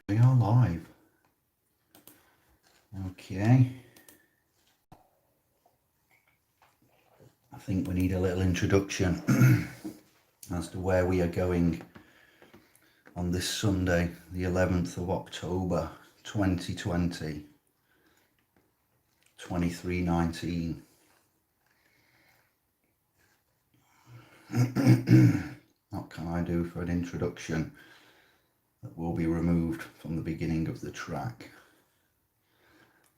We are live. Okay. I think we need a little introduction as to where we are going on this Sunday, the 11th of October, 2020, 23:19. What can I do for an introduction that will be removed from the beginning of the track?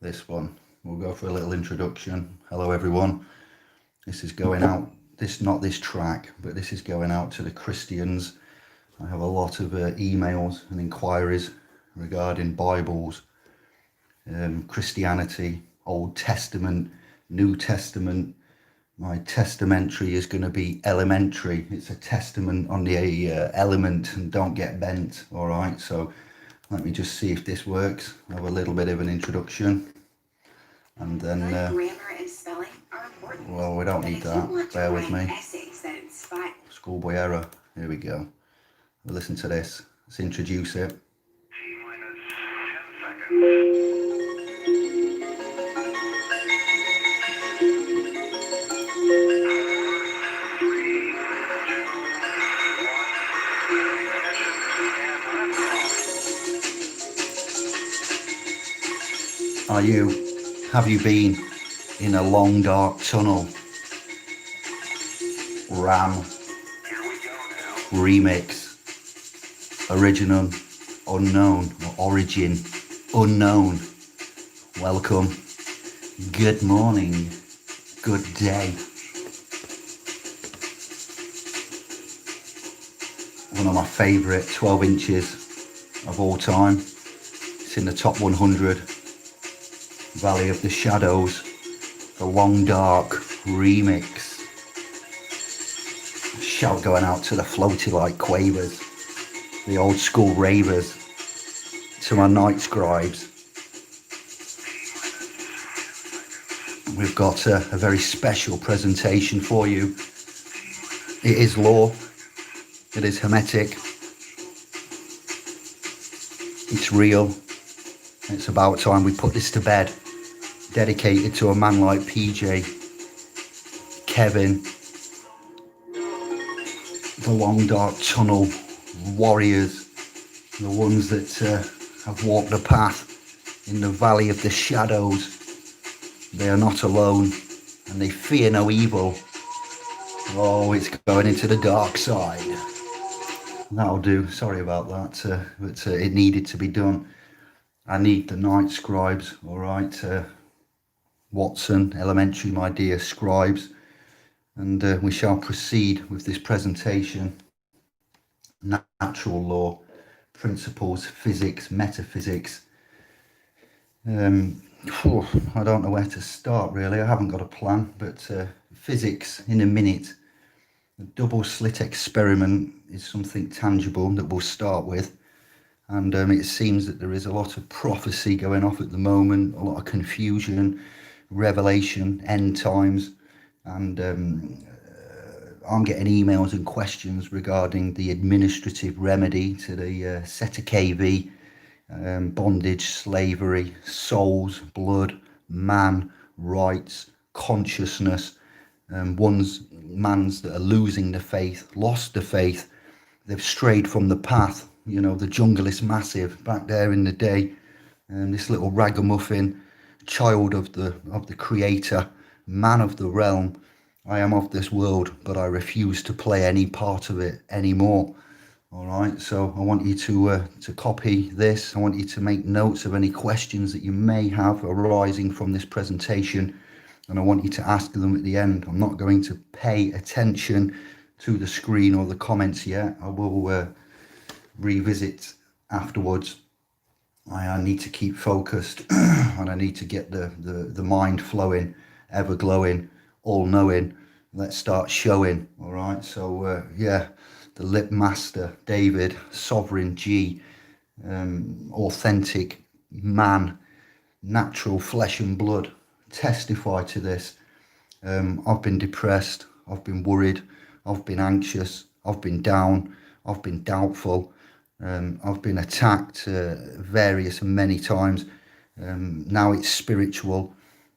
This one. We'll go for a little introduction. Hello everyone. This is going out, not this track, but this is going out to the Christians. I have a lot of emails and inquiries regarding Bibles, Christianity, Old Testament, New Testament. My testamentary is going to be elementary. It's a testament on the element and don't get bent. All right, so let me just see if this works. I have a little bit of an introduction. And then, grammar and spelling are important. Well, we don't need that. Bear with me. Schoolboy error. Here we go. Listen to this. Let's introduce it. T-minus 10 seconds. Have you been in a long dark tunnel? Ram remix, original unknown, or origin unknown. Welcome, good morning, good day. One of my favourite 12 inches of all time. It's in the top 100. Valley of the Shadows, the Long Dark remix. Shout going out to the floaty like quavers, the old school ravers, to my night scribes. We've got a very special presentation for you. It is law, it is hermetic, it's real. It's about time we put this to bed. Dedicated to a man like PJ, Kevin, the long dark tunnel warriors, the ones that have walked the path in the valley of the shadows. They are not alone and they fear no evil. Oh, it's going into the dark side. That'll do. Sorry about that, but it needed to be done. I need the night scribes, all right. Watson, elementary, my dear scribes, and we shall proceed with this presentation. Natural law, principles, physics, metaphysics. I don't know where to start really. I haven't got a plan, but physics in a minute. The double slit experiment is something tangible that we'll start with. And it seems that there is a lot of prophecy going off at the moment, a lot of confusion, revelation, end times, and I'm getting emails and questions regarding the administrative remedy to the Seta KV, bondage, slavery, souls, blood, man, rights, consciousness, mans that are losing the faith, lost the faith, they've strayed from the path. You know, the jungle is massive back there in the day, and this little ragamuffin, child of the creator, man of the realm. I am of this world, but I refuse to play any part of it anymore. All right, so I want you to copy this. I want you to make notes of any questions that you may have arising from this presentation, and I want you to ask them at the end. I'm not going to pay attention to the screen or the comments yet. I will revisit afterwards. I need to keep focused and I need to get the mind flowing, ever glowing, all knowing. Let's start showing. All right, so yeah, the lip master David, sovereign G, authentic man, natural flesh and blood, testify to this. I've been depressed, I've been worried, I've been anxious, I've been down, I've been doubtful. I've been attacked various and many times. Now it's spiritual.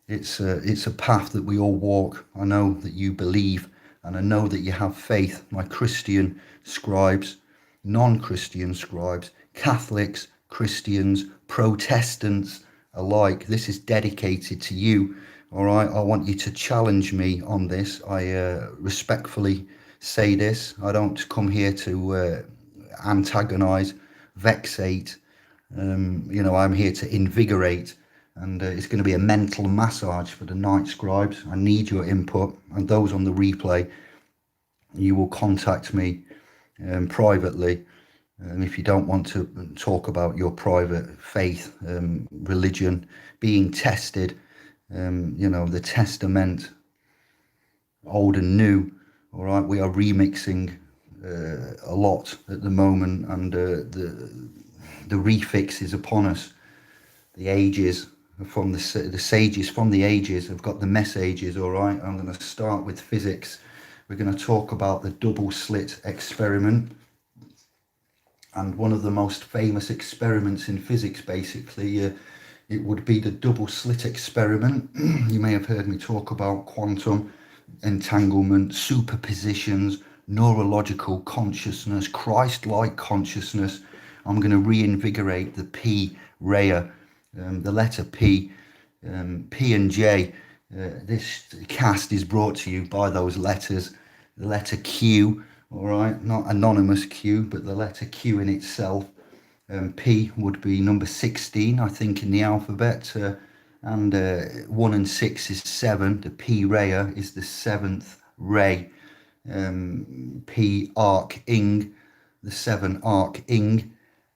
It's a path that we all walk. I know that you believe, and I know that you have faith. My Christian scribes, non-Christian scribes, Catholics, Christians, Protestants alike. This is dedicated to you. All right. I want you to challenge me on this. I respectfully say this. I don't come here to antagonize, vexate. I'm here to invigorate, and it's going to be a mental massage for the night scribes. I need your input, and those on the replay, you will contact me privately. If you don't want to talk about your private faith, religion, being tested, the testament, old and new. All right, we are remixing a lot at the moment, and the refix is upon us. The ages from the sages from the ages have got the messages. All right, I'm going to start with physics. We're going to talk about the double slit experiment, and one of the most famous experiments in physics, basically, it would be the double slit experiment. You may have heard me talk about quantum entanglement, superpositions, neurological consciousness, Christ-like consciousness. I'm going to reinvigorate the P raya, the letter P, P and J. This cast is brought to you by those letters. The letter Q, all right, not anonymous Q, but the letter Q in itself. P would be number 16, I think, in the alphabet. And 1 and 6 is 7. The P raya is the 7th ray. P arc ing, the 7 arc ing.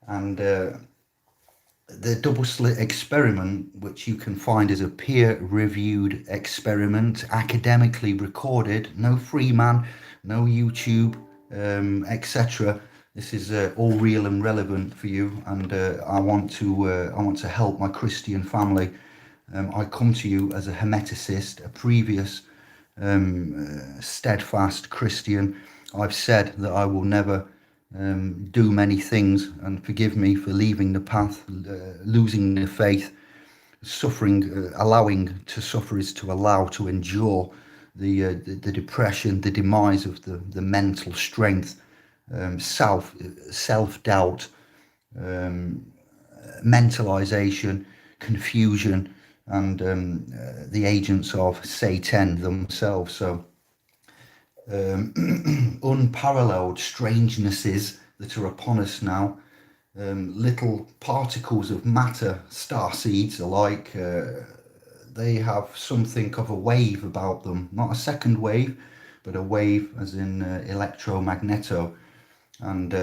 And the double slit experiment, which you can find as a peer-reviewed experiment, academically recorded, no free man, no YouTube, etc. This is all real and relevant for you, and I want to help my Christian family. I come to you as a hermeticist, a previous steadfast Christian. I've said that I will never do many things, and forgive me for leaving the path, losing the faith, suffering. Allowing to suffer is to allow to endure the depression, the demise of the mental strength, self-doubt, mentalization, confusion, and the agents of Satan themselves. So unparalleled strangenesses that are upon us now. Little particles of matter, star seeds alike, they have something of a wave about them. Not a second wave, but a wave as in electromagneto. And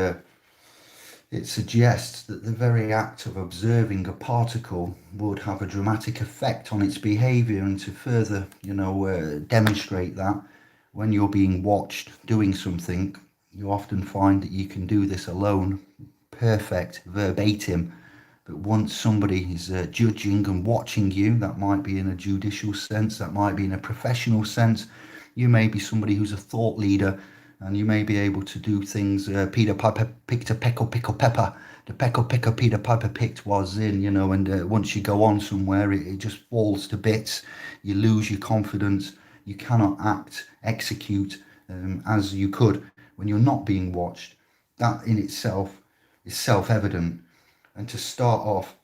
it suggests that the very act of observing a particle would have a dramatic effect on its behavior. And to further, demonstrate that, when you're being watched doing something, you often find that you can do this alone, perfect, verbatim. But once somebody is judging and watching you, that might be in a judicial sense, that might be in a professional sense. You may be somebody who's a thought leader, and you may be able to do things. Peter Piper picked a pickle pepper. The peckle picker Peter Piper picked was in, and once you go on somewhere, it just falls to bits. You lose your confidence. You cannot execute as you could when you're not being watched. That in itself is self-evident. And to start off,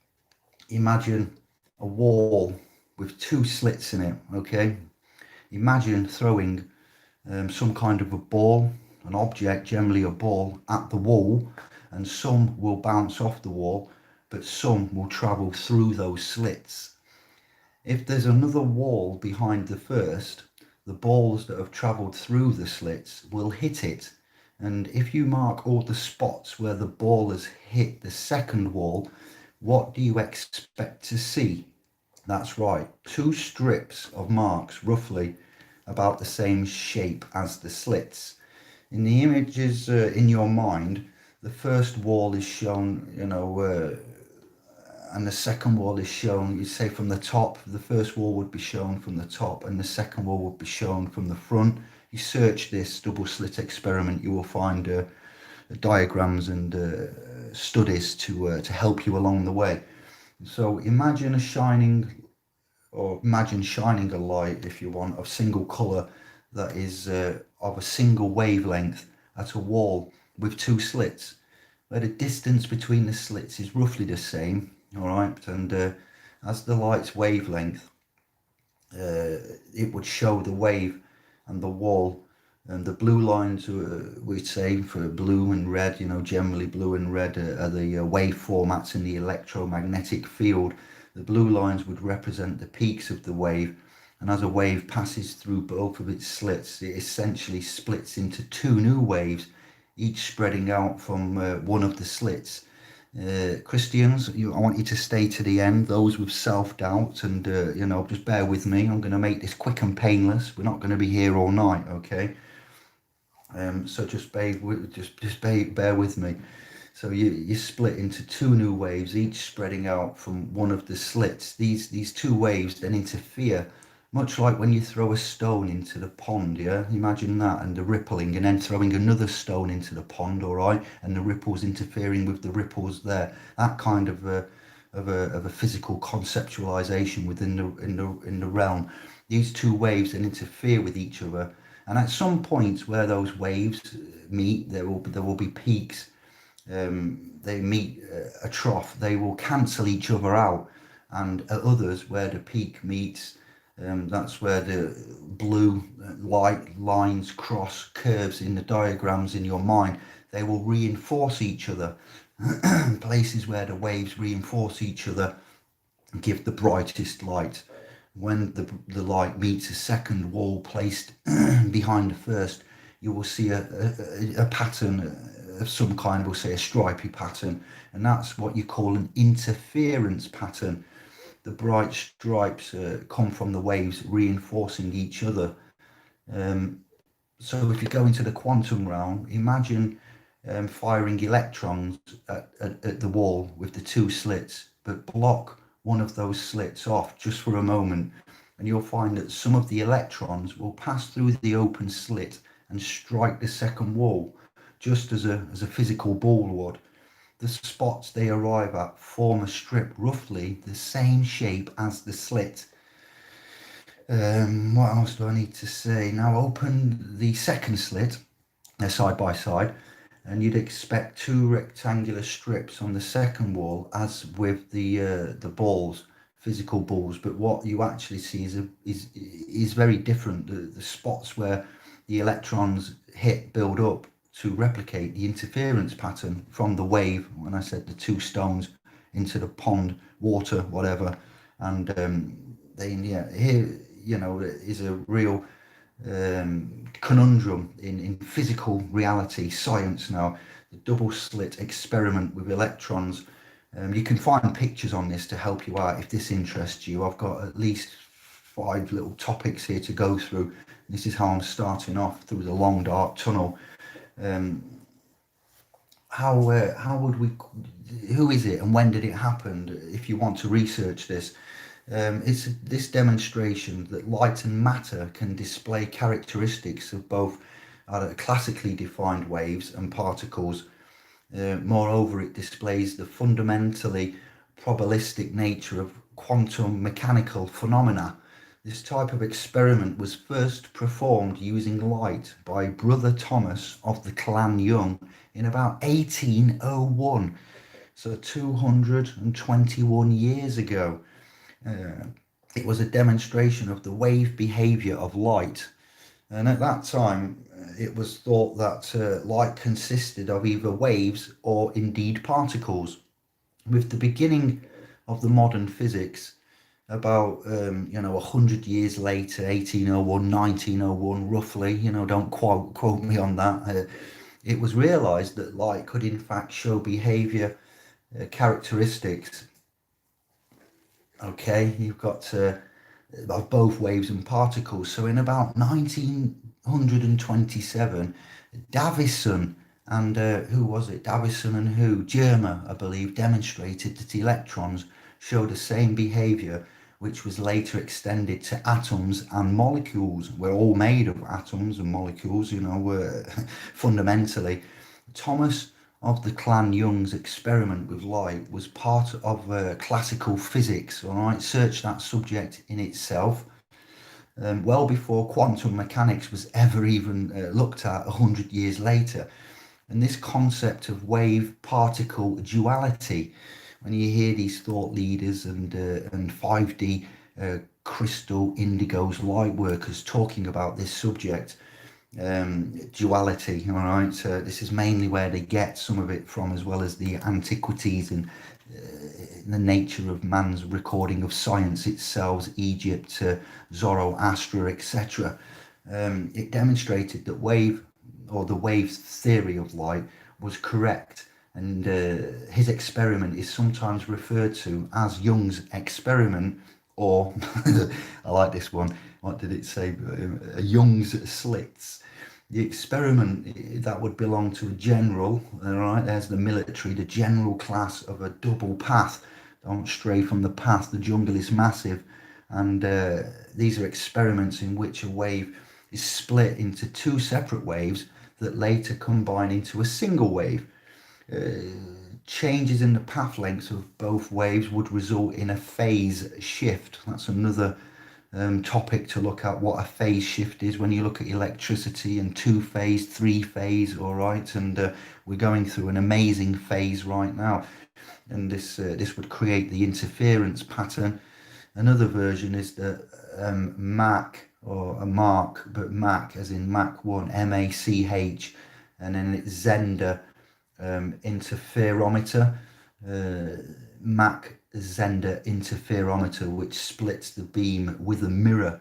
imagine a wall with 2 slits in it, okay? Imagine throwing some kind of a ball, an object, generally a ball, at the wall, and some will bounce off the wall, but some will travel through those slits. If there's another wall behind the first, the balls that have travelled through the slits will hit it. And if you mark all the spots where the ball has hit the second wall, what do you expect to see? That's right, 2 strips of marks, roughly about the same shape as the slits. In the images in your mind, the first wall is shown, and the second wall is shown, you say from the top. The first wall would be shown from the top, and the second wall would be shown from the front. You search this double slit experiment, you will find diagrams and studies to help you along the way. So imagine shining a light, if you want, of single color that is of a single wavelength at a wall with two slits, where the distance between the slits is roughly the same, all right? And as the light's wavelength, it would show the wave and the wall. And the blue lines, we'd say for blue and red, generally blue and red are the wave formats in the electromagnetic field. The blue lines would represent the peaks of the wave. And as a wave passes through both of its slits, it essentially splits into two new waves, each spreading out from one of the slits. Christians, I want you to stay to the end. Those with self-doubt, and just bear with me. I'm going to make this quick and painless. We're not going to be here all night, okay? So just bear with me. So you split into two new waves, each spreading out from one of the slits. These two waves then interfere, much like when you throw a stone into the pond, yeah? Imagine that, and the rippling, and then throwing another stone into the pond, all right? And the ripples interfering with the ripples there. That kind of a physical conceptualization within the realm. These two waves then interfere with each other, and at some points where those waves meet, there will be peaks. They meet a trough. They will cancel each other out, and at others where the peak meets, that's where the blue light lines cross curves in the diagrams in your mind. They will reinforce each other. Places where the waves reinforce each other give the brightest light. When the light meets a second wall placed behind the first, you will see a pattern of some kind. We'll say a stripy pattern, and that's what you call an interference pattern. The bright stripes come from the waves reinforcing each other. So if you go into the quantum realm, imagine firing electrons at the wall with the two slits, but block one of those slits off just for a moment, and you'll find that some of the electrons will pass through the open slit and strike the second wall, just as a physical ball would. The spots they arrive at form a strip roughly the same shape as the slit. What else do I need to say? Now open the second slit, they're side by side, and you'd expect two rectangular strips on the second wall, as with the balls, physical balls. But what you actually see is very different. The spots where the electrons build up to replicate the interference pattern from the wave. When I said the two stones into the pond, water, whatever, and here is a real conundrum in physical reality, science now. The double slit experiment with electrons. You can find pictures on this to help you out if this interests you. I've got at least 5 little topics here to go through. This is how I'm starting off through the long dark tunnel. Who is it and when did it happen? If you want to research this, it's this demonstration that light and matter can display characteristics of both classically defined waves and particles. Moreover, it displays the fundamentally probabilistic nature of quantum mechanical phenomena. This type of experiment was first performed using light by Brother Thomas of the Clan Young in about 1801, so 221 years ago. It was a demonstration of the wave behavior of light, and at that time it was thought that light consisted of either waves or indeed particles. With the beginning of the modern physics, about 100 years later, 1801, 1901 roughly, don't quote me on that, it was realized that light could in fact show behavior characteristics. Okay, you've got of both waves and particles. So in about 1927, Davison and Germer, I believe, demonstrated that electrons show the same behavior, which was later extended to atoms and molecules. We're all made of atoms and molecules, fundamentally. Thomas of the clan Young's experiment with light was part of classical physics, all right? Search that subject in itself. Well before quantum mechanics was ever even looked at 100 years later. And this concept of wave-particle duality, when you hear these thought leaders and 5D crystal indigos light workers talking about this subject, duality, all right? This is mainly where they get some of it from, as well as the antiquities and the nature of man's recording of science itself, Egypt, Zoroaster, etc. It demonstrated that the wave theory of light was correct, and his experiment is sometimes referred to as Young's experiment, or I like this one. What did it say? Young's slits. The experiment that would belong to a general, all right, there's the military, the general class of a double path. Don't stray from the path, the jungle is massive. And these are experiments in which a wave is split into two separate waves that later combine into a single wave. Changes in the path lengths of both waves would result in a phase shift. That's another topic to look at, what a phase shift is when you look at electricity and 2-phase, 3-phase, all right? And we're going through an amazing phase right now. And this would create the interference pattern. Another version is the Mach, or a Mark, but Mach as in Mach 1, M-A-C-H, and then it's Zender interferometer, Mach Zender interferometer, which splits the beam with a mirror.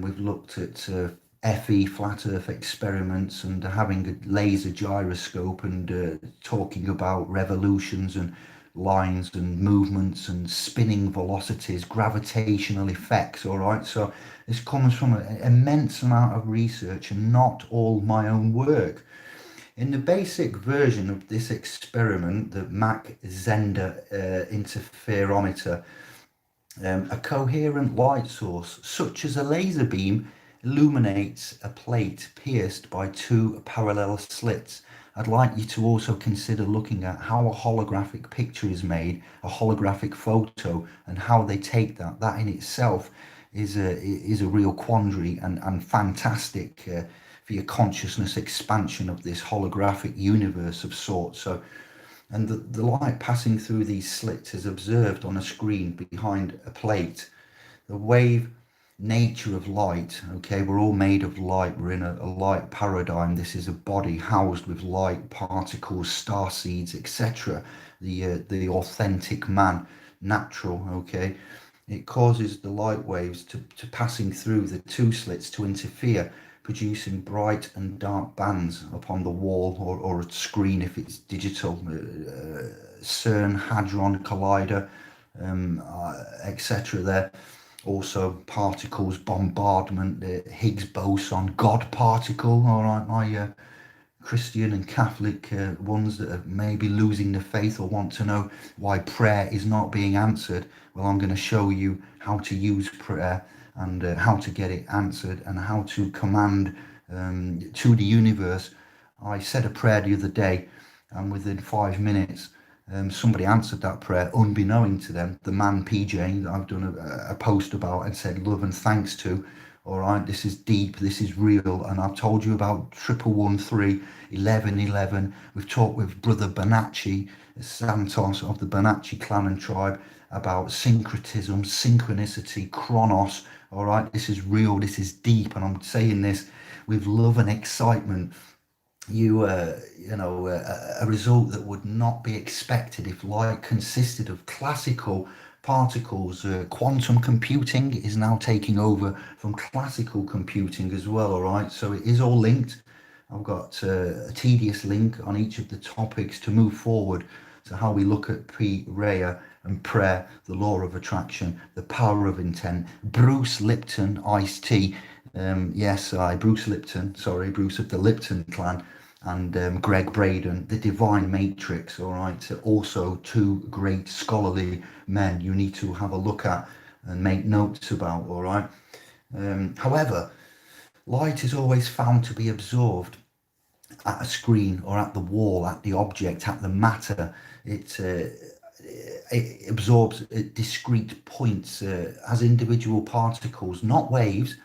We've looked at FE, flat earth experiments, and having a laser gyroscope and talking about revolutions and lines and movements and spinning velocities, gravitational effects, all right? So this comes from an immense amount of research and not all my own work. In the basic version of this experiment, the Mach Zender interferometer, a coherent light source, such as a laser beam, illuminates a plate pierced by two parallel slits. I'd like you to also consider looking at how a holographic picture is made, a holographic photo, and how they take that. That in itself is a real quandary and fantastic for your consciousness expansion of this holographic universe of sorts. So, and the light passing through these slits is observed on a screen behind a plate. The wave nature of light, okay, we're all made of light, we're in a light paradigm. This is a body housed with light particles, star seeds, etc. The authentic man, natural, okay. It causes the light waves to passing through the two slits to interfere, producing bright and dark bands upon the wall or a screen if it's digital. CERN Hadron Collider, etc. there. Also particles, bombardment, the Higgs boson, God particle, all right, my Christian and Catholic ones that are maybe losing the faith or want to know why prayer is not being answered. Well, I'm going to show you how to use prayer and how to get it answered and how to command to the universe. I said a prayer the other day, and within 5 minutes somebody answered that prayer unbeknown to them. The man PJ that I've done a post about and said love and thanks to. All right, this is deep, this is real, and I've told you about 1113, 1111. We've talked with Brother Bonacci, Santos of the Bonacci clan and tribe, about syncretism, synchronicity, chronos. All right, this is real, this is deep, and I'm saying this with love and excitement. A result that would not be expected if light consisted of classical particles. Quantum computing is now taking over from classical computing as well, all right? So it is all linked. I've got a tedious link on each of the topics to move forward to how we look at P-Raya and prayer, the law of attraction, the power of intent. Bruce Lipton, Ice-T, Bruce of the Lipton clan, and Greg Braden, the Divine Matrix, all right? Also two great scholarly men you need to have a look at and make notes about, all right? However, light is always found to be absorbed at a screen or at the wall, at the object, at the matter. It absorbs discrete points as individual particles, not waves,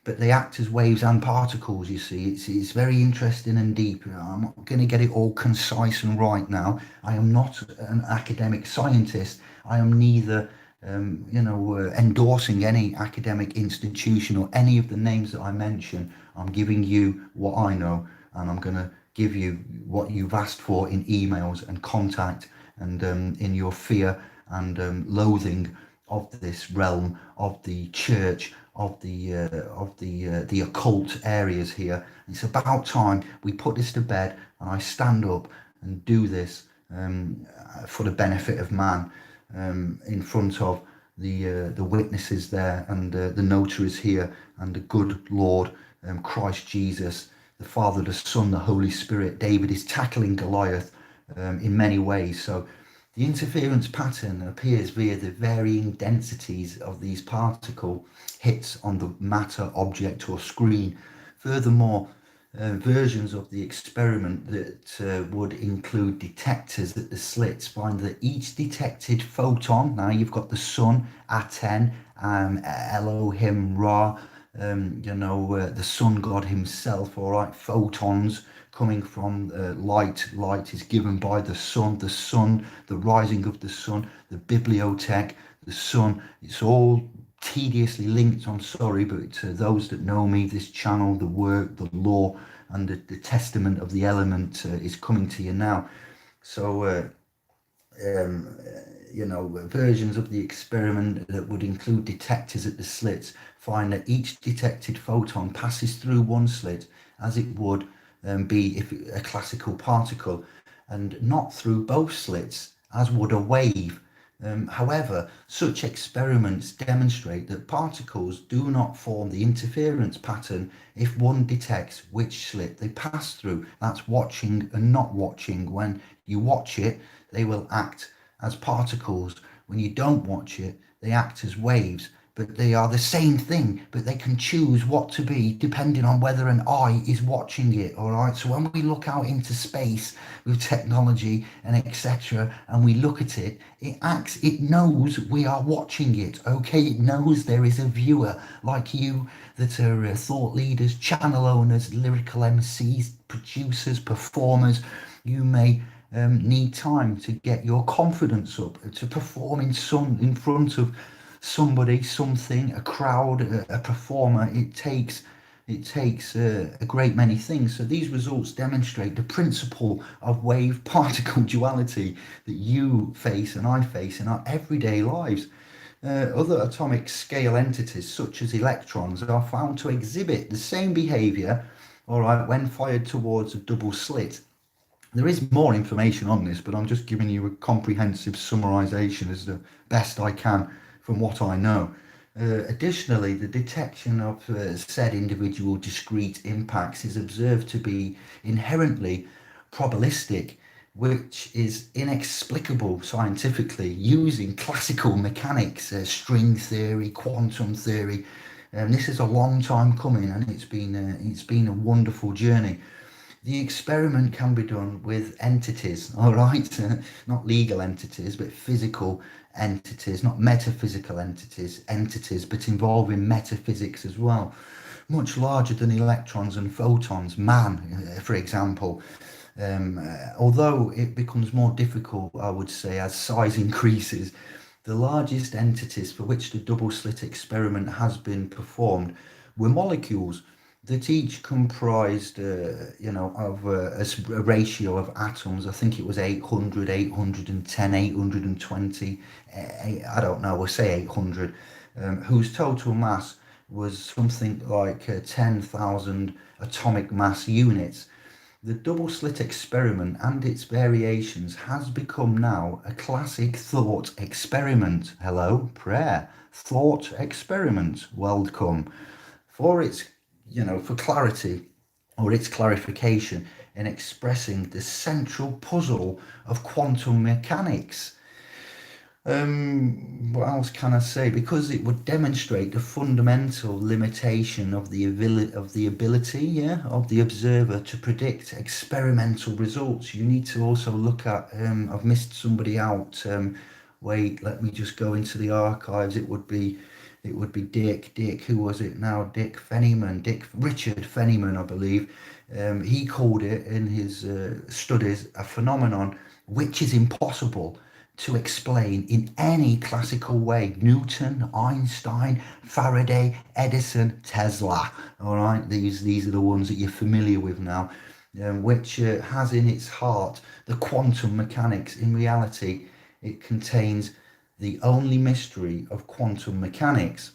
but they act as waves and particles, you see. It's very interesting and deep. I'm not going to get it all concise and right now. I am not an academic scientist. I am neither, endorsing any academic institution or any of the names that I mention. I'm giving you what I know, and I'm going to give you what you've asked for in emails and contact and in your fear and loathing of this realm of the church, of the occult areas here. It's about time we put this to bed, and I stand up and do this for the benefit of man, in front of the witnesses there and the notaries here and the good Lord Christ Jesus, the Father, the Son, the Holy Spirit. David is tackling Goliath in many ways. So the interference pattern appears via the varying densities of these particle hits on the matter, object or screen. Furthermore, versions of the experiment that would include detectors at the slits find that each detected photon, now you've got the sun, Aten, Elohim, Ra, the sun god himself, all right, photons coming from light. Light is given by the sun, the rising of the sun, the bibliotech, the sun. It's all tediously linked, I'm sorry, but to those that know me, this channel, the work, the law, and the testament of the element is coming to you now. So, versions of the experiment that would include detectors at the slits find that each detected photon passes through one slit as it would be if a classical particle, and not through both slits as would a wave. However, such experiments demonstrate that particles do not form the interference pattern if one detects which slit they pass through. That's watching and not watching. When you watch it, they will act as particles. When you don't watch it, they act as waves. But they are the same thing, but they can choose what to be depending on whether an eye is watching it. All right, so when we look out into space with technology and etc., and we look at it, it knows we are watching it. Okay, it knows there is a viewer like you that are thought leaders, channel owners, lyrical MCs, producers, performers. You may need time to get your confidence up to perform in front of somebody, something, a crowd, a performer. It takes a great many things. So these results demonstrate the principle of wave particle duality that you face and I face in our everyday lives. Other atomic scale entities, such as electrons, are found to exhibit the same behavior, all right, when fired towards a double slit. There is more information on this, but I'm just giving you a comprehensive summarization as the best I can from what I know. Additionally, the detection of said individual discrete impacts is observed to be inherently probabilistic, which is inexplicable scientifically using classical mechanics, string theory, quantum theory. This is a long time coming, and it's been a wonderful journey. The experiment can be done with entities, all right? Not legal entities, but physical entities, not metaphysical entities, but involving metaphysics as well. Much larger than electrons and photons, man, for example. Although it becomes more difficult, I would say, as size increases, the largest entities for which the double slit experiment has been performed were molecules that each comprised, of a ratio of atoms. I think it was 800, 810, 820, I don't know, we'll say 800, whose total mass was something like 10,000 atomic mass units. The double slit experiment and its variations has become now a classic thought experiment. Hello, prayer. Thought experiment. Welcome. For its, for clarity or its clarification in expressing the central puzzle of quantum mechanics. What else can I say? Because it would demonstrate the fundamental limitation of the ability, yeah, of the observer to predict experimental results. You need to also look at. I've missed somebody out. Wait, let me just go into the archives. It would be Dick. Dick, who was it now? Dick Fenneman. Richard Fenneman, I believe. He called it in his studies a phenomenon which is impossible to explain in any classical way. Newton, Einstein, Faraday, Edison, Tesla. All right, these are the ones that you're familiar with now, which has in its heart the quantum mechanics. In reality, it contains the only mystery of quantum mechanics.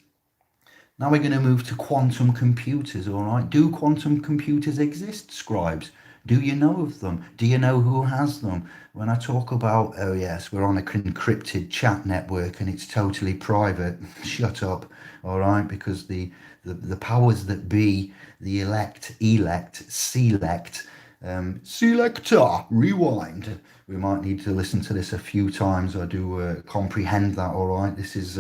Now we're going to move to quantum computers, all right? Do quantum computers exist, scribes? Do you know of them? Do you know who has them? When I talk about, oh yes, we're on a encrypted chat network and it's totally private, shut up, all right? Because the powers that be, the select, selector, rewind. We might need to listen to this a few times. I do comprehend that, all right? This is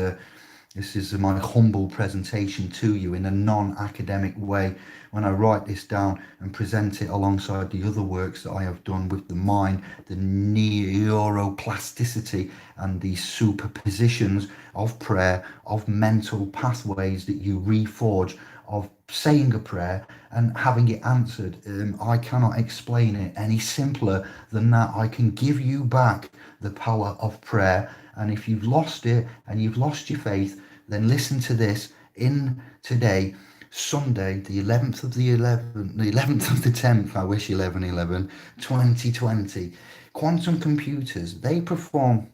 my humble presentation to you in a non-academic way when I write this down and present it alongside the other works that I have done with the mind, the neuroplasticity and the superpositions of prayer, of mental pathways that you reforge, of saying a prayer and having it answered. I cannot explain it any simpler than that. I can give you back the power of prayer. And if you've lost it and you've lost your faith, then listen to this in today, Sunday, the 11th of the 11th, the 11th of the 10th, I wish 11/11, 2020. Quantum computers, they perform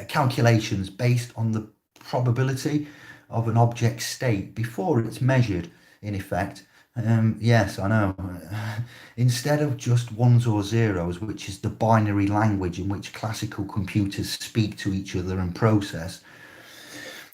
calculations based on the probability of an object state before it's measured, in effect. Yes, I know. Instead of just ones or zeros, which is the binary language in which classical computers speak to each other and process,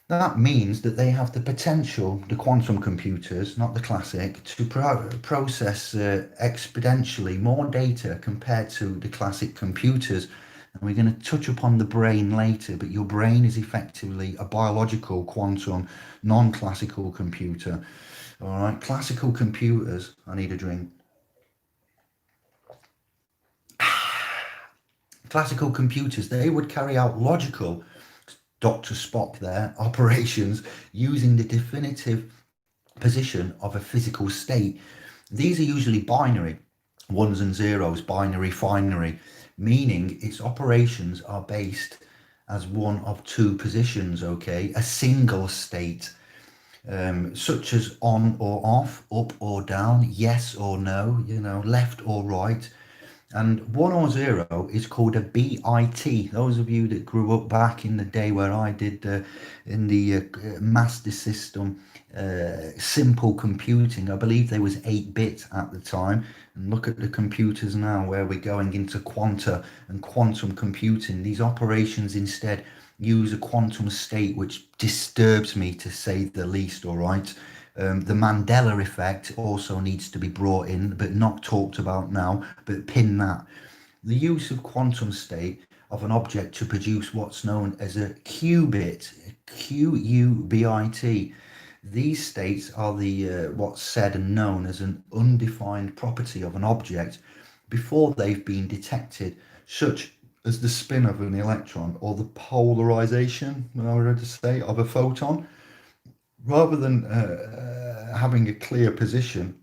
that means that they have the potential, the quantum computers, not the classic, to process exponentially more data compared to the classic computers. And we're going to touch upon the brain later, but your brain is effectively a biological quantum, non-classical computer. All right, classical computers, I need a drink. Classical computers, they would carry out logical, Dr. Spock there, operations using the definitive position of a physical state. These are usually binary, ones and zeros, binary, binary, meaning its operations are based as one of two positions, okay? A single state, such as on or off, up or down, yes or no, left or right. And one or zero is called a bit. Those of you that grew up back in the day where I did in the master system, simple computing, I believe there was 8-bit at the time. And look at the computers now where we're going into quanta and quantum computing. These operations instead use a quantum state, which disturbs me to say the least, all right? The Mandela effect also needs to be brought in, but not talked about now, but pin that. The use of quantum state of an object to produce what's known as a qubit, Qubit. These states are the what's said and known as an undefined property of an object before they've been detected, such as the spin of an electron or the polarization, I would to say, of a photon. Rather than having a clear position,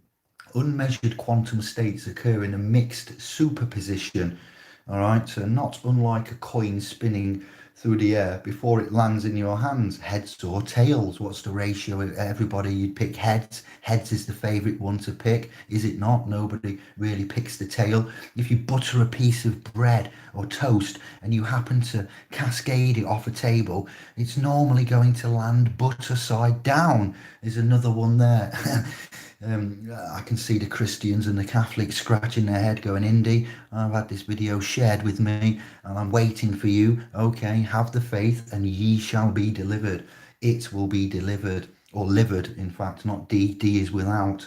unmeasured quantum states occur in a mixed superposition, all right? So not unlike a coin spinning through the air before it lands in your hands, heads or tails. What's the ratio? Everybody, you'd pick heads. Heads is the favorite one to pick, is it not? Nobody really picks the tail. If you butter a piece of bread or toast and you happen to cascade it off a table, it's normally going to land butter side down. There's another one there. I can see the Christians and the Catholics scratching their head going, Indy, I've had this video shared with me and I'm waiting for you. Okay, have the faith and ye shall be delivered. It will be delivered, or livered, in fact, not D. D is without.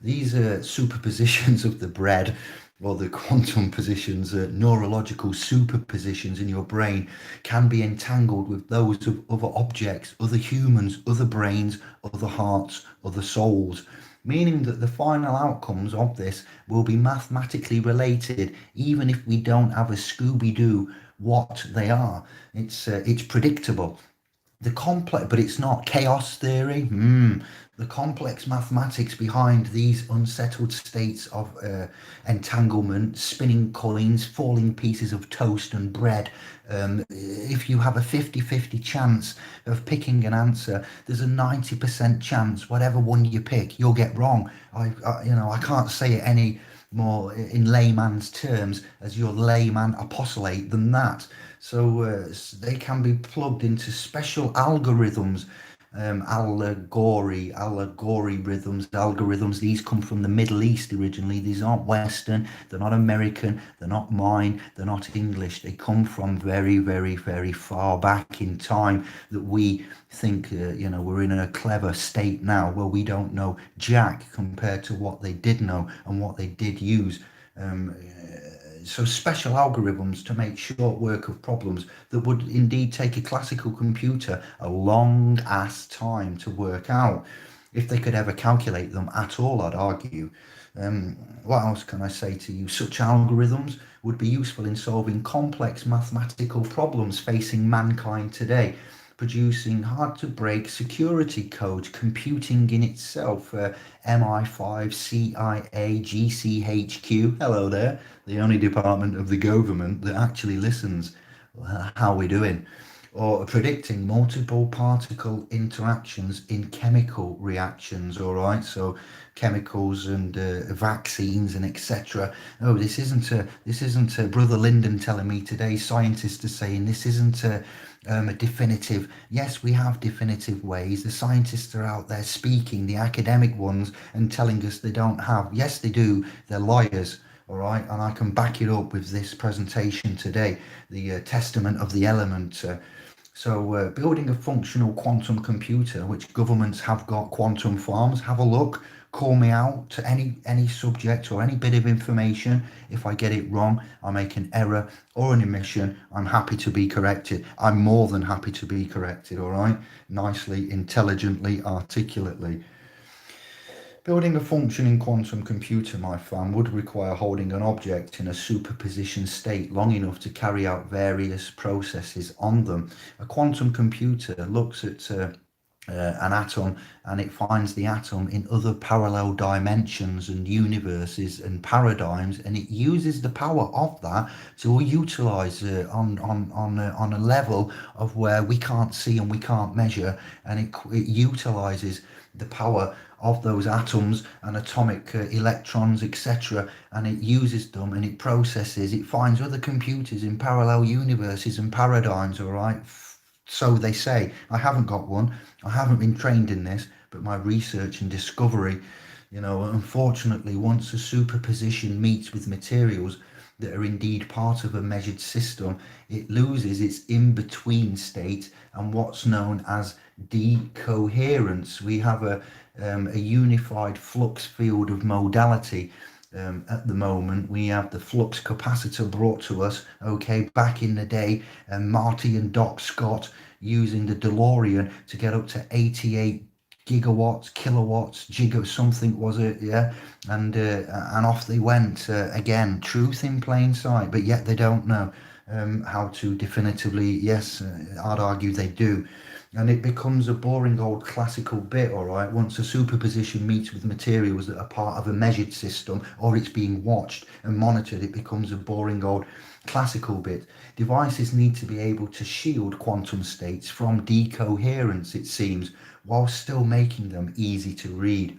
These are superpositions of the bread or the quantum positions, neurological superpositions in your brain can be entangled with those of other objects, other humans, other brains, other hearts, other souls, meaning that the final outcomes of this will be mathematically related, even if we don't have a Scooby-Doo what they are. It's predictable. The complex, but it's not chaos theory. The complex mathematics behind these unsettled states of entanglement, spinning coins, falling pieces of toast and bread. If you have a 50-50 chance of picking an answer, there's a 90% chance whatever one you pick, you'll get wrong. I can't say it any more in layman's terms as your layman apostolate than that. So they can be plugged into special algorithms, allegory rhythms, algorithms. These come from the Middle East originally. These aren't Western, they're not American, they're not mine, they're not English. They come from very, very, very far back in time that we think, we're in a clever state now where we don't know jack compared to what they did know and what they did use. So special algorithms to make short work of problems that would indeed take a classical computer a long ass time to work out, if they could ever calculate them at all, I'd argue. What else can I say to you? Such algorithms would be useful in solving complex mathematical problems facing mankind today, producing hard to break security code, computing in itself, MI5, CIA, GCHQ, hello there, the only department of the government that actually listens. How we doing? Or predicting multiple particle interactions in chemical reactions, all right? So chemicals and vaccines and etc. Oh, this isn't Brother Lyndon telling me today. Scientists are saying this isn't a definitive. Yes, we have definitive ways. The scientists are out there speaking, the academic ones, and telling us they don't have. Yes, they do. They're liars. All right, and I can back it up with this presentation today, the testament of the element. So building a functional quantum computer, which governments have got quantum farms, have a look, call me out to any subject or any bit of information. If I get it wrong, I make an error or an omission, I'm happy to be corrected. I'm more than happy to be corrected, all right? Nicely, intelligently, articulately. Building a functioning quantum computer, my fam, would require holding an object in a superposition state long enough to carry out various processes on them. A quantum computer looks at an atom and it finds the atom in other parallel dimensions and universes and paradigms, and it uses the power of that to utilize on a level of where we can't see and we can't measure, and it utilizes the power of those atoms and atomic electrons, etc., and it uses them and it processes, it finds other computers in parallel universes and paradigms, all right? So they say. I haven't got one, I haven't been trained in this, but my research and discovery, unfortunately, once a superposition meets with materials that are indeed part of a measured system, it loses its in-between state and what's known as decoherence. We have a unified flux field of modality. At the moment, we have the flux capacitor brought to us, okay, back in the day, Marty and Doc Scott using the DeLorean to get up to 88 gigawatts, kilowatts, something was it, yeah, and off they went. Again, truth in plain sight, but yet they don't know how to definitively. Yes, I'd argue they do. And it becomes a boring old classical bit, all right, once a superposition meets with materials that are part of a measured system, or it's being watched and monitored, it becomes a boring old classical bit. Devices need to be able to shield quantum states from decoherence, it seems, while still making them easy to read.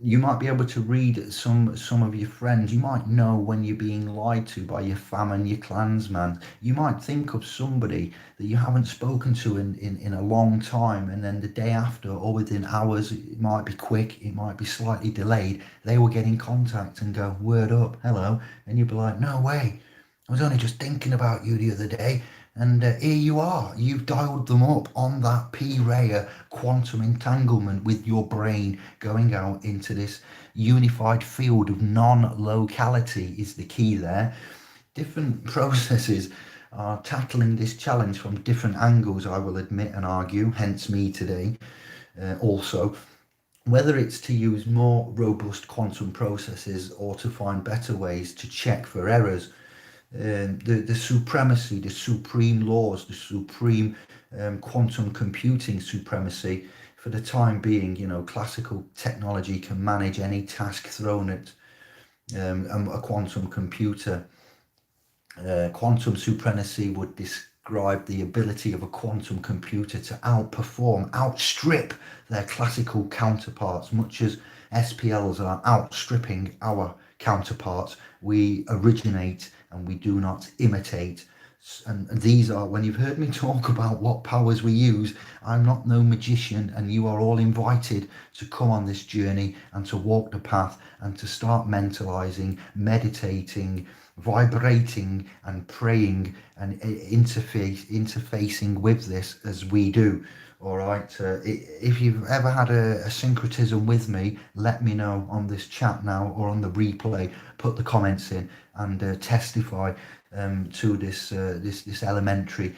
You might be able to read some of your friends. You might know when you're being lied to by your fam and your clansman. You might think of somebody that you haven't spoken to in a long time, and then the day after or within hours, it might be quick, it might be slightly delayed, they will get in contact and go, word up, hello, and you'll be like, no way, I was only just thinking about you the other day. And here you are, you've dialed them up on that P-raya quantum entanglement with your brain going out into this unified field of non-locality is the key there. Different processes are tackling this challenge from different angles, I will admit and argue, hence me today also. Whether it's to use more robust quantum processes or to find better ways to check for errors, the supremacy, the supreme laws, the supreme quantum computing supremacy, for the time being, classical technology can manage any task thrown at a quantum computer. Quantum supremacy would describe the ability of a quantum computer to outperform, outstrip their classical counterparts, much as SPLs are outstripping our counterparts. We originate and we do not imitate. And these are, when you've heard me talk about what powers we use, I'm not no magician, and you are all invited to come on this journey and to walk the path and to start mentalizing, meditating, vibrating and praying and interfacing with this as we do. All right, if you've ever had a syncretism with me, let me know on this chat now or on the replay. Put the comments in and testify to this elementary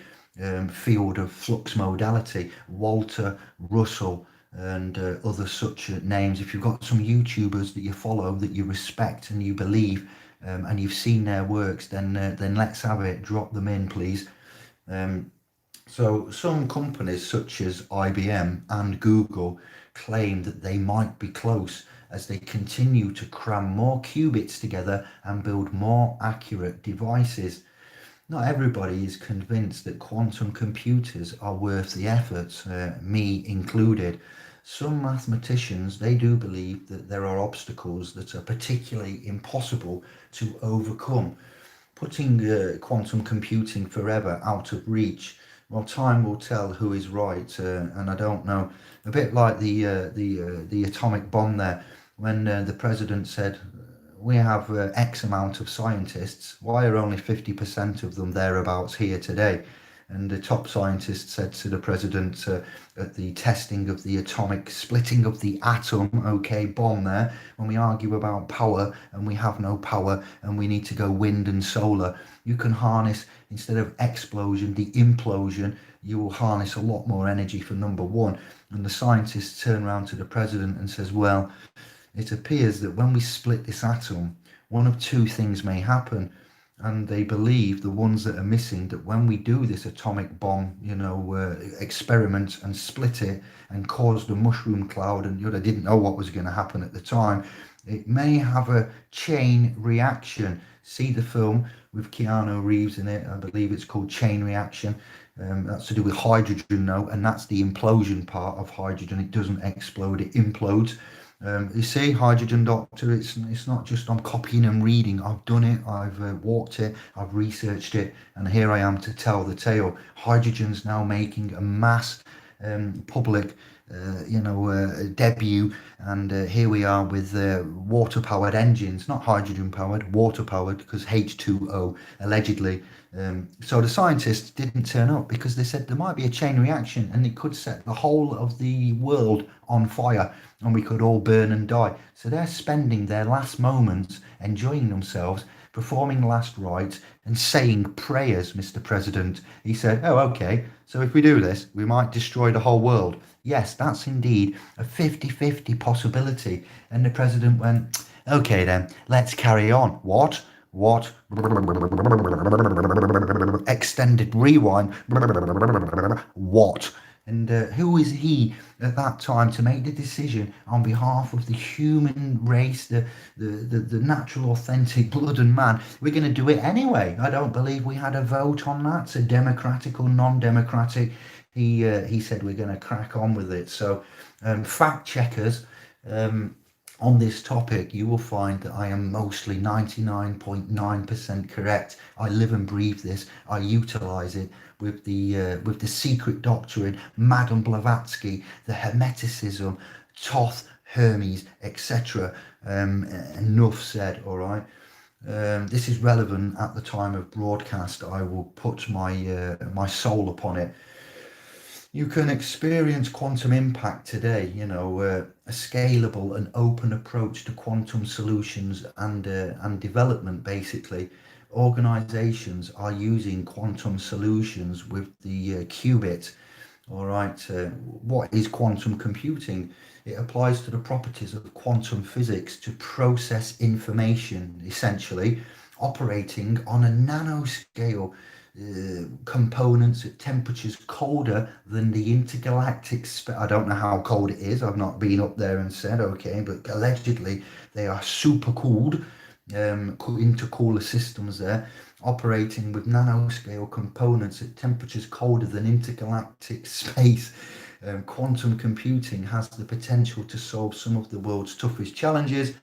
field of flux modality. Walter, Russell, and other such names. If you've got some YouTubers that you follow, that you respect and you believe, and you've seen their works, then let's have it. Drop them in, please. So some companies such as IBM and Google claim that they might be close as they continue to cram more qubits together and build more accurate devices. Not everybody is convinced that quantum computers are worth the effort, me included. Some mathematicians, they do believe that there are obstacles that are particularly impossible to overcome, putting quantum computing forever out of reach. Well, time will tell who is right, and I don't know. A bit like the atomic bomb there, when the president said, "We have X amount of scientists. Why are only 50% of them thereabouts here today?" And the top scientist said to the president at the testing of the atomic splitting of the atom, bomb there, when we argue about power and we have no power and we need to go wind and solar, you can harness, instead of explosion, the implosion. You will harness a lot more energy for number one. And the scientists turn around to the president and says, well, it appears that when we split this atom, one of two things may happen. And they believe, the ones that are missing, that when we do this atomic bomb, experiment and split it and cause the mushroom cloud, and they didn't know what was going to happen at the time, it may have a chain reaction. See the film with Keanu Reeves in it, I believe it's called Chain Reaction. That's to do with hydrogen now, and that's the implosion part of hydrogen. It doesn't explode, it implodes. You see, hydrogen doctor, it's not just I'm copying and reading. I've done it, I've walked it, I've researched it, and here I am to tell the tale. Hydrogen's now making a mass public debut, and here we are with water-powered engines, not hydrogen-powered, water-powered, because H2O allegedly. So the scientists didn't turn up because they said there might be a chain reaction and it could set the whole of the world on fire and we could all burn and die. So they're spending their last moments enjoying themselves, performing last rites and saying prayers, Mr. President. He said, oh, okay, so if we do this, we might destroy the whole world. Yes, that's indeed a 50-50 possibility. And the president went, okay then, let's carry on. What? Extended rewind. What? And who is he at that time to make the decision on behalf of the human race, the natural, authentic blood and man? We're going to do it anyway. I don't believe we had a vote on that, so democratic or non-democratic. He said we're going to crack on with it. So fact checkers, on this topic, you will find that I am mostly 99.9% correct. I live and breathe this. I utilize it with the secret doctrine, Madame Blavatsky, the Hermeticism, Thoth, Hermes, etc. Enough said, all right? This is relevant at the time of broadcast. I will put my soul upon it. You can experience quantum impact today, a scalable and open approach to quantum solutions and development. Basically, organizations are using quantum solutions with the qubit. All right, what is quantum computing? It applies to the properties of quantum physics to process information, essentially operating on a nanoscale, components at temperatures colder than the intergalactic I don't know how cold it is. I've not been up there and said, okay, but allegedly they are super cooled, intercooler systems there, operating with nanoscale components at temperatures colder than intergalactic space. Quantum computing has the potential to solve some of the world's toughest challenges.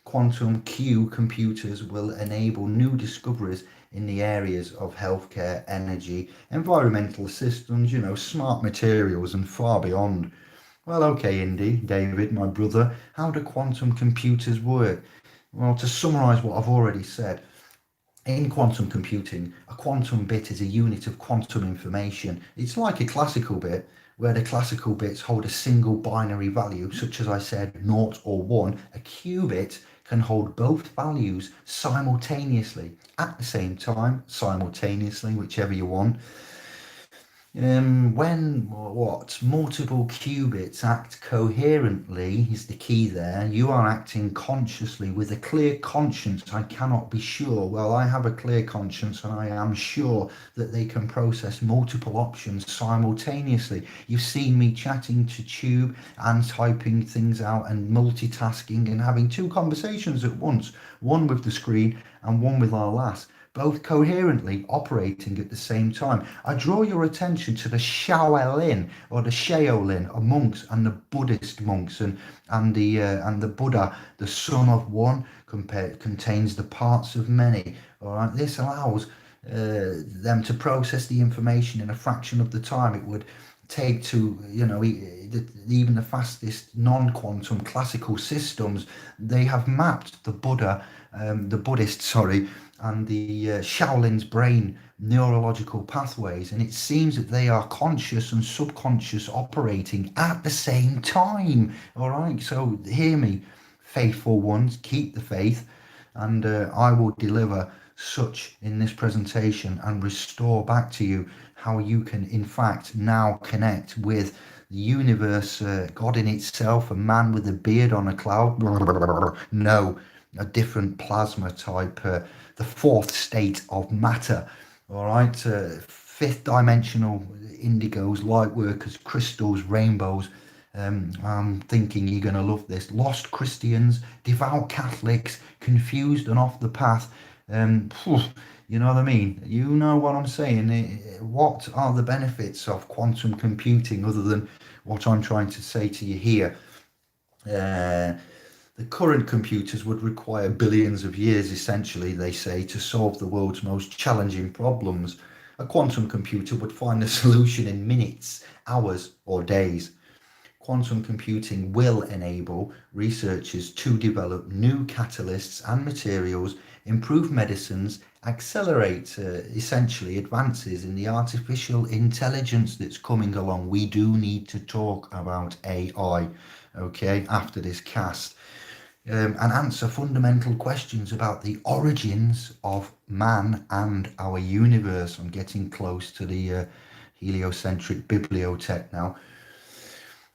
Quantum Q computers will enable new discoveries in the areas of healthcare, energy, environmental systems, smart materials, and far beyond. Well, okay, David, my brother, how do quantum computers work? Well, to summarize what I've already said, in quantum computing, a quantum bit is a unit of quantum information. It's like a classical bit, where the classical bits hold a single binary value, such as I said, 0 or 1. A qubit can hold both values simultaneously, at the same time, simultaneously, whichever you want. When multiple qubits act coherently is the key there. You are acting consciously with a clear conscience. I cannot be sure. Well, I have a clear conscience and I am sure that they can process multiple options simultaneously. You've seen me chatting to Tube and typing things out and multitasking and having two conversations at once, one with the screen and one with our lass, both coherently operating at the same time. I draw your attention to the Shaolin or the Shaolin monks and the Buddhist monks, and the Buddha, the son of one, contains the parts of many. All right, this allows them to process the information in a fraction of the time it would take to, even the fastest non-quantum classical systems. They have mapped the Buddhist, and the Shaolin's brain neurological pathways, and it seems that they are conscious and subconscious operating at the same time. All right, so hear me, faithful ones, keep the faith, and I will deliver such in this presentation and restore back to you how you can in fact now connect with the universe, God in itself, a man with a beard on a cloud. No, a different plasma type, the fourth state of matter. All right, fifth dimensional indigos, light workers, crystals, rainbows. I'm thinking you're going to love this. Lost Christians, devout Catholics, confused and off the path. You know what I mean? You know what I'm saying? What are the benefits of quantum computing other than what I'm trying to say to you here? The current computers would require billions of years, essentially, they say, to solve the world's most challenging problems. A quantum computer would find the solution in minutes, hours, or days. Quantum computing will enable researchers to develop new catalysts and materials, improve medicines, accelerate essentially advances in the artificial intelligence that's coming along. We do need to talk about AI, okay, after this cast. And answer fundamental questions about the origins of man and our universe. I'm getting close to the heliocentric bibliotech now.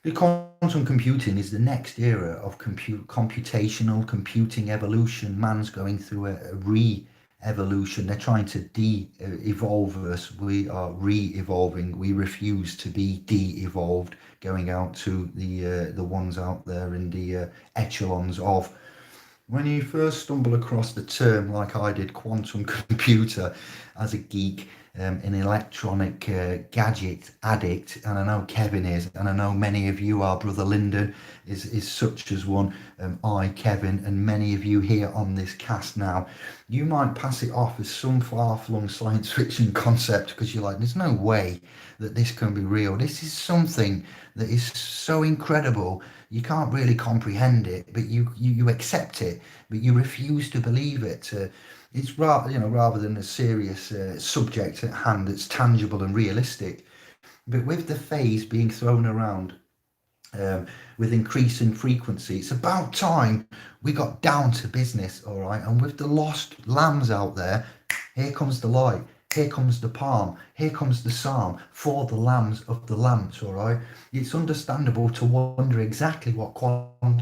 The quantum computing is the next era of computational computing evolution. Man's going through a re-evolution. They're trying to de-evolve us. We are re-evolving. We refuse to be de-evolved, going out to the ones out there in the echelons of. When you first stumble across the term, like I did, quantum computer, as a geek, an electronic gadget addict, and I know Kevin is, and I know many of you are. Brother Lyndon is such as one. I, Kevin, and many of you here on this cast now, you might pass it off as some far-flung science fiction concept because you're like, there's no way that this can be real. This is something that is so incredible. You can't really comprehend it, but you accept it, but you refuse to believe it. It's rather than a serious subject at hand that's tangible and realistic. But with the phase being thrown around with increasing frequency, it's about time we got down to business, all right? And with the lost lambs out there, here comes the light, here comes the palm, here comes the psalm for the lambs of the lamps, all right? It's understandable to wonder exactly what quantum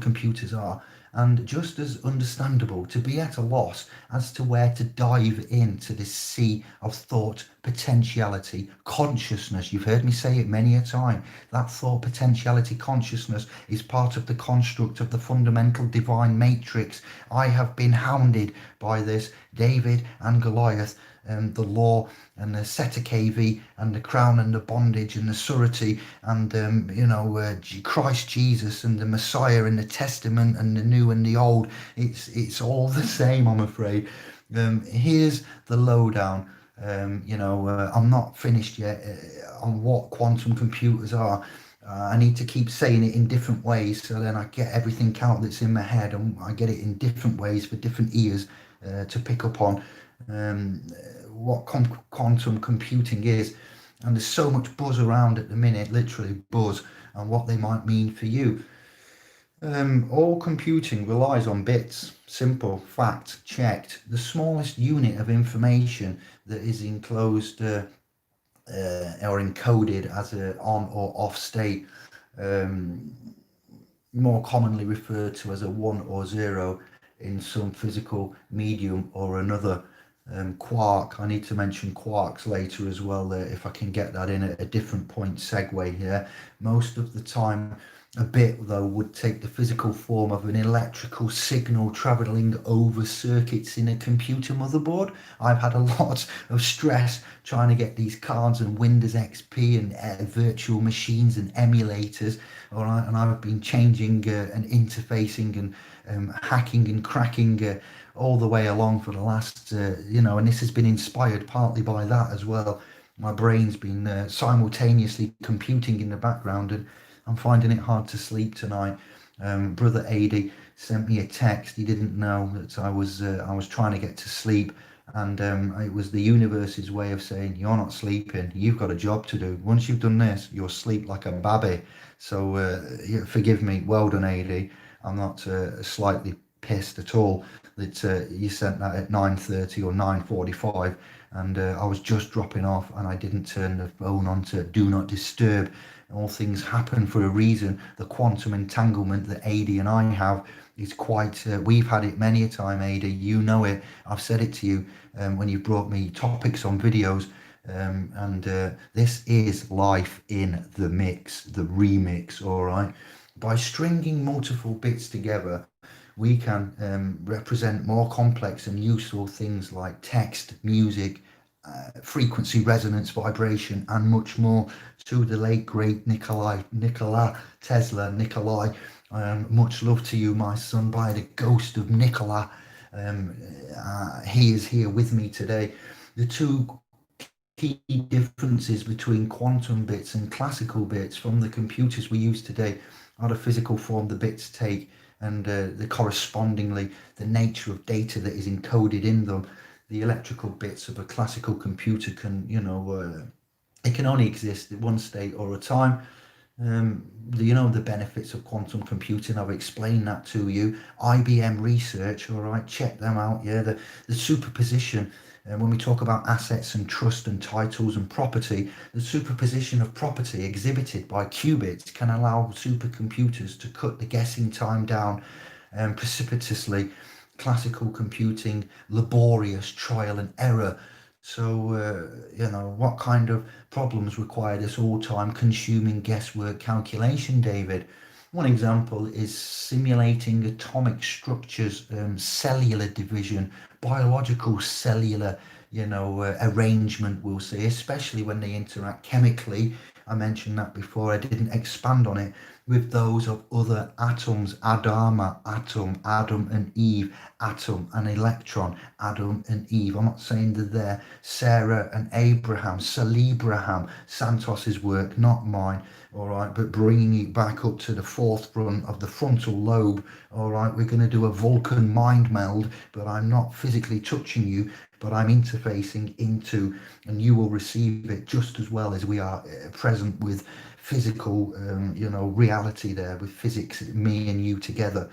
computers are, and just as understandable to be at a loss as to where to dive into this sea of thought, potentiality, consciousness. You've heard me say it many a time. That thought, potentiality, consciousness is part of the construct of the fundamental divine matrix. I have been hounded by this, David and Goliath, the law and the Seta KV and the crown and the bondage and the surety and Christ Jesus and the Messiah and the Testament and the new and the old. It's all the same, I'm afraid. Here's the lowdown. I'm not finished yet on what quantum computers are. I need to keep saying it in different ways so then I get everything out that's in my head, and I get it in different ways for different ears to pick up on what quantum computing is. And there's so much buzz around at the minute, literally buzz, and what they might mean for you. All computing relies on bits. Simple, fact, checked. The smallest unit of information that is enclosed or encoded as a on or off state, more commonly referred to as a 1 or 0 in some physical medium or another. Quark, I need to mention quarks later as well, if I can get that in at a different point segue here. Most of the time, a bit though would take the physical form of an electrical signal travelling over circuits in a computer motherboard. I've had a lot of stress trying to get these cards and Windows XP and virtual machines and emulators, all right, and I've been changing and interfacing and hacking and cracking all the way along for the last, and this has been inspired partly by that as well. My brain's been simultaneously computing in the background, and I'm finding it hard to sleep tonight. Brother Adi sent me a text. He didn't know that I was trying to get to sleep, and it was the universe's way of saying, you're not sleeping, you've got a job to do. Once you've done this, you'll sleep like a babby. So forgive me. Well done, Adi. I'm not slightly pissed at all that you sent that at 9:30 or 9:45, and I was just dropping off and I didn't turn the phone on to do not disturb. All things happen for a reason. The quantum entanglement that Ada and I have is quite, we've had it many a time, Ada, you know it. I've said it to you when you brought me topics on videos, and this is life in the mix, the remix, all right? By stringing multiple bits together, we can represent more complex and useful things like text, music, frequency, resonance, vibration, and much more. To the late great Nikolai Tesla, much love to you, my son, by the ghost of Nikola. He is here with me today. The two key differences between quantum bits and classical bits from the computers we use today are the physical form the bits take, and the correspondingly the nature of data that is encoded in them. The electrical bits of a classical computer can, it can only exist at one state or a time. The benefits of quantum computing, I've explained that to you. IBM research, all right, check them out. Yeah, the superposition. When we talk about assets and trust and titles and property, the superposition of property exhibited by qubits can allow supercomputers to cut the guessing time down precipitously. Classical computing, laborious trial and error. So, what kind of problems require this all-time consuming guesswork calculation, David? One example is simulating atomic structures, cellular division, biological cellular arrangement, we'll say, especially when they interact chemically. I mentioned that before, I didn't expand on it, with those of other atoms: Adama, atom, Adam and Eve, atom, and electron, Adam and Eve. I'm not saying they're there. Sarah and Abraham, Celebraham, Santos's work, not mine. All right, but bringing it back up to the forefront of the frontal lobe. All right, we're going to do a Vulcan mind meld, but I'm not physically touching you, but I'm interfacing into, and you will receive it just as well as we are present with physical, reality there, with physics, me and you together.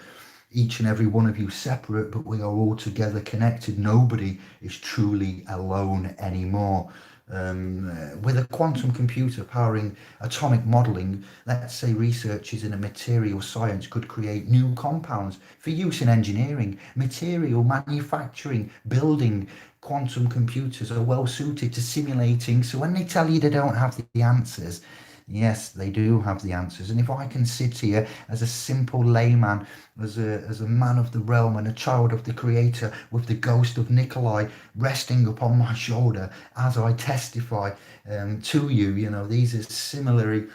Each and every one of you separate, but we are all together connected. Nobody is truly alone anymore. With a quantum computer powering atomic modeling, let's say researchers in a material science could create new compounds for use in engineering, material manufacturing, building. Quantum computers are well suited to simulating. So when they tell you they don't have the answers, yes, they do have the answers. And if I can sit here as a simple layman, as a man of the realm and a child of the creator, with the ghost of Nikolai resting upon my shoulder as I testify to you, these are similarly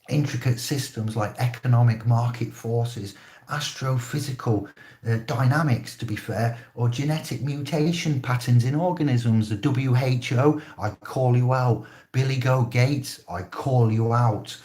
intricate systems like economic market forces, astrophysical dynamics, to be fair, or genetic mutation patterns in organisms. The WHO, I call you out. Billy Goat Gates, I call you out.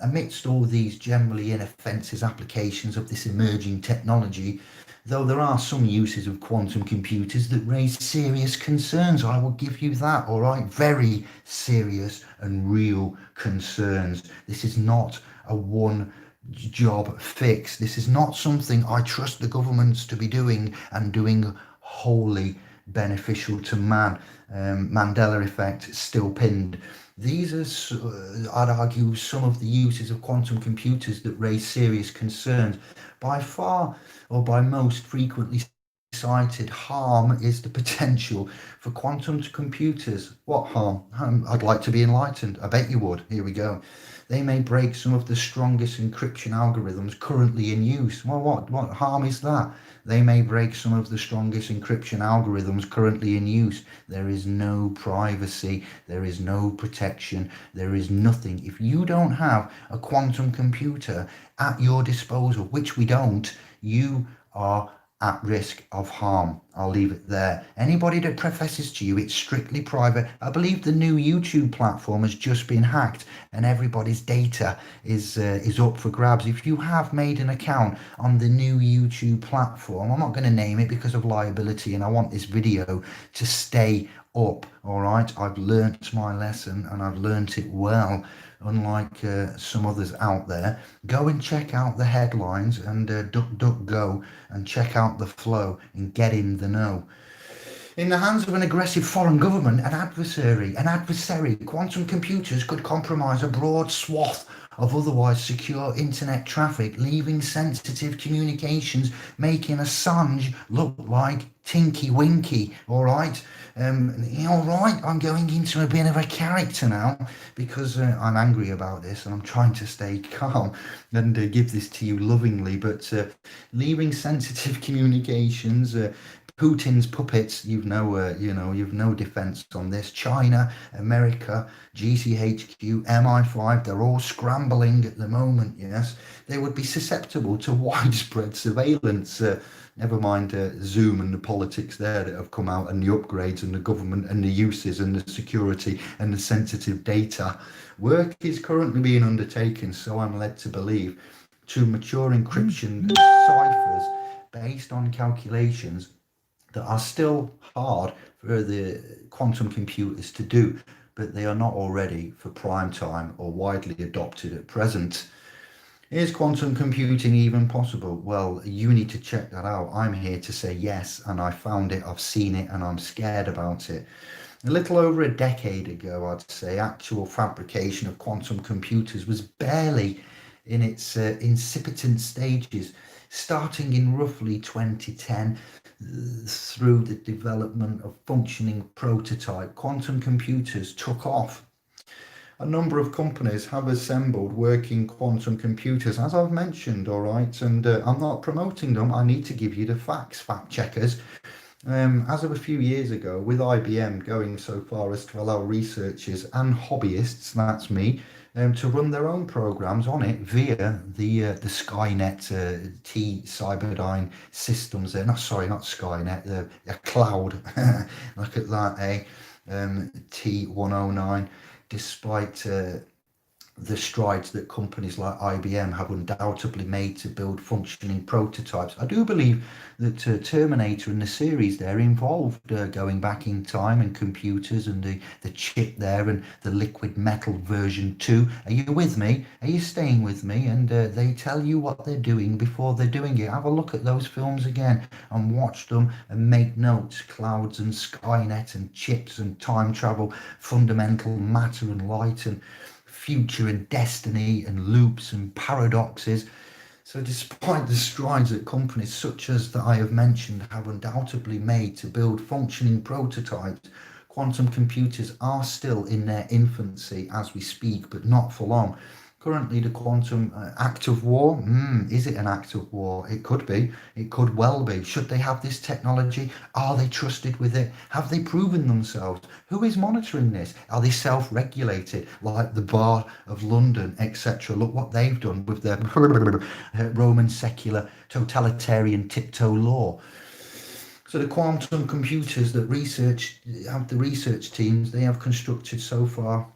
Amidst all these generally inoffensive applications of this emerging technology, though there are some uses of quantum computers that raise serious concerns, I will give you that, all right? Very serious and real concerns. This is not a one job fix. This is not something I trust the governments to be doing and doing wholly beneficial to man. Mandela effect still pinned. These are, I'd argue, some of the uses of quantum computers that raise serious concerns. By far, or by most frequently cited harm, is the potential for quantum computers. What harm? I'd like to be enlightened. I bet you would. Here we go. They may break some of the strongest encryption algorithms currently in use. Well, what harm is that? They may break some of the strongest encryption algorithms currently in use. There is no privacy. There is no protection. There is nothing. If you don't have a quantum computer at your disposal, which we don't, you are at risk of harm. I'll leave it there. Anybody that professes to you it's strictly private, I believe the new YouTube platform has just been hacked and everybody's data is up for grabs. If you have made an account on the new YouTube platform, I'm not going to name it because of liability, and I want this video to stay up. All right, I've learnt my lesson and I've learnt it well, unlike some others out there. Go and check out the headlines and DuckDuckGo and check out the flow and get in the know. In the hands of an aggressive foreign government, an adversary, quantum computers could compromise a broad swath of otherwise secure internet traffic, leaving sensitive communications, making Assange look like Tinky Winky. All right, all right, I'm going into a bit of a character now because I'm angry about this and I'm trying to stay calm and give this to you lovingly, but leaving sensitive communications, Putin's puppets, you've no defense on this. China, America, GCHQ, MI5, they're all scrambling at the moment, yes. They would be susceptible to widespread surveillance. Never mind Zoom and the politics there that have come out, and the upgrades and the government and the uses and the security and the sensitive data. Work is currently being undertaken, so I'm led to believe, to mature encryption ciphers based on calculations that are still hard for the quantum computers to do, but they are not already for prime time or widely adopted at present. Is quantum computing even possible? Well, you need to check that out. I'm here to say yes, and I found it, I've seen it, and I'm scared about it. A little over a decade ago, I'd say, actual fabrication of quantum computers was barely in its incipient stages. Starting in roughly 2010, through the development of functioning prototype, quantum computers took off. A number of companies have assembled working quantum computers, as I've mentioned, all right, and I'm not promoting them. I need to give you the facts, fact checkers. As of a few years ago, with IBM going so far as to allow researchers and hobbyists, that's me, to run their own programs on it via the Skynet T Cyberdyne systems. Not sorry, not Skynet, a cloud. Look at that, T109. Despite the strides that companies like IBM have undoubtedly made to build functioning prototypes. I do believe that Terminator and the series there involved going back in time and computers and the chip there and the liquid metal version 2. Are you with me? Are you staying with me? And they tell you what they're doing before they're doing it. Have a look at those films again and watch them and make notes. Clouds and Skynet and chips and time travel, fundamental matter and light and future and destiny and loops and paradoxes. So, despite the strides that companies such as that I have mentioned have undoubtedly made to build functioning prototypes, quantum computers are still in their infancy as we speak, but not for long. Currently, the quantum act of war, is it an act of war? It could be. It could well be. Should they have this technology? Are they trusted with it? Have they proven themselves? Who is monitoring this? Are they self-regulated, like the Bar of London, etc.? Look what they've done with their Roman secular totalitarian tiptoe law. So the quantum computers that have the research teams they have constructed so far,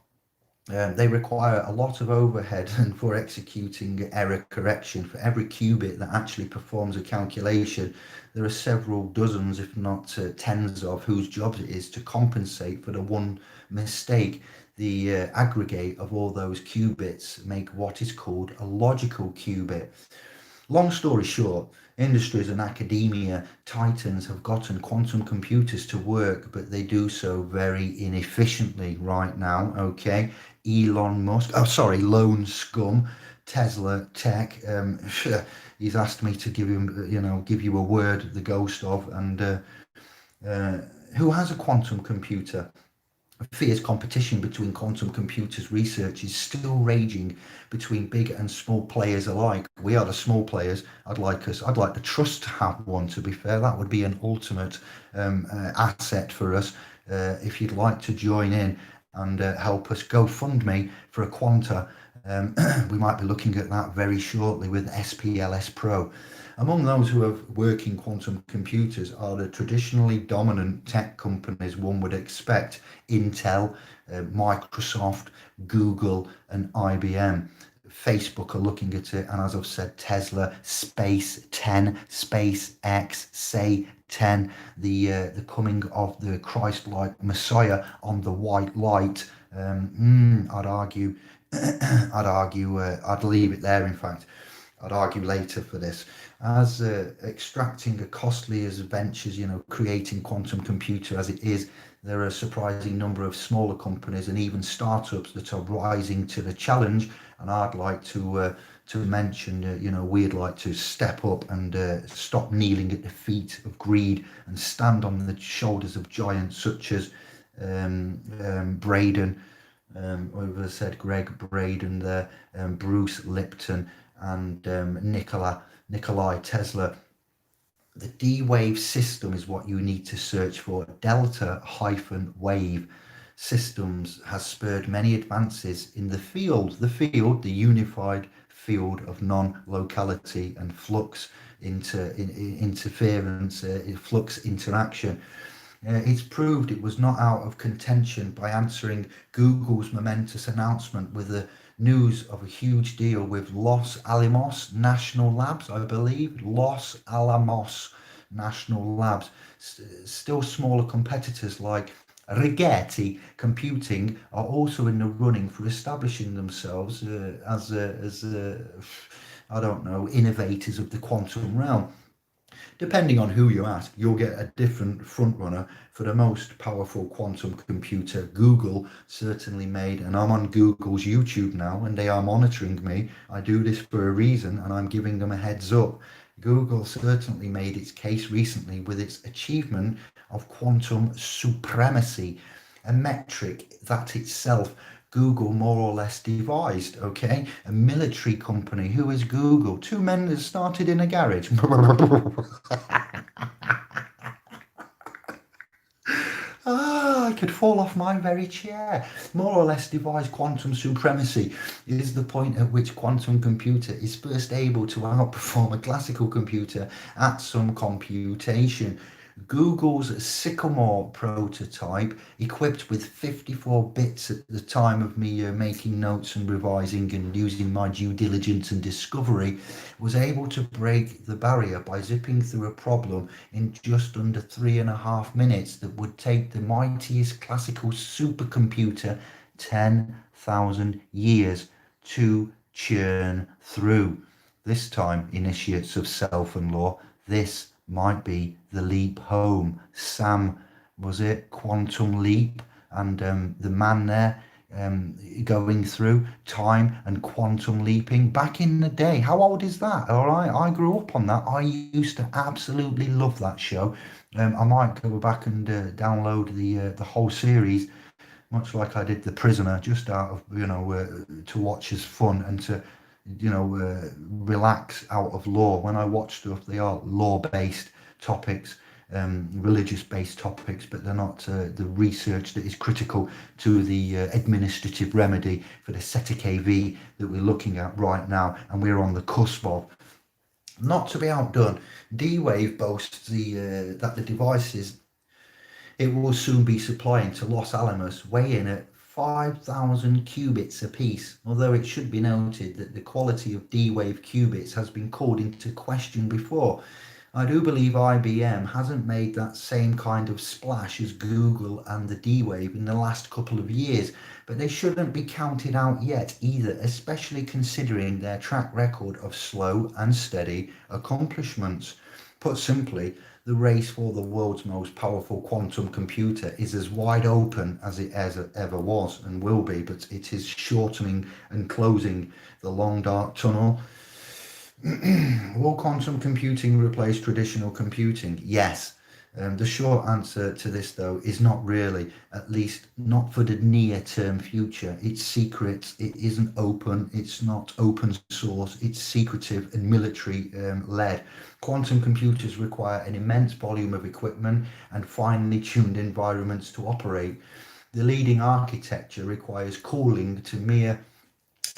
they require a lot of overhead and for executing error correction. For every qubit that actually performs a calculation, there are several dozens, if not tens of whose jobs it is to compensate for the one mistake. The aggregate of all those qubits make what is called a logical qubit. Long story short, industries and academia titans have gotten quantum computers to work, but they do so very inefficiently right now. Okay, Elon Musk, oh sorry, Lone Scum, Tesla Tech. He's asked me to give him, give you a word, the ghost of, and who has a quantum computer? Fierce competition between quantum computers research is still raging between big and small players alike. We are the small players. I'd like the trust to have one, to be fair. That would be an ultimate asset for us. If you'd like to join in and help us, GoFundMe for a Quanta. We might be looking at that very shortly with SPLS Pro. Among those who have working quantum computers are the traditionally dominant tech companies one would expect: Intel, Microsoft, Google, and IBM. Facebook are looking at it, and as I've said, Tesla, Space 10, SpaceX, Say 10, the coming of the Christ-like Messiah on the white light. I'd argue, I'd leave it there. In fact, I'd argue later for this. As extracting a costly as ventures, creating quantum computer as it is, there are a surprising number of smaller companies and even startups that are rising to the challenge. And I'd like to mention, we'd like to step up and stop kneeling at the feet of greed and stand on the shoulders of giants such as Braden. Over said Greg Braden there, Bruce Lipton, and Nikolai Tesla. The D-wave system is what you need to search for. Delta-wave systems has spurred many advances in the field, the unified field of non-locality and flux interference, flux interaction. It's proved it was not out of contention by answering Google's momentous announcement with the news of a huge deal with Los Alamos National Labs, I believe. Los Alamos National Labs. Still smaller competitors like Rigetti Computing are also in the running for establishing themselves as I don't know, innovators of the quantum realm. Depending on who you ask, you'll get a different frontrunner for the most powerful quantum computer. Google certainly made, and I'm on Google's YouTube now, and they are monitoring me. I do this for a reason, and I'm giving them a heads up. Google certainly made its case recently with its achievement of quantum supremacy, a metric that itself Google more or less devised. Okay, a military company. Who is Google? Two men that started in a garage. could fall off my very chair. More or less devise quantum supremacy is the point at which quantum computer is first able to outperform a classical computer at some computation. Google's Sycamore prototype, equipped with 54 bits at the time of me making notes and revising and using my due diligence and discovery, was able to break the barrier by zipping through a problem in just under 3.5 minutes that would take the mightiest classical supercomputer 10,000 years to churn through. This time, initiates of self and law, this might be the leap home. Sam, was it Quantum Leap? And the man there going through time and quantum leaping back in the day. How old is that? All right, I grew up on that. I used to absolutely love that show. I might go back and download the whole series, much like I did The Prisoner, just out of to watch as fun and to relax out of law. When I watch stuff, they are law-based topics, religious-based topics, but they're not the research that is critical to the administrative remedy for the Seta KV that we're looking at right now, and we're on the cusp of. Not to be outdone, D-Wave boasts that the devices it will soon be supplying to Los Alamos weigh in at 5,000 qubits apiece, although it should be noted that the quality of D-Wave qubits has been called into question before. I do believe IBM hasn't made that same kind of splash as Google and the D-Wave in the last couple of years, but they shouldn't be counted out yet either, especially considering their track record of slow and steady accomplishments. Put simply, the race for the world's most powerful quantum computer is as wide open as it ever was and will be, but it is shortening and closing the long dark tunnel. Will quantum computing replace traditional computing? Yes. The short answer to this, though, is not really, at least not for the near-term future. It's secret, it isn't open, it's not open source, it's secretive and military-led. Quantum computers require an immense volume of equipment and finely tuned environments to operate. The leading architecture requires cooling to mere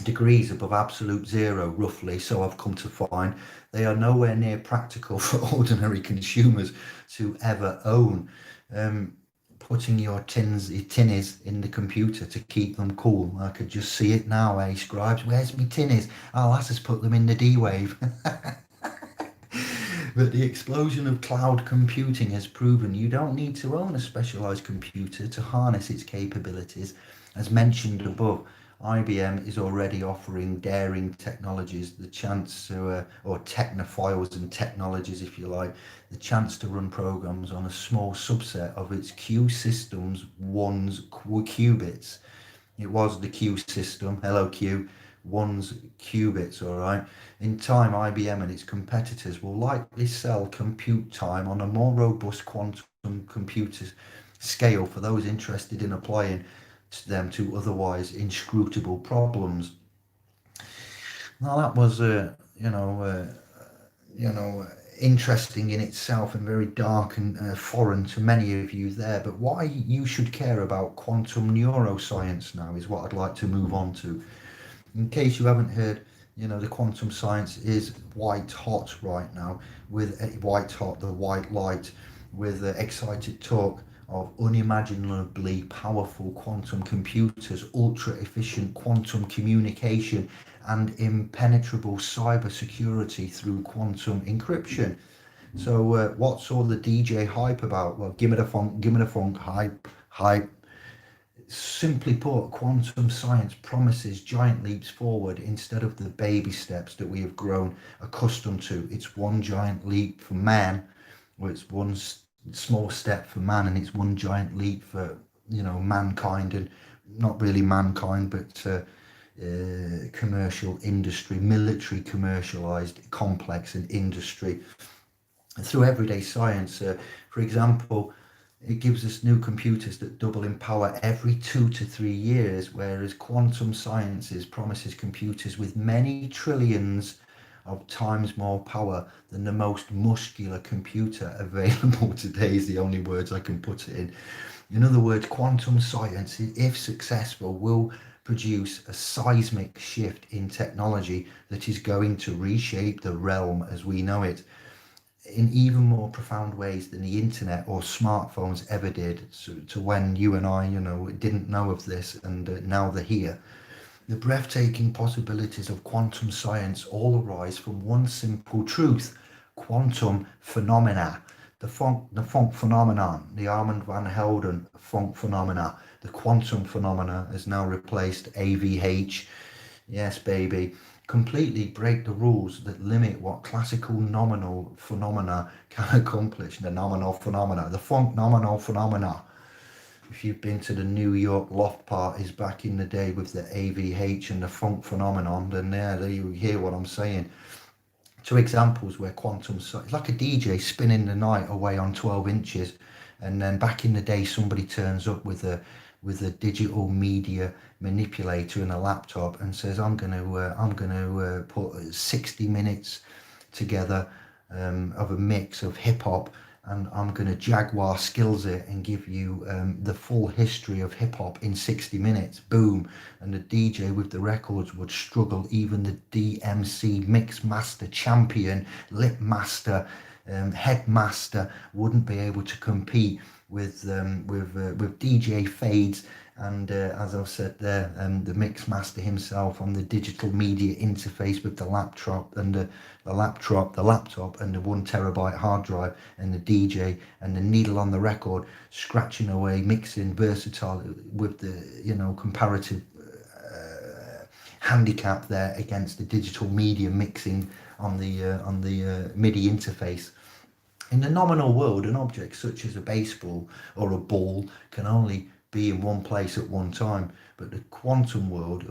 degrees above absolute zero, roughly, so I've come to find. They are nowhere near practical for ordinary consumers to ever own. Putting your tinnies in the computer to keep them cool. I could just see it now, eh, scribes? Where's my tinnies? I'll have to put them in the D-Wave. But the explosion of cloud computing has proven you don't need to own a specialized computer to harness its capabilities. As mentioned above, IBM is already offering daring technologies the chance to, or technophiles and technologies, if you like, the chance to run programs on a small subset of its Q systems one's qubits. It was the Q system, hello Q, one's qubits, all right. In time, IBM and its competitors will likely sell compute time on a more robust quantum computer scale for those interested in applying them to otherwise inscrutable problems. Now that was, interesting in itself and very dark and foreign to many of you there. But why you should care about quantum neuroscience now is what I'd like to move on to. In case you haven't heard, the quantum science is white hot right now, with white hot, the white light, with excited talk of unimaginably powerful quantum computers, ultra efficient quantum communication, and impenetrable cyber security through quantum encryption. So what's all the DJ hype about? Well, give me the funk, hype. Simply put, quantum science promises giant leaps forward instead of the baby steps that we have grown accustomed to. It's one giant leap for man, or it's one small step for man, and it's one giant leap for mankind, and not really mankind, but commercial industry, military commercialized complex and industry. Through everyday science, for example, it gives us new computers that double in power every 2 to 3 years, whereas quantum sciences promises computers with many trillions of times more power than the most muscular computer available today, is the only words I can put it in. In other words, quantum science, if successful, will produce a seismic shift in technology that is going to reshape the realm as we know it in even more profound ways than the internet or smartphones ever did. So, to when you and I, didn't know of this, and now they're here. The breathtaking possibilities of quantum science all arise from one simple truth: quantum phenomena. The Fonck phenomenon, the Armand van Helden Fonck phenomena, the quantum phenomena has now replaced AVH. Yes, baby. Completely break the rules that limit what classical nominal phenomena can accomplish. The nominal phenomena, the Fonck nominal phenomena. If you've been to the New York loft parties back in the day with the AVH and the Fonck phenomenon, then there you hear what I'm saying. Two examples where quantum, it's like a DJ spinning the night away on 12 inches, and then back in the day somebody turns up with a digital media manipulator and a laptop and says, I'm gonna put 60 minutes together of a mix of hip hop, and I'm going to Jaguar skills it and give you the full history of hip hop in 60 minutes. Boom. And the DJ with the records would struggle. Even the DMC mix master champion, lip master, headmaster wouldn't be able to compete with DJ Fades. And as I've said there, the mix master himself on the digital media interface with the laptop and the laptop and the 1 terabyte hard drive, and the DJ and the needle on the record, scratching away, mixing, versatile with the comparative handicap there against the digital media mixing on the MIDI interface. In the nominal world, an object such as a baseball or a ball can only be in one place at one time, but in the quantum world,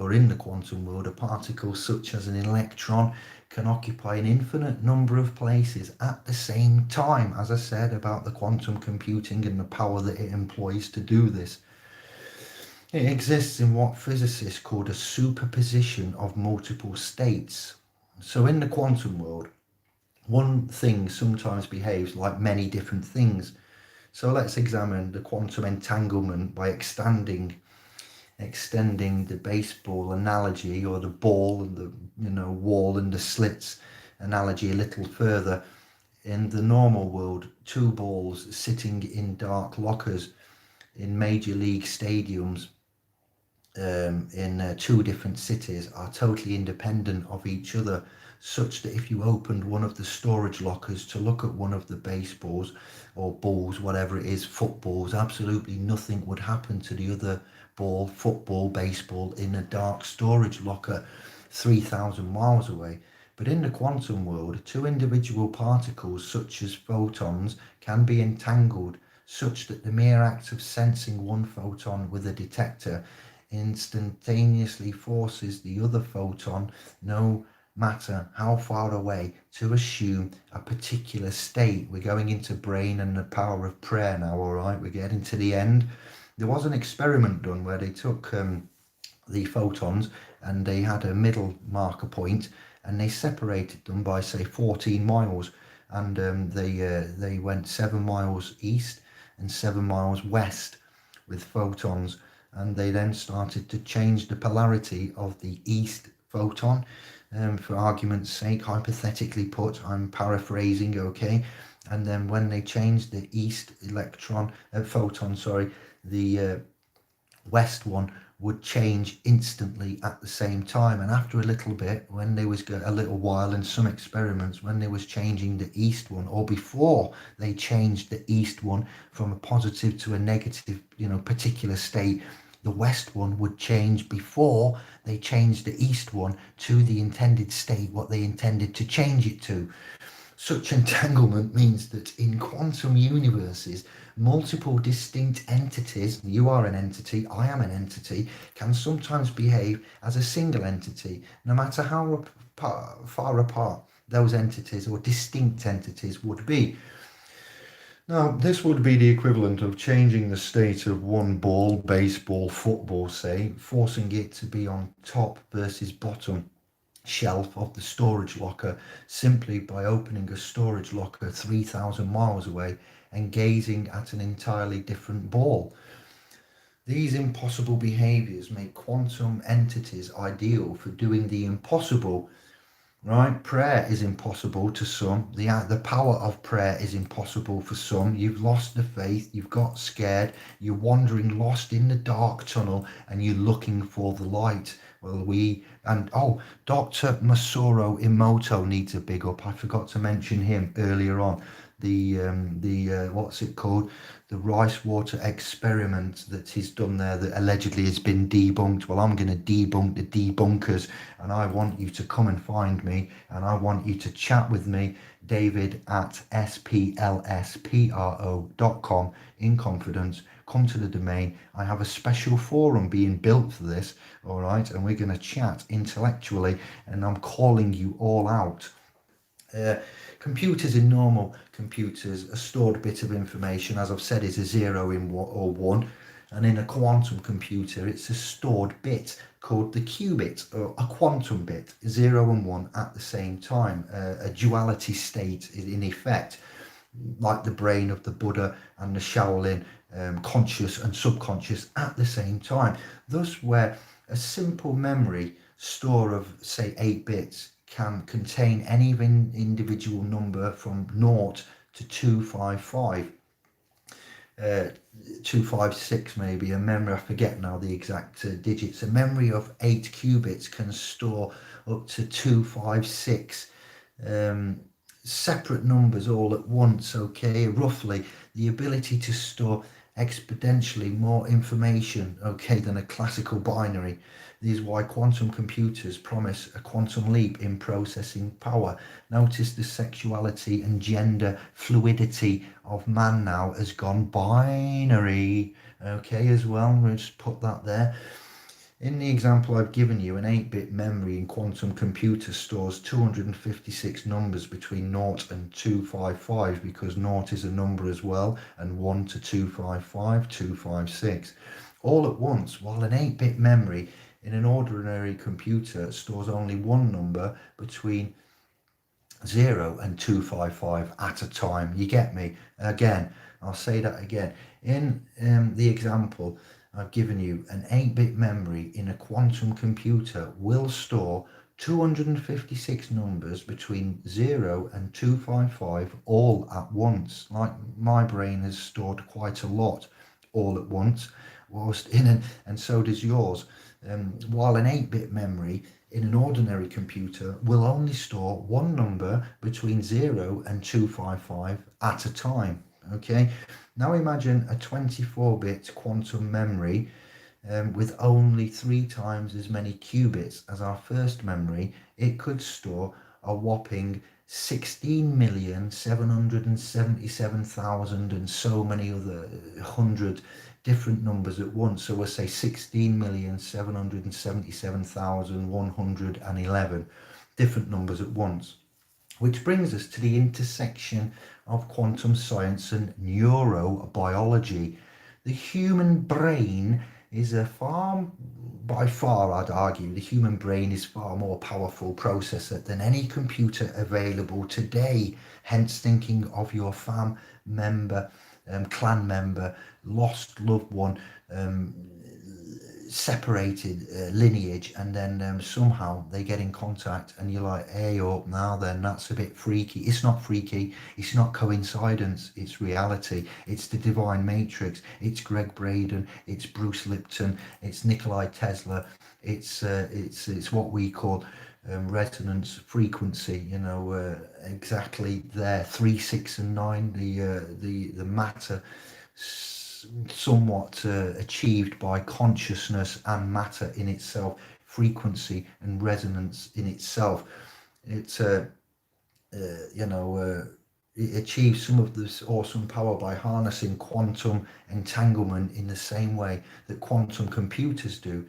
a particle such as an electron can occupy an infinite number of places at the same time. As I said about the quantum computing and the power that it employs to do this, it exists in what physicists call a superposition of multiple states. So in the quantum world, one thing sometimes behaves like many different things. So let's examine the quantum entanglement by extending the baseball analogy, or the ball and the wall and the slits analogy, a little further. In the normal world, two balls sitting in dark lockers in major league stadiums in two different cities are totally independent of each other, such that if you opened one of the storage lockers to look at one of the baseballs or balls, whatever it is, footballs, absolutely nothing would happen to the other ball, football, baseball in a dark storage locker 3,000 miles away. But in the quantum world, two individual particles such as photons can be entangled such that the mere act of sensing one photon with a detector instantaneously forces the other photon, no matter how far away, to assume a particular state. We're going into brain and the power of prayer now, all right? We're getting to the end. There was an experiment done where they took the photons and they had a middle marker point and they separated them by, say, 14 miles. And they went 7 miles east and 7 miles west with photons. And they then started to change the polarity of the east photon. For argument's sake, hypothetically put, I'm paraphrasing, okay? And then when they changed the east photon, the west one would change instantly at the same time. And after a little bit, when they was a little while in some experiments, when they was changing the east one, or before they changed the east one from a positive to a negative, particular state, the west one would change before they changed the east one to the intended state, what they intended to change it to. Such entanglement means that in quantum universes, multiple distinct entities, you are an entity, I am an entity, can sometimes behave as a single entity, no matter how far apart those entities or distinct entities would be. Now, this would be the equivalent of changing the state of one ball, baseball, football, say, forcing it to be on top versus bottom shelf of the storage locker simply by opening a storage locker 3,000 miles away and gazing at an entirely different ball. These impossible behaviors make quantum entities ideal for doing the impossible. Right, prayer is impossible to some. The power of prayer is impossible for some. You've lost the faith, you've got scared, you're wandering lost in the dark tunnel, and you're looking for the light. Well, Dr. Masaru Emoto needs a big up. I forgot to mention him earlier on. The what's it called? The rice water experiment that he's done there that allegedly has been debunked. Well, I'm going to debunk the debunkers, and I want you to come and find me, and I want you to chat with me, David at splspro.com, in confidence. Come to the domain. I have a special forum being built for this, all right, and we're going to chat intellectually, and I'm calling you all out. Computers in normal computers, a stored bit of information, as I've said, is a 0 or 1, and in a quantum computer it's a stored bit called the qubit, or a quantum bit, 0 and 1 at the same time, a duality state in effect, like the brain of the Buddha and the Shaolin, conscious and subconscious at the same time. Thus, where a simple memory store of, say, 8 bits can contain any individual number from 0 to 255, 256 maybe, a memory, I forget now the exact digits. A memory of 8 qubits can store up to 256 separate numbers all at once, okay? Roughly, the ability to store exponentially more information, okay, than a classical binary. This is why quantum computers promise a quantum leap in processing power. Notice the sexuality and gender fluidity of man now has gone binary, okay, as well. We'll just put that there. In the example I've given you, an 8-bit memory in quantum computer stores 256 numbers between 0 and 255, because 0 is a number as well, and 1 to 255, 256, all at once, while an 8-bit memory in an ordinary computer stores only one number between 0 and 255 at a time. You get me? Again, I'll say that again. In the example I've given you, an 8-bit memory in a quantum computer will store 256 numbers between 0 and 255 all at once. Like my brain has stored quite a lot all at once, whilst and so does yours. While an 8-bit memory in an ordinary computer will only store one number between 0 and 255 at a time. Okay, now imagine a 24-bit quantum memory with only 3 times as many qubits as our first memory. It could store a whopping 16,777,000 and so many other 100 different numbers at once. So we'll say 16,777,111 different numbers at once. Which brings us to the intersection of quantum science and neurobiology. The human brain is by far, I'd argue, the human brain is far more powerful processor than any computer available today. Hence, thinking of your fam member, clan member, lost loved one, separated lineage, and then somehow they get in contact, and you're like, hey up now then, that's a bit freaky. It's not freaky, it's not coincidence, it's reality. It's the divine matrix. It's Greg Braden, it's Bruce Lipton, it's Nikolai Tesla, it's what we call resonance frequency, exactly there, 3, 6 and 9, the matter somewhat achieved by consciousness and matter in itself, frequency and resonance in itself. It achieves some of this awesome power by harnessing quantum entanglement in the same way that quantum computers do.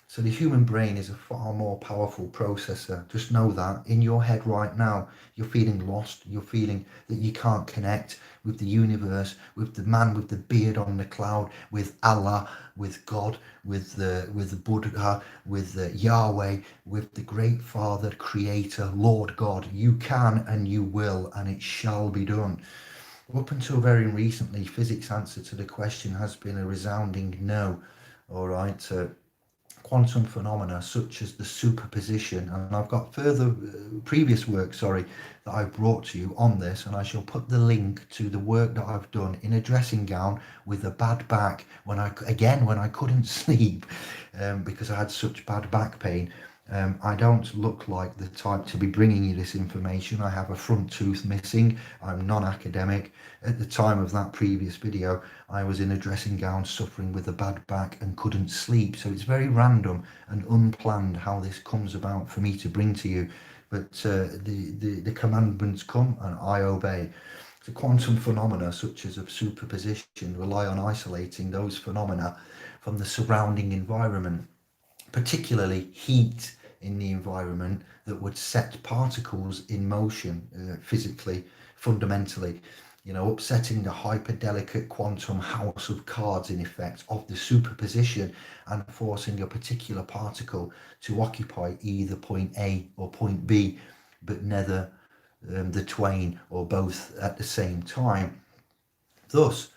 So the human brain is a far more powerful processor. Just know that in your head right now, you're feeling lost. You're feeling that you can't connect with the universe, with the man with the beard on the cloud, with Allah, with God, with the Buddha, with Yahweh, with the great Father, Creator, Lord God. You can and you will, and it shall be done. Up until very recently, physics' answer to the question has been a resounding no. all right, quantum phenomena such as the superposition, and I've got further previous work, sorry, that I brought to you on this, and I shall put the link to the work that I've done in a dressing gown with a bad back when I couldn't sleep because I had such bad back pain. I don't look like the type to be bringing you this information. I have a front tooth missing. I'm non-academic. At the time of that previous video, I was in a dressing gown suffering with a bad back and couldn't sleep. So it's very random and unplanned how this comes about for me to bring to you. But the commandments come and I obey. The quantum phenomena such as of superposition rely on isolating those phenomena from the surrounding environment, particularly heat in the environment that would set particles in motion physically, fundamentally, upsetting the hyperdelicate quantum house of cards in effect of the superposition and forcing a particular particle to occupy either point A or point B, but neither the twain or both at the same time. Thus,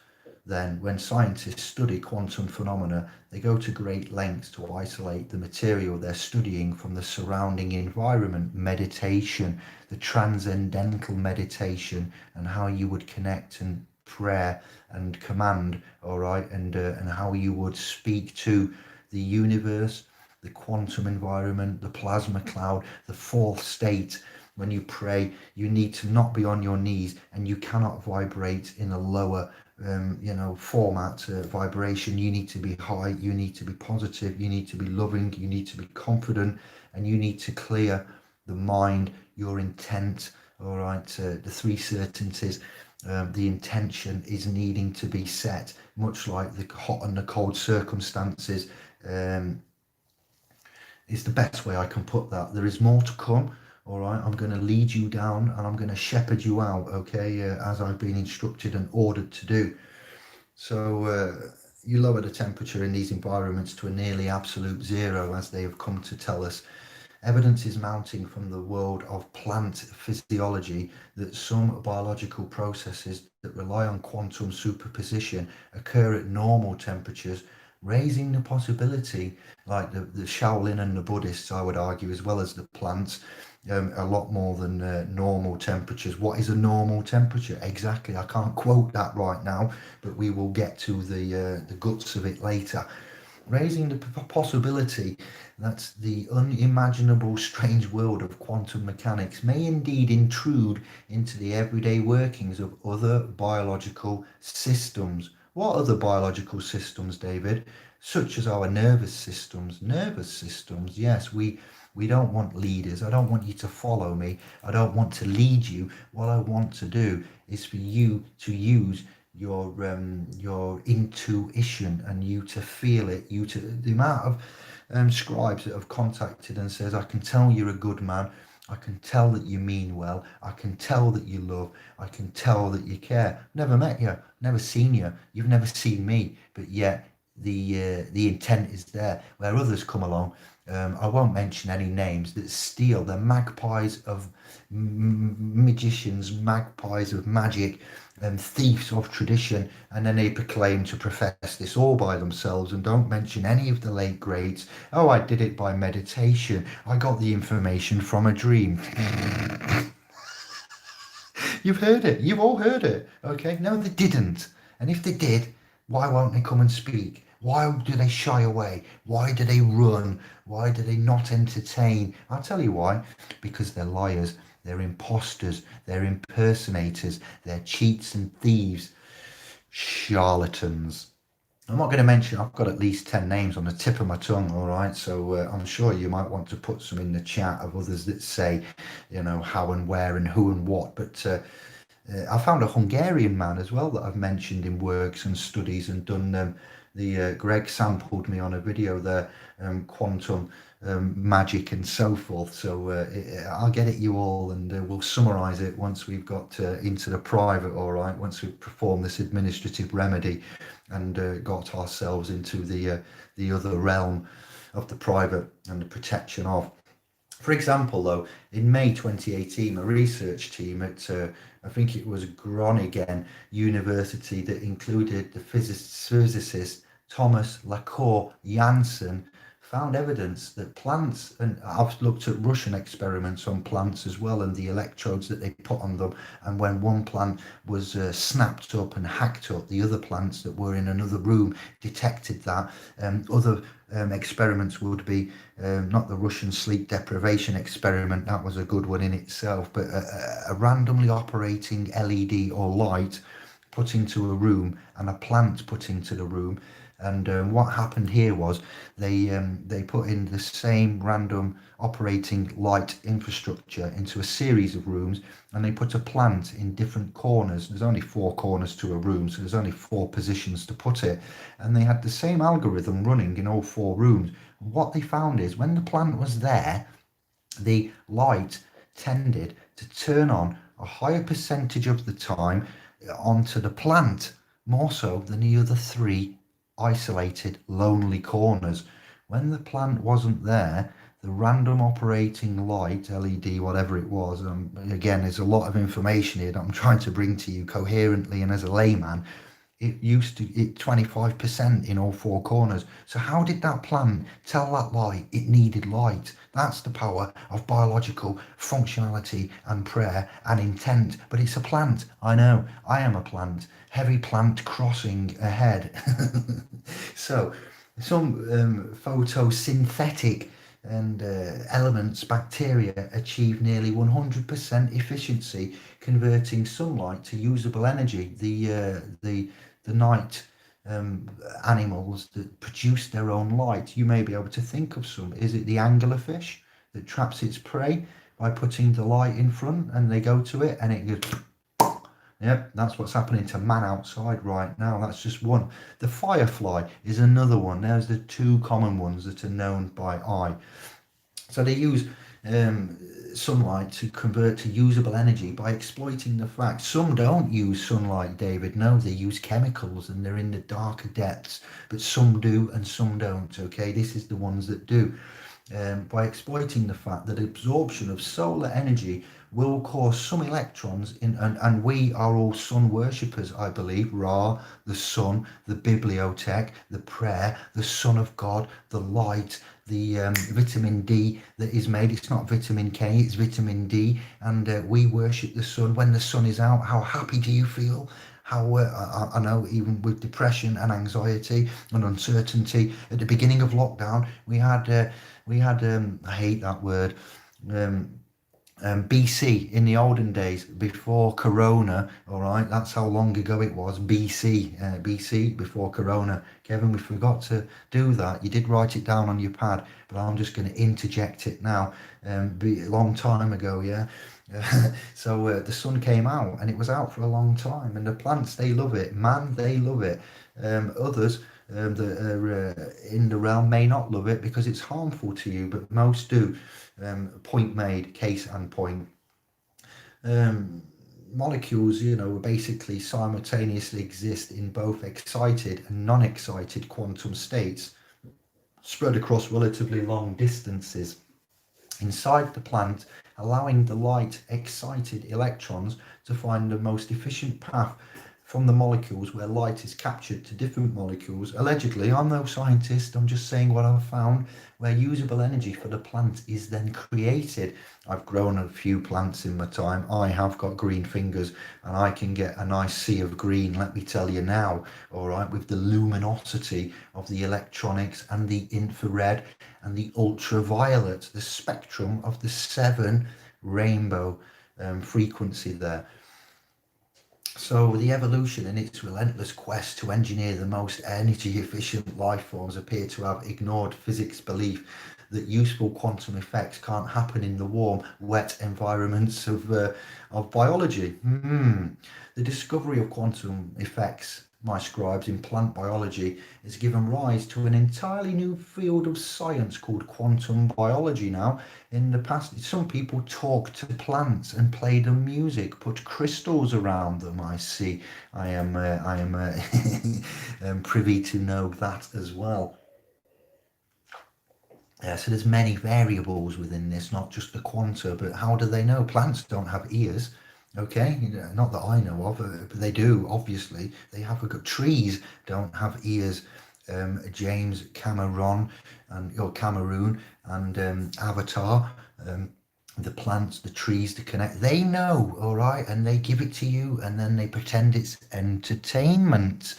then, when scientists study quantum phenomena, they go to great lengths to isolate the material they're studying from the surrounding environment. Meditation, the transcendental meditation, and how you would connect and prayer and command, all right, and how you would speak to the universe, the quantum environment, the plasma cloud, the fourth state. When you pray, you need to not be on your knees, and you cannot vibrate in a lower format vibration. You need to be high, you need to be positive, you need to be loving, you need to be confident, and you need to clear the mind, your intent, all right, the three certainties. The intention is needing to be set, much like the hot and the cold circumstances, is the best way I can put that. There is more to come. All right, I'm going to lead you down and I'm going to shepherd you out, okay, as I've been instructed and ordered to do. So you lower the temperature in these environments to a nearly absolute zero, as they have come to tell us. Evidence is mounting from the world of plant physiology that some biological processes that rely on quantum superposition occur at normal temperatures, raising the possibility, like the Shaolin and the Buddhists, I would argue, as well as the plants, a lot more than normal temperatures. What is a normal temperature? Exactly, I can't quote that right now, but we will get to the guts of it later. Raising the possibility that the unimaginable strange world of quantum mechanics may indeed intrude into the everyday workings of other biological systems. What other biological systems, David? Such as our nervous systems. Nervous systems, yes, we don't want leaders. I don't want you to follow me. I don't want to lead you. What I want to do is for you to use your intuition and you to feel it. The amount of scribes that have contacted and says, I can tell you're a good man. I can tell that you mean well. I can tell that you love. I can tell that you care. Never met you. Never seen you. You've never seen me. But yet the intent is there. Where others come along, I won't mention any names, that steal. They're magpies of magicians, magpies of magic, and thieves of tradition, and then they proclaim to profess this all by themselves and don't mention any of the late greats. Oh, I did it by meditation. I got the information from a dream. You've heard it. You've all heard it. Okay? No, they didn't. And if they did, why won't they come and speak? Why do they shy away? Why do they run? Why do they not entertain? I'll tell you why. Because they're liars. They're imposters. They're impersonators. They're cheats and thieves. Charlatans. I'm not going to mention, I've got at least 10 names on the tip of my tongue, all right? So I'm sure you might want to put some in the chat of others that say, how and where and who and what. But I found a Hungarian man as well that I've mentioned in works and studies and done Greg sampled me on a video there, quantum magic and so forth. So I'll get at you all and we'll summarize it once we've got into the private, all right, once we've performed this administrative remedy and got ourselves into the other realm of the private and the protection of. For example, though, in May 2018, a research team at, I think it was Groningen University, that included the physicist Thomas Lacour Janssen found evidence that plants, and I've looked at Russian experiments on plants as well, and the electrodes that they put on them, and when one plant was snapped up and hacked up, the other plants that were in another room detected that. Other experiments would be not the Russian sleep deprivation experiment, that was a good one in itself, but a randomly operating LED or light put into a room and a plant put into the room. And what happened here was they put in the same random operating light infrastructure into a series of rooms, and they put a plant in different corners. There's only 4 corners to a room, so there's only 4 positions to put it. And they had the same algorithm running in all 4 rooms. What they found is when the plant was there, the light tended to turn on a higher percentage of the time onto the plant, more so than the other 3 isolated lonely corners. When the plant wasn't there, the random operating light, LED, whatever it was, again, there's a lot of information here that I'm trying to bring to you coherently and as a layman, it used to hit 25% in all 4 corners. So how did that plant tell that light it needed light? That's the power of biological functionality and prayer and intent. But it's a plant. I know, I am a plant. Heavy plant crossing ahead. So some photosynthetic and elements, bacteria, achieve nearly 100% efficiency, converting sunlight to usable energy. The night animals that produce their own light, you may be able to think of some. Is it the anglerfish that traps its prey by putting the light in front, and they go to it and it goes, yep, that's what's happening to man outside right now. That's just one. The firefly is another one. There's the 2 common ones that are known by eye. So they use sunlight to convert to usable energy by exploiting the fact some don't use sunlight, David. No, they use chemicals and they're in the darker depths, but some do and some don't. Okay, this is the ones that do. By exploiting the fact that absorption of solar energy will cause some electrons in, and we are all sun worshippers, I believe. Ra, the sun, the bibliothèque, the prayer, the Son of God, the light, the vitamin D that is made. It's not vitamin K, it's vitamin D, and we worship the sun. When the sun is out, how happy do you feel? How I know, even with depression and anxiety and uncertainty at the beginning of lockdown, we had I hate that word, BC, in the olden days, before Corona. All right, that's how long ago it was. BC, before Corona. Kevin, we forgot to do that. You did write it down on your pad, but I'm just going to interject it now. A long time ago, yeah. So the sun came out, and it was out for a long time, and the plants, they love it. Man, they love it. Others that are in the realm may not love it because it's harmful to you, but most do. Point made, case and point. Molecules, basically simultaneously exist in both excited and non-excited quantum states, spread across relatively long distances inside the plant, allowing the light excited electrons to find the most efficient path from the molecules where light is captured to different molecules. Allegedly, I'm no scientist, I'm just saying what I've found, where usable energy for the plant is then created. I've grown a few plants in my time. I have got green fingers, and I can get a nice sea of green, let me tell you now, all right, with the luminosity of the electronics and the infrared and the ultraviolet, the spectrum of the 7 rainbow frequency there. So the evolution in its relentless quest to engineer the most energy efficient life forms appear to have ignored physics' belief that useful quantum effects can't happen in the warm, wet environments of biology. The discovery of quantum effects, my scribes, in plant biology has given rise to an entirely new field of science called quantum biology now. In the past, some people talk to plants and play them music, put crystals around them. I see. I am privy to know that as well. So there's many variables within this, not just the quanta, but how do they know? Plants don't have ears. Okay, not that I know of, but they do, obviously. They have trees don't have ears. James Cameron Cameroon and Avatar, the plants, the trees to connect. They know, all right, and they give it to you, and then they pretend it's entertainment.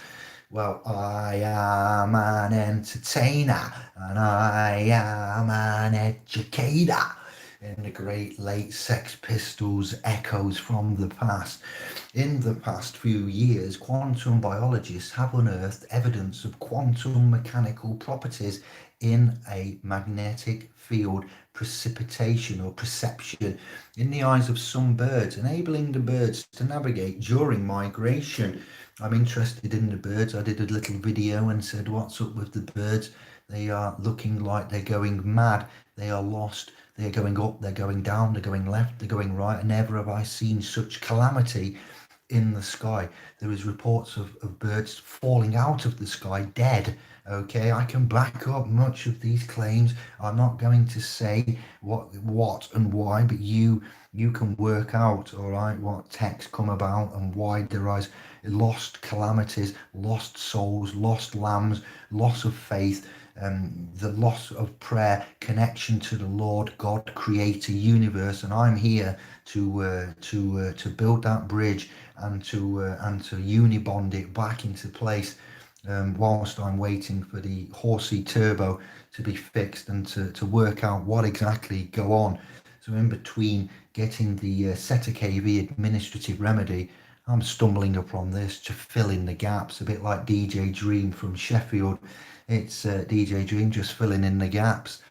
Well, I am an entertainer, and I am an educator. In the great late Sex Pistols echoes from the past. In the past few years, quantum biologists have unearthed evidence of quantum mechanical properties in a magnetic field precipitation or perception in the eyes of some birds, enabling the birds to navigate during migration. I'm interested in the birds. I did a little video and said, what's up with the birds? They are looking like they're going mad. They are lost. They're going up, they're going down, they're going left, they're going right. And never have I seen such calamity in the sky. There is reports of birds falling out of the sky dead. Okay, I can back up much of these claims. I'm not going to say what and why, but you can work out, all right, what texts come about and why there is lost calamities, lost souls, lost lambs, loss of faith, the loss of prayer, connection to the Lord God, Creator, universe. And I'm here to build that bridge and to unibond it back into place, whilst I'm waiting for the horsey turbo to be fixed and to work out what exactly go on. So in between getting the Zeta KV administrative remedy, I'm stumbling upon this to fill in the gaps, a bit like DJ Dream from Sheffield. It's DJ Dream just filling in the gaps.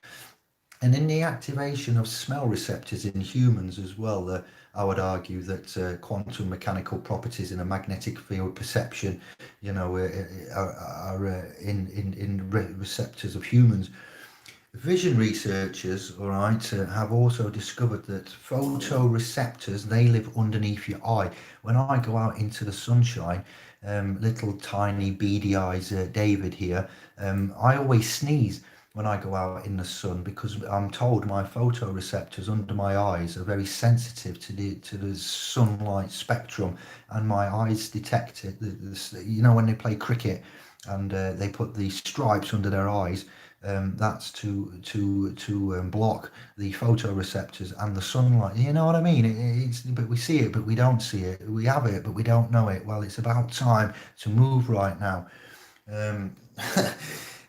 And in the activation of smell receptors in humans as well, I would argue that quantum mechanical properties in a magnetic field perception, are in receptors of humans. Vision researchers, all right, have also discovered that photoreceptors, they live underneath your eye. When I go out into the sunshine, little tiny beady eyes, David here, I always sneeze when I go out in the sun because I'm told my photoreceptors under my eyes are very sensitive to the sunlight spectrum, and my eyes detect it. When they play cricket and they put the stripes under their eyes. That's to block the photoreceptors and the sunlight. You know what I mean? But we see it, but we don't see it. We have it, but we don't know it. Well, it's about time to move right now.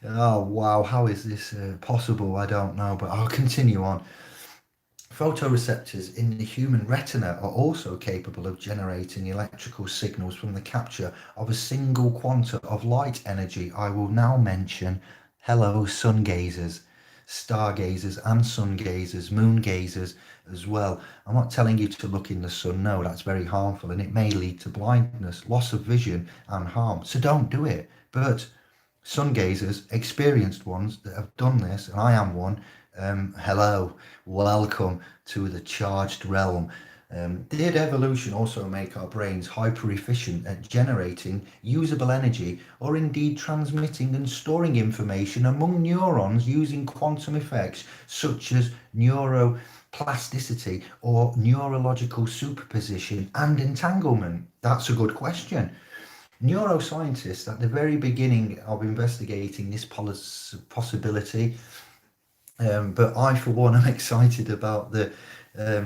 Oh wow, how is this possible? I don't know, but I'll continue on. Photoreceptors in the human retina are also capable of generating electrical signals from the capture of a single quantum of light energy. I will now mention, hello, sun gazers, stargazers and sun gazers, moon gazers as well. I'm not telling you to look in the sun. No, that's very harmful and it may lead to blindness, loss of vision and harm. So don't do it. But sun gazers, experienced ones that have done this, and I am one, hello, welcome to the charged realm. Did evolution also make our brains hyper efficient at generating usable energy or indeed transmitting and storing information among neurons using quantum effects such as neuroplasticity or neurological superposition and entanglement? That's a good question. Neuroscientists at the very beginning of investigating this possibility, but I for one am excited about the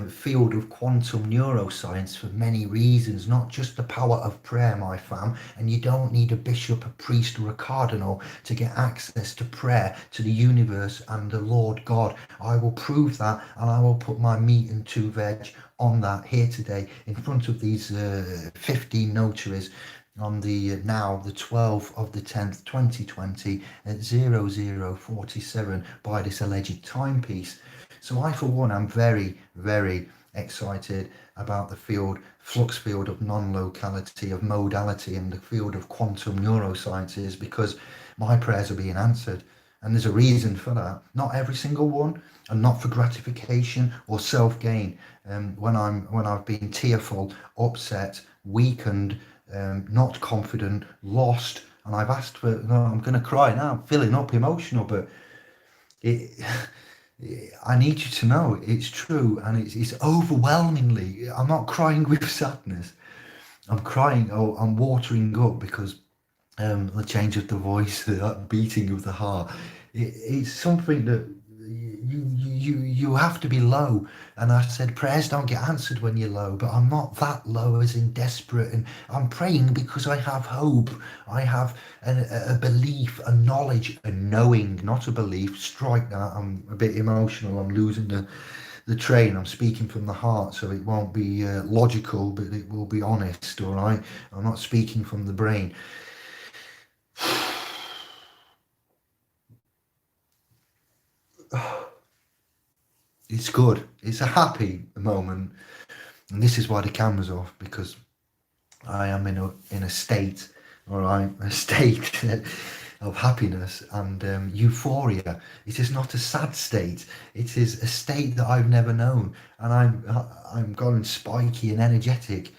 field of quantum neuroscience for many reasons, not just the power of prayer, my fam. And you don't need a bishop, a priest or a cardinal to get access to prayer, to the universe and the Lord God. I will prove that, and I will put my meat and two veg on that here today in front of these 15 notaries on the 12th of the 10th 2020 at 0047 by this alleged timepiece. So I for one am very, very excited about the flux field of non-locality, of modality, and the field of quantum neurosciences, because my prayers are being answered, and there's a reason for that. Not every single one, and not for gratification or self-gain. When I've been tearful, upset, weakened, not confident, lost, and I've asked for, I'm going to cry now, I'm feeling up emotional, but I need you to know it's true, and it's overwhelmingly, I'm not crying with sadness, I'm crying, I'm watering up, because the change of the voice, the beating of the heart. It's something that you have to be low. And I said prayers don't get answered when you're low, but I'm not that low as in desperate, and I'm praying because I have hope. I have a belief, a knowledge, a knowing, not a belief. Strike that. I'm a bit emotional. I'm losing the train. I'm speaking from the heart, so it won't be logical, but it will be honest. All right, I'm not speaking from the brain. It's good. It's a happy moment, and this is why the camera's off, because I am in a state, all right, a state of happiness and euphoria. It is not a sad state. It is a state that I've never known, and I'm going spiky and energetic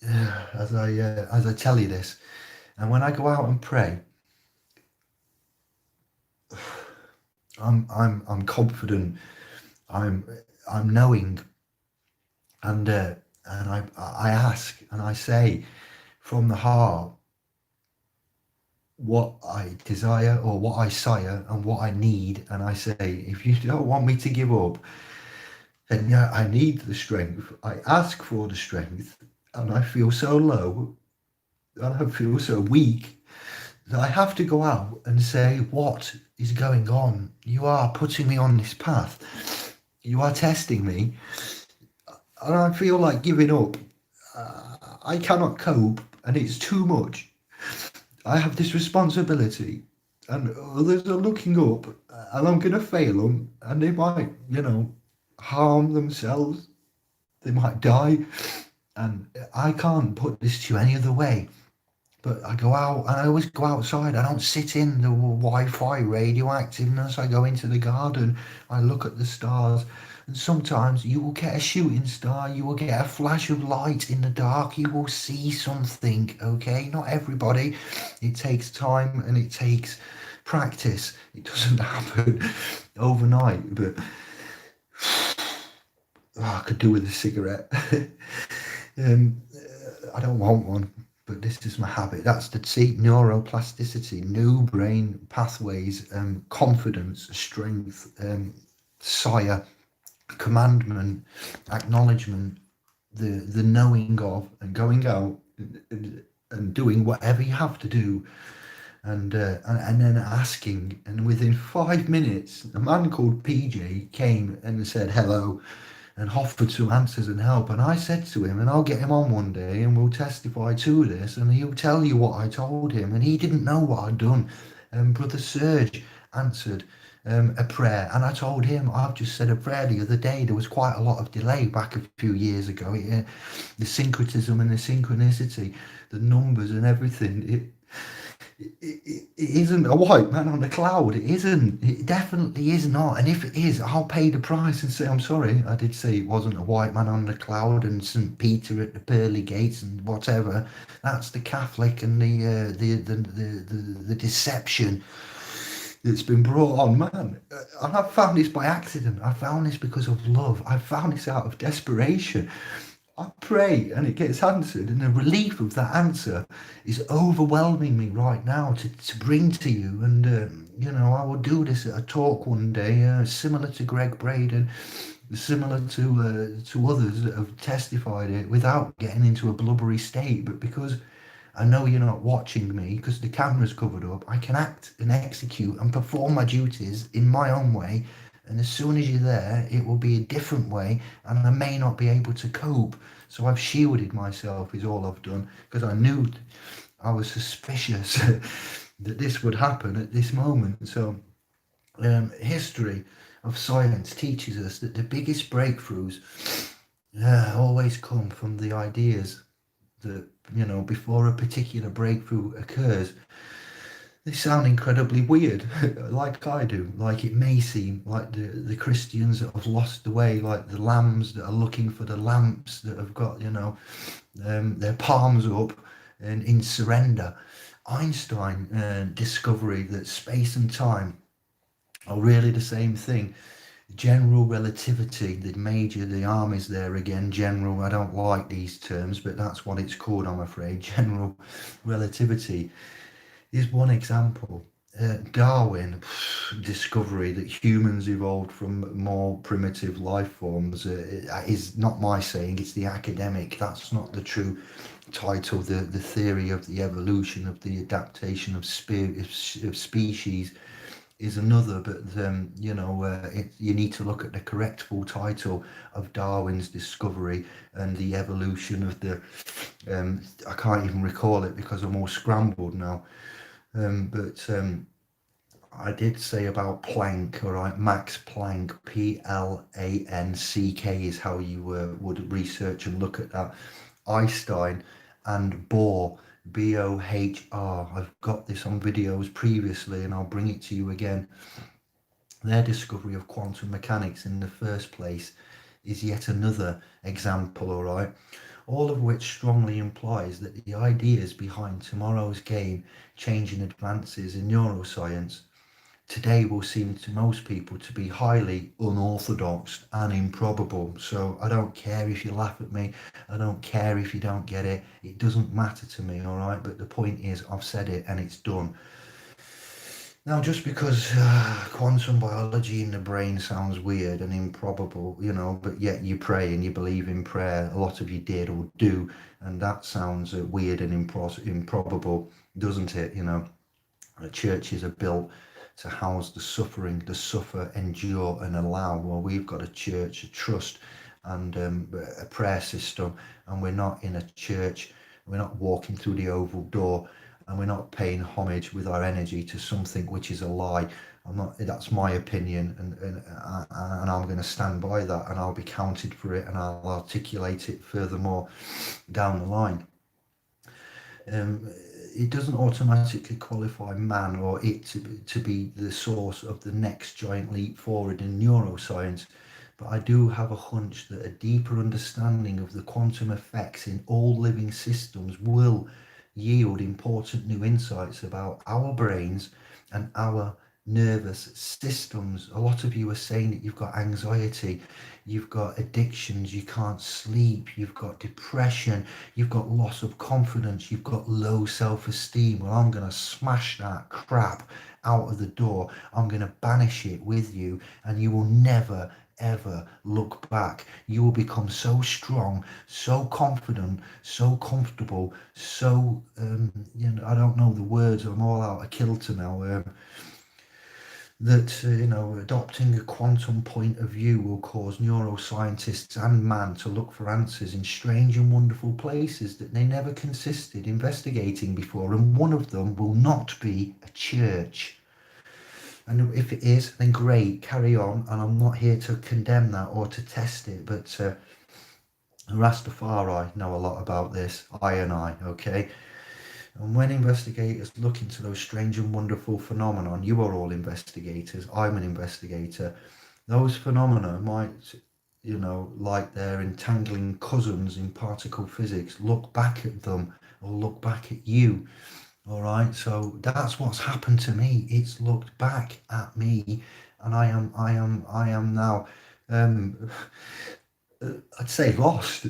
as I tell you this. And when I go out and pray, I'm confident. I'm knowing, and I ask and I say from the heart what I desire or what I sire and what I need, and I say, if you don't want me to give up, then yeah, I need the strength. I ask for the strength, and I feel so low and I feel so weak that I have to go out and say, what is going on? You are putting me on this path. You are testing me, and I feel like giving up. I cannot cope, and it's too much. I have this responsibility, and others are looking up, and I'm going to fail them, and they might, harm themselves. They might die, and I can't put this to you any other way. But I go out, and I always go outside. I don't sit in the Wi-Fi radioactiveness. I go into the garden. I look at the stars. And sometimes you will get a shooting star. You will get a flash of light in the dark. You will see something, okay? Not everybody. It takes time and it takes practice. It doesn't happen overnight. But I could do with a cigarette. I don't want one, but this is my habit. That's the neuroplasticity, new brain pathways, confidence, strength, sire, commandment, acknowledgement, the knowing of, and going out and doing whatever you have to do, and then asking. And within 5 minutes, a man called PJ came and said hello and offered some answers and help. And I said to him, and I'll get him on one day and we'll testify to this, and he'll tell you what I told him. And he didn't know what I'd done. Brother Serge answered a prayer, and I told him, I've just said a prayer the other day. There was quite a lot of delay back a few years ago. The syncretism and the synchronicity, the numbers and everything, it isn't a white man on the cloud. It isn't. It definitely is not. And if it is, I'll pay the price and say, I'm sorry. I did say it wasn't a white man on the cloud and St. Peter at the pearly gates and whatever. That's the Catholic and the deception that's been brought on, man. And I've found this by accident. I found this because of love. I found this out of desperation. I pray and it gets answered, and the relief of that answer is overwhelming me right now to bring to you. And I will do this at a talk one day, similar to Greg Braden, similar to others that have testified it, without getting into a blubbery state, but because I know you're not watching me, because the camera's covered up, I can act and execute and perform my duties in my own way. And as soon as you're there, it will be a different way, and I may not be able to cope. So I've shielded myself, is all I've done, because I knew, I was suspicious that this would happen at this moment. So history of science teaches us that the biggest breakthroughs always come from the ideas that, before a particular breakthrough occurs. They sound incredibly weird, like I do. Like it may seem like the Christians that have lost the way, like the lambs that are looking for the lamps, that have got, their palms up and in surrender. Einstein discovery that space and time are really the same thing. General relativity, the arm is there again, general, I don't like these terms, but that's what it's called, I'm afraid. General relativity is one example. Darwin discovery that humans evolved from more primitive life forms is not my saying, it's the academic. That's not the true title. The theory of the evolution of the adaptation of species is another, but you need to look at the correct full title of Darwin's discovery and the evolution of the I can't even recall it because I'm all scrambled now. But I did say about Planck, all right, Max Planck, Planck is how you would research and look at that. Einstein and Bohr, Bohr. I've got this on videos previously and I'll bring it to you again. Their discovery of quantum mechanics in the first place is yet another example, all right? All of which strongly implies that the ideas behind tomorrow's game-changing advances in neuroscience today will seem to most people to be highly unorthodox and improbable. So I don't care if you laugh at me, I don't care if you don't get it, it doesn't matter to me, all right? But the point is, I've said it and it's done. Now, just because quantum biology in the brain sounds weird and improbable, but yet you pray and you believe in prayer, a lot of you did or do, and that sounds weird and improbable, doesn't it? Churches are built to house the suffering, the suffer, endure, and allow. Well, we've got a church, a trust, and a prayer system, and we're not in a church, we're not walking through the oval door, and we're not paying homage with our energy to something which is a lie. That's my opinion, and I'm going to stand by that, and I'll be counted for it, and I'll articulate it furthermore down the line. It doesn't automatically qualify man or it to be the source of the next giant leap forward in neuroscience, but I do have a hunch that a deeper understanding of the quantum effects in all living systems will yield important new insights about our brains and our nervous systems. A lot of you are saying that you've got anxiety, you've got addictions, you can't sleep, you've got depression, you've got loss of confidence, you've got low self-esteem. Well, I'm going to smash that crap out of the door. I'm going to banish it with you, and you will never ever look back. You will become so strong, so confident, so comfortable, so I don't know the words, I'm all out of kilter now, that adopting a quantum point of view will cause neuroscientists and man to look for answers in strange and wonderful places that they never considered investigating before, and one of them will not be a church. And if it is, then great, carry on, and I'm not here to condemn that or to test it, but Rastafari know a lot about this, okay? And when investigators look into those strange and wonderful phenomena, you are all investigators, I'm an investigator, those phenomena might, like their entangling cousins in particle physics, look back at them or look back at you. All right, so that's what's happened to me. It's looked back at me, and I am now, I'd say lost,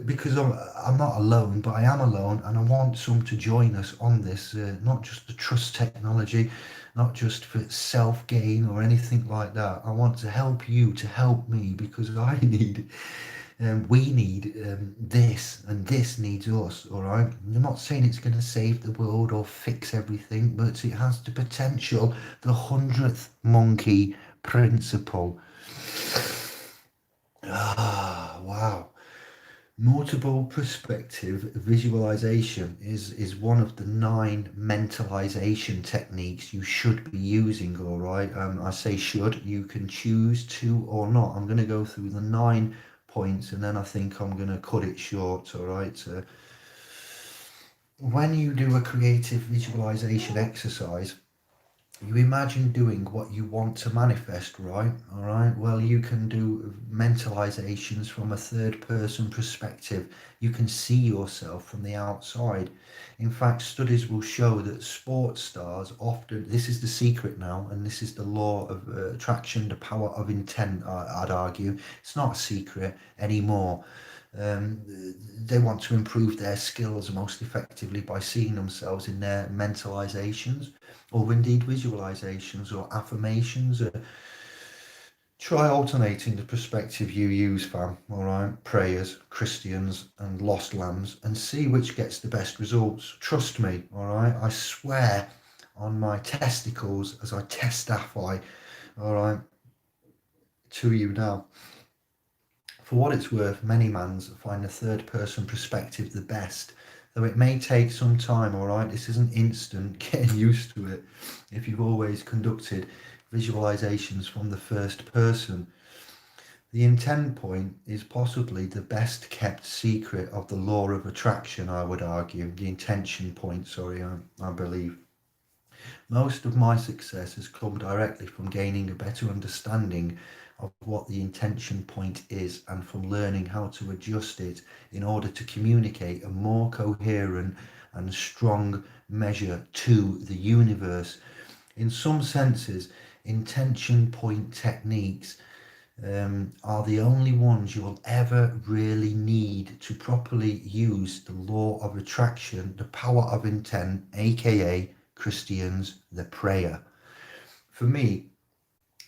because I'm not alone, but I am alone, and I want some to join us on this, not just to trust technology, not just for self-gain or anything like that. I want to help you to help me, because I need, we need this, and this needs us, all right? I'm not saying it's going to save the world or fix everything, but it has the potential, the 100th monkey principle. Wow. Multiple perspective visualization is one of the 9 mentalization techniques you should be using, all right? I say should, you can choose to or not. I'm going to go through the 9 points, and then I think I'm going to cut it short, all right? When you do a creative visualization exercise, You imagine doing what you want to manifest, right? All right. Well, you can do mentalizations from a third person perspective. You can see yourself from the outside. In fact, studies will show that sports stars often, this is the secret now, and this is the law of attraction, the power of intent, I'd argue. It's not a secret anymore. Um, they want to improve their skills most effectively by seeing themselves in their mentalizations or indeed visualizations or affirmations. Try alternating the perspective you use, fam, all right? Prayers, Christians, and lost lambs, and see which gets the best results. Trust me, all right? I swear on my testicles as I testify, all right, to you now. For what it's worth, many mans find the third person perspective the best, though it may take some time, all right? This isn't instant, getting used to it if you've always conducted visualizations from the first person. The intent point is possibly the best kept secret of the law of attraction, I would argue. The intention point, sorry, I believe. Most of my success has come directly from gaining a better understanding of what the intention point is and from learning how to adjust it in order to communicate a more coherent and strong measure to the universe. In some senses, intention point techniques are the only ones you'll ever really need to properly use the law of attraction, the power of intent, aka Christians, the prayer. For me,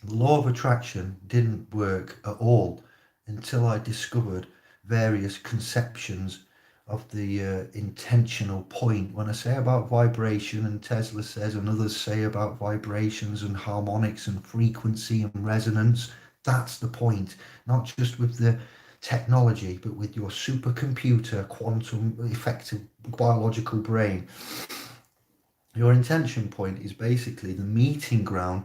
the law of attraction didn't work at all until I discovered various conceptions of the intentional point. When I say about vibration, and Tesla says, and others say about vibrations and harmonics and frequency and resonance, that's the point. Not just with the technology, but with your supercomputer, quantum effective biological brain. Your intention point is basically the meeting ground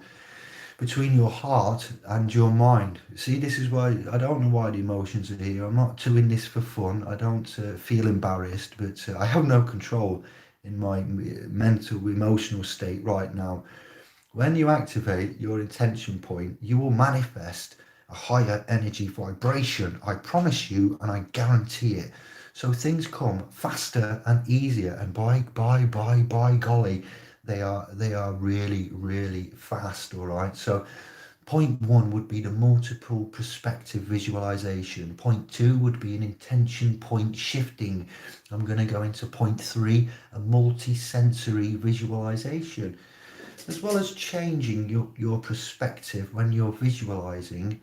between your heart and your mind. See, this is why I don't know why the emotions are here. I'm not doing this for fun. I don't feel embarrassed, but I have no control in my mental, emotional state right now. When you activate your intention point, you will manifest a higher energy vibration. I promise you, and I guarantee it. So things come faster and easier, and by golly, they are really, really fast. All right. So point one would be the multiple perspective visualization. Point two would be an intention point shifting. I'm going to go into point three, a multi-sensory visualization. As well as changing your perspective when you're visualizing,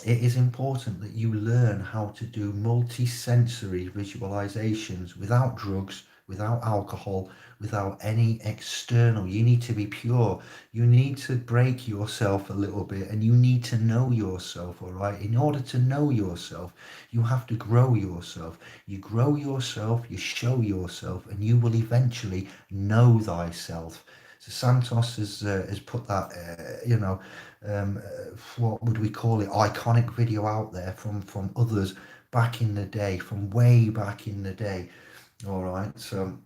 it is important that you learn how to do multi-sensory visualizations without drugs, without alcohol, without any external. You need to be pure. You need to break yourself a little bit, and you need to know yourself, all right? In order to know yourself, you have to grow yourself. You grow yourself, you show yourself, and you will eventually know thyself. So Santos has put that, what would we call it, iconic video out there from others back in the day, from way back in the day. All right. So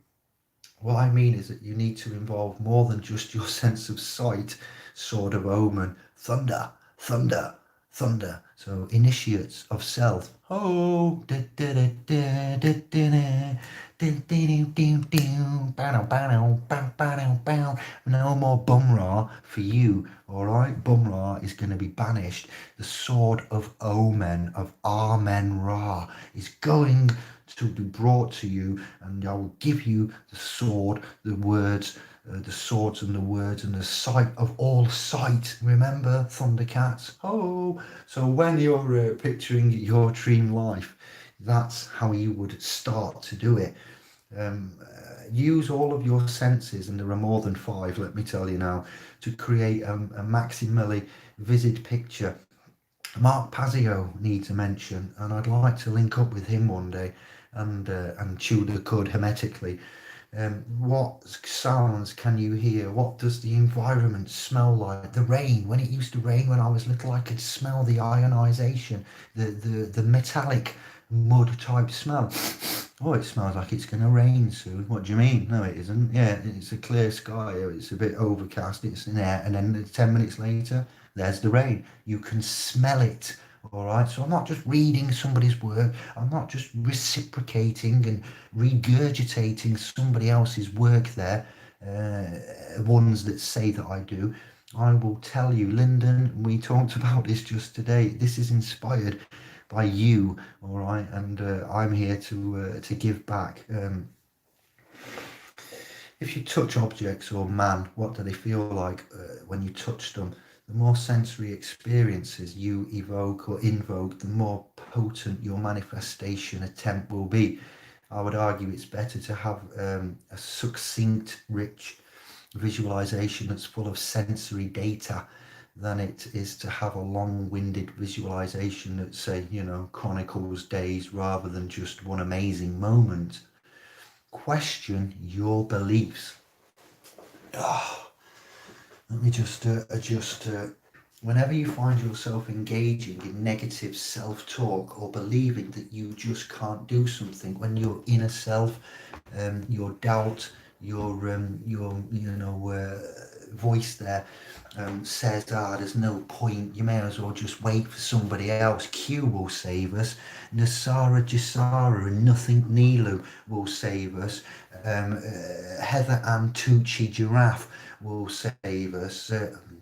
what I mean is that you need to involve more than just your sense of sight, sword of omen, thunder, thunder, thunder. So initiates of self. Oh, da, da, da, da, da, da, da. No more Bumrah for you, all right? Bumrah is going to be banished. The sword of Omen, of Amen Ra, is going to be brought to you, and I will give you the sword, the words, the swords and the words, and the sight of all sight. Remember, Thundercats? Oh, so when you're picturing your dream life, that's how you would start to do it. Use all of your senses, and there are more than five, let me tell you now, to create a maximally vivid picture. Mark Pazio needs a mention, and I'd like to link up with him one day and chew the cud hermetically. What sounds can you hear? What does the environment smell like? The rain. When it used to rain when I was little, I could smell the ionization, the metallic mud type smell. Oh, it smells like it's going to rain soon. What do you mean? No, it isn't. Yeah, it's a clear sky. It's a bit overcast. It's in air. And then 10 minutes later, there's the rain. You can smell it. All right. So I'm not just reading somebody's work. I'm not just reciprocating and regurgitating somebody else's work there. Ones that say that I do. I will tell you, Lyndon, we talked about this just today. This is inspired by you, all right, and I'm here to give back. If you touch objects or man, what do they feel like when you touch them? The more sensory experiences you evoke or invoke, the more potent your manifestation attempt will be. I would argue it's better to have a succinct, rich visualization that's full of sensory data than it is to have a long-winded visualization that, say, chronicles days rather than just one amazing moment. Question your beliefs. Let me just adjust. Whenever you find yourself engaging in negative self-talk or believing that you just can't do something, when your inner self, your doubt, your voice there says, there's no point, you may as well just wait for somebody else. Q will save us. Nasara Jasara and Nothing Nilu will save us. Heather Ann Tucci Giraffe will save us.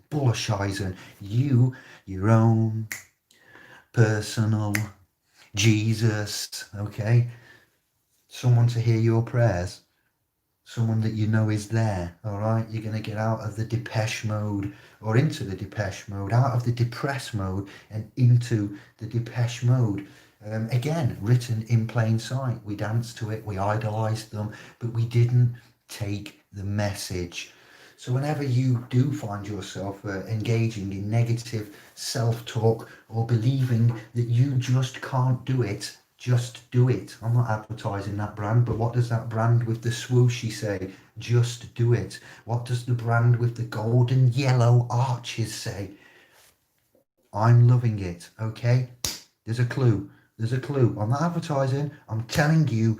Bullsheisen, you, your own personal Jesus, okay? Someone to hear your prayers. Someone that you know is there, all right? You're going to get out of the Depeche mode or into the Depeche mode, out of the depressed mode and into the Depeche mode. Again, written in plain sight. We danced to it, we idolized them, but we didn't take the message. So whenever you do find yourself engaging in negative self-talk or believing that you just can't do it, just do it. I'm not advertising that brand, but what does that brand with the swooshy say? Just do it. What does the brand with the golden yellow arches say? I'm loving it, okay? There's a clue. There's a clue. I'm not advertising. I'm telling you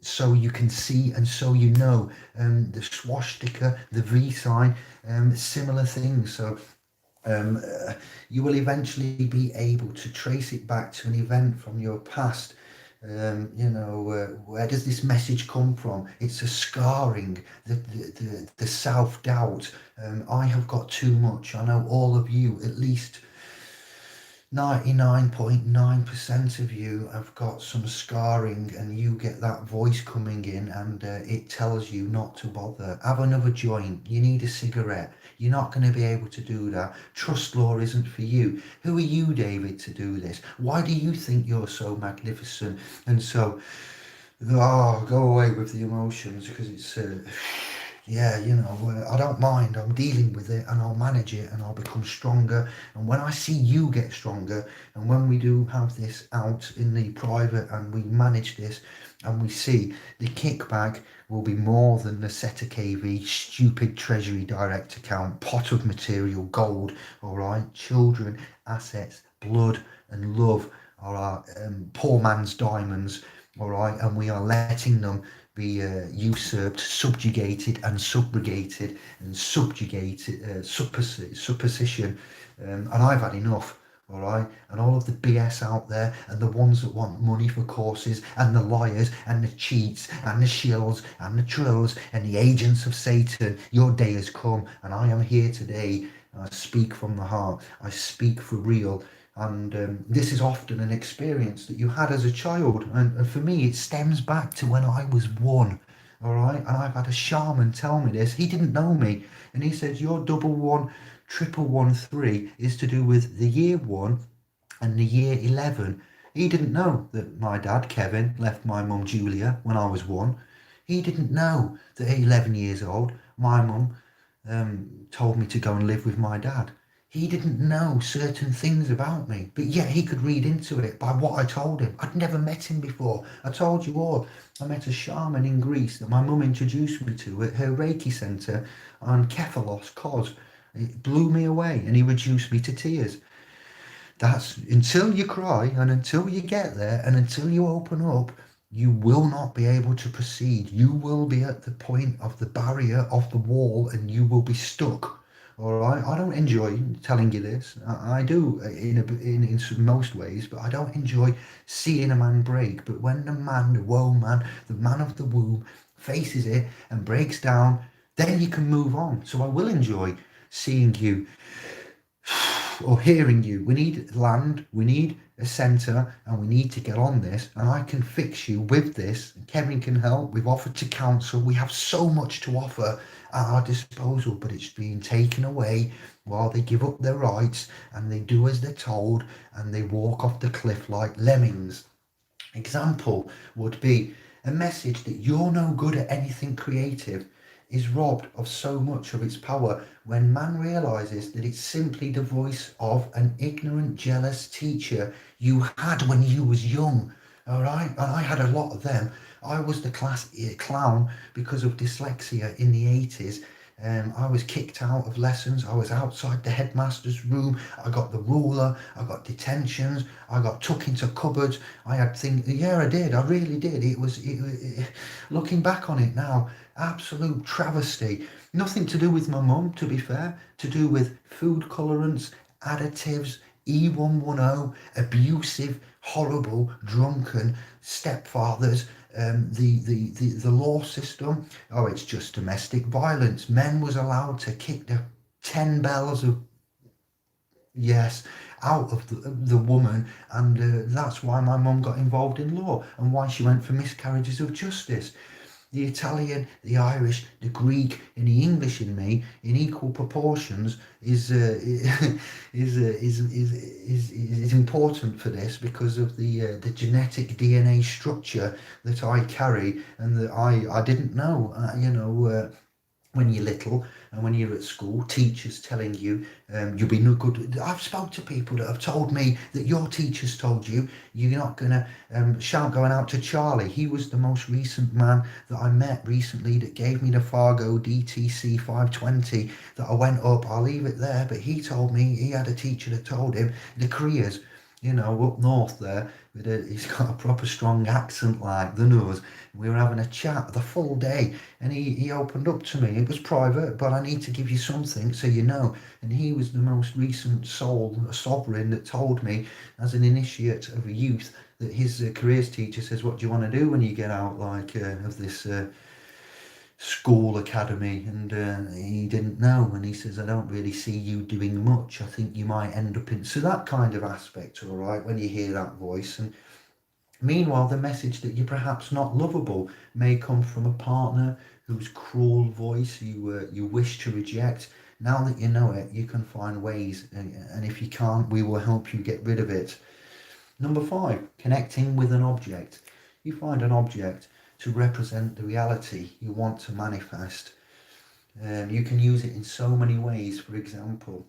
so you can see and so you know. The swastika, the V sign, similar things. So you will eventually be able to trace it back to an event from your past. Where does this message come from? It's a scarring, the self-doubt. I have got too much. I know all of you, at least 99.9% of you have got some scarring, and you get that voice coming in and it tells you not to bother. Have another joint. You need a cigarette. You're not going to be able to do that. Trust law isn't for you. Who are you, David, to do this? Why do you think you're so magnificent? And so, go away with the emotions, because it's I don't mind. I'm dealing with it and I'll manage it and I'll become stronger. And when I see you get stronger, and when we do have this out in the private and we manage this and we see the kickback will be more than the SETA KV, stupid Treasury Direct account, pot of material, gold, all right, children, assets, blood and love are our poor man's diamonds, all right, and we are letting them be usurped, subjugated and subrogated and subjugated, supposition, and I've had enough, all right, and all of the BS out there, and the ones that want money for courses, and the liars and the cheats and the shills and the trolls and the agents of Satan. Your day has come, and I am here today. I speak from the heart. I speak for real. And this is often an experience that you had as a child. And for me, it stems back to when I was 1. All right. And I've had a shaman tell me this. He didn't know me. And he said, your 111, 1113 is to do with the year 1 and the year 11. He didn't know that my dad, Kevin, left my mum, Julia, when I was 1. He didn't know that at 11 years old, my mum told me to go and live with my dad. He didn't know certain things about me, but yet he could read into it by what I told him. I'd never met him before. I told you all, I met a shaman in Greece that my mum introduced me to at her Reiki centre on Kephalos, Kos. It blew me away and he reduced me to tears. That's until you cry and until you get there and until you open up, you will not be able to proceed. You will be at the point of the barrier of the wall and you will be stuck. All right. I don't enjoy telling you this. I do in most ways, but I don't enjoy seeing a man break. But when the man, the woe man, the man of the womb faces it and breaks down, then you can move on. So I will enjoy seeing you or hearing you. We need land, we need a centre, and we need to get on this. And I can fix you with this. Kevin can help. We've offered to counsel. We have so much to offer at our disposal, but it's being taken away while they give up their rights and they do as they're told and they walk off the cliff like lemmings. Example would be a message that you're no good at anything creative is robbed of so much of its power when man realizes that it's simply the voice of an ignorant, jealous teacher you had when you was young. All right, and I had a lot of them. I was the class clown because of dyslexia in the 80s. I was kicked out of lessons. I was outside the headmaster's room. I got the ruler. I got detentions. I got tucked into cupboards. I had things. Yeah, I did. I really did. Looking back on it now, absolute travesty. Nothing to do with my mum, to be fair. To do with food colorants, additives, E110, abusive, horrible, drunken stepfathers, the law system. Oh, it's just domestic violence. Men was allowed to kick the 10 bells of yes out of the woman, and that's why my mum got involved in law and why she went for miscarriages of justice. The Italian, the Irish, the Greek, and the English in me, in equal proportions, is important for this because of the genetic DNA structure that I carry and that I didn't know. When you're little and when you're at school, teachers telling you you'll be no good. I've spoke to people that have told me that your teachers told you you're not going to shout going out to Charlie. He was the most recent man that I met recently that gave me the Fargo DTC 520 that I went up. I'll leave it there, but he told me he had a teacher that told him the careers, up north there, he's got a proper strong accent like the nose. We were having a chat the full day and he opened up to me. It was private, but I need to give you something so you know. And he was the most recent sovereign that told me as an initiate of a youth that his careers teacher says, what do you want to do when you get out of this school academy? And he didn't know, and he says, I don't really see you doing much. I think you might end up in so that kind of aspect. All right, when you hear that voice. And meanwhile, the message that you're perhaps not lovable may come from a partner whose cruel voice you wish to reject. Now that you know it, you can find ways, and if you can't, we will help you get rid of it. Number 5, connecting with an object. You find an object to represent the reality you want to manifest. You can use it in so many ways. For example,